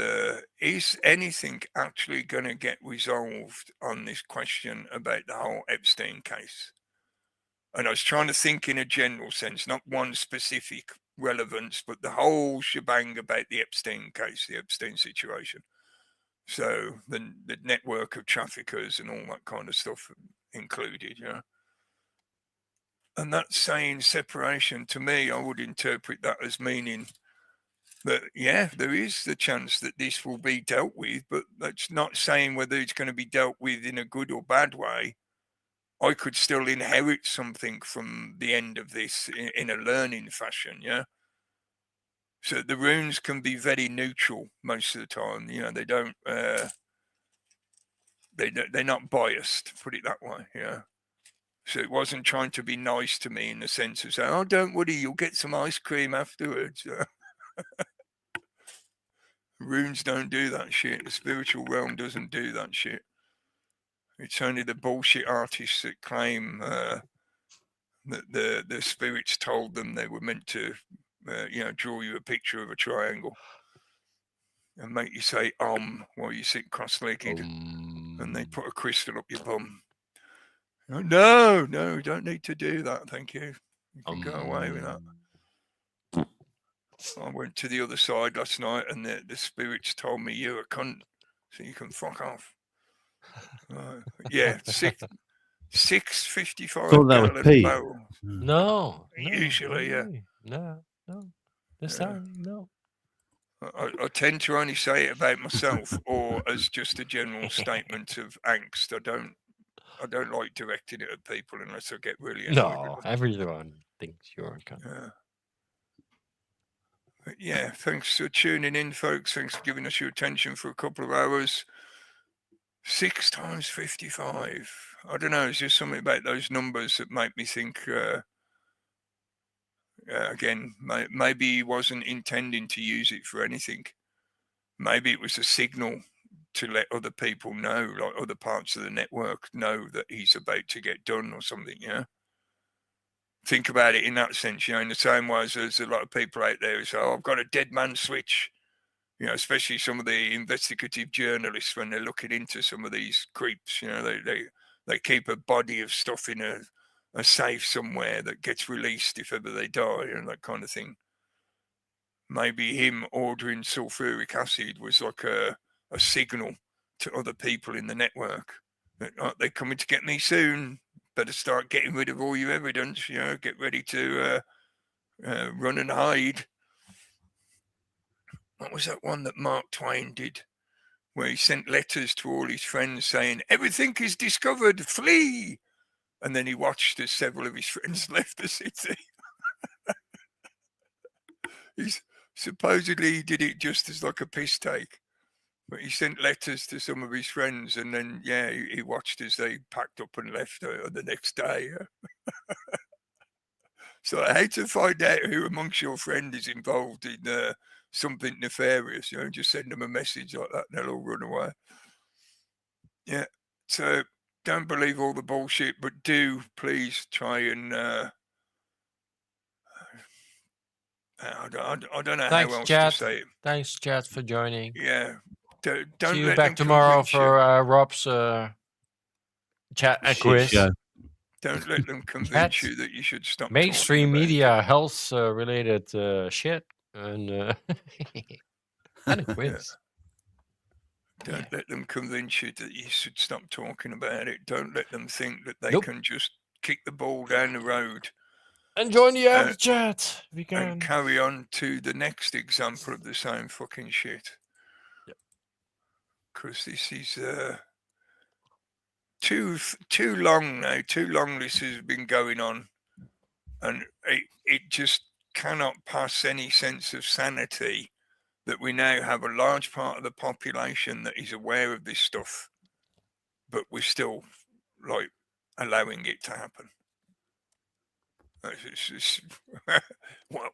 is anything actually going to get resolved on this question about the whole Epstein case? And I was trying to think in a general sense, not one specific relevance, but the whole shebang about the Epstein case, the Epstein situation. So the network of traffickers and all that kind of stuff included, And that saying separation, to me, I would interpret that as meaning that, there is the chance that this will be dealt with, but that's not saying whether it's going to be dealt with in a good or bad way. I could still inherit something from the end of this in a learning fashion, So the runes can be very neutral most of the time. They don't. They're not biased. Put it that way. So it wasn't trying to be nice to me in the sense of saying, "Oh, don't worry, you'll get some ice cream afterwards." Runes don't do that shit. The spiritual realm doesn't do that shit. It's only the bullshit artists that claim that the spirits told them they were meant to, draw you a picture of a triangle and make you say while you sit cross-legged, and they put a crystal up your bum. No, don't need to do that. Thank you. You can go away with that. I went to the other side last night, and the spirits told me you're a cunt, so you can fuck off. 655 gallon barrels. No. Usually, No. This time, no. I tend to only say it about myself or as just a general statement of angst. I don't I don't like directing it at people unless I get really annoyed No, with them. everyone thinks you're a cunt. But yeah, thanks for tuning in, folks. Thanks for giving us your attention for a couple of hours. 6 times 55. I don't know. It's just something about those numbers that make me think. Again, maybe he wasn't intending to use it for anything. Maybe it was a signal to let other people know, like other parts of the network know that he's about to get done or something, Think about it in that sense, in the same way as there's a lot of people out there who say, I've got a dead man switch, especially some of the investigative journalists when they're looking into some of these creeps, they keep a body of stuff in a safe somewhere that gets released if ever they die and that kind of thing. Maybe him ordering sulfuric acid was like a signal to other people in the network that they're coming to get me soon. Better start getting rid of all your evidence, get ready to run and hide. What was that one that Mark Twain did where he sent letters to all his friends saying, everything is discovered, flee. And then he watched as several of his friends left the city. Supposedly he did it just as like a piss take. But he sent letters to some of his friends, and then, he watched as they packed up and left the next day. So I hate to find out who amongst your friend is involved in something nefarious. Just send them a message like that and they'll all run away. Yeah, so don't believe all the bullshit, but do please try and... I don't know Thanks, how else chat. to say it. Thanks, chat, for joining. Yeah. Don't See you let back them tomorrow convince you. for Rob's chat and Shit quiz. show. Don't let them convince you that you should stop Mainstream talking about media, health related shit, and and a quiz. Don't let them convince you that you should stop talking about it. Don't let them think that they Nope. can just kick the ball down the road And join the after chat if you can. and carry on to the next example of the same fucking shit. Because this is too long now. Too long this has been going on, and it just cannot pass any sense of sanity that we now have a large part of the population that is aware of this stuff, but we're still like allowing it to happen. It's just,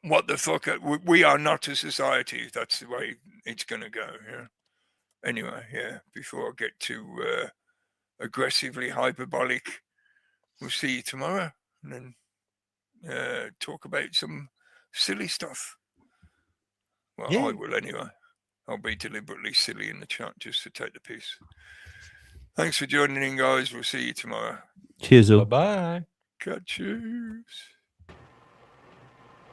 what the fuck? We are not a society if that's the way it's going to go. Anyway, before I get too aggressively hyperbolic, we'll see you tomorrow and then talk about some silly stuff. Well, I will anyway. I'll be deliberately silly in the chat just to take the piss. Thanks for joining in, guys. We'll see you tomorrow. Cheers, all. Bye-bye. Catches.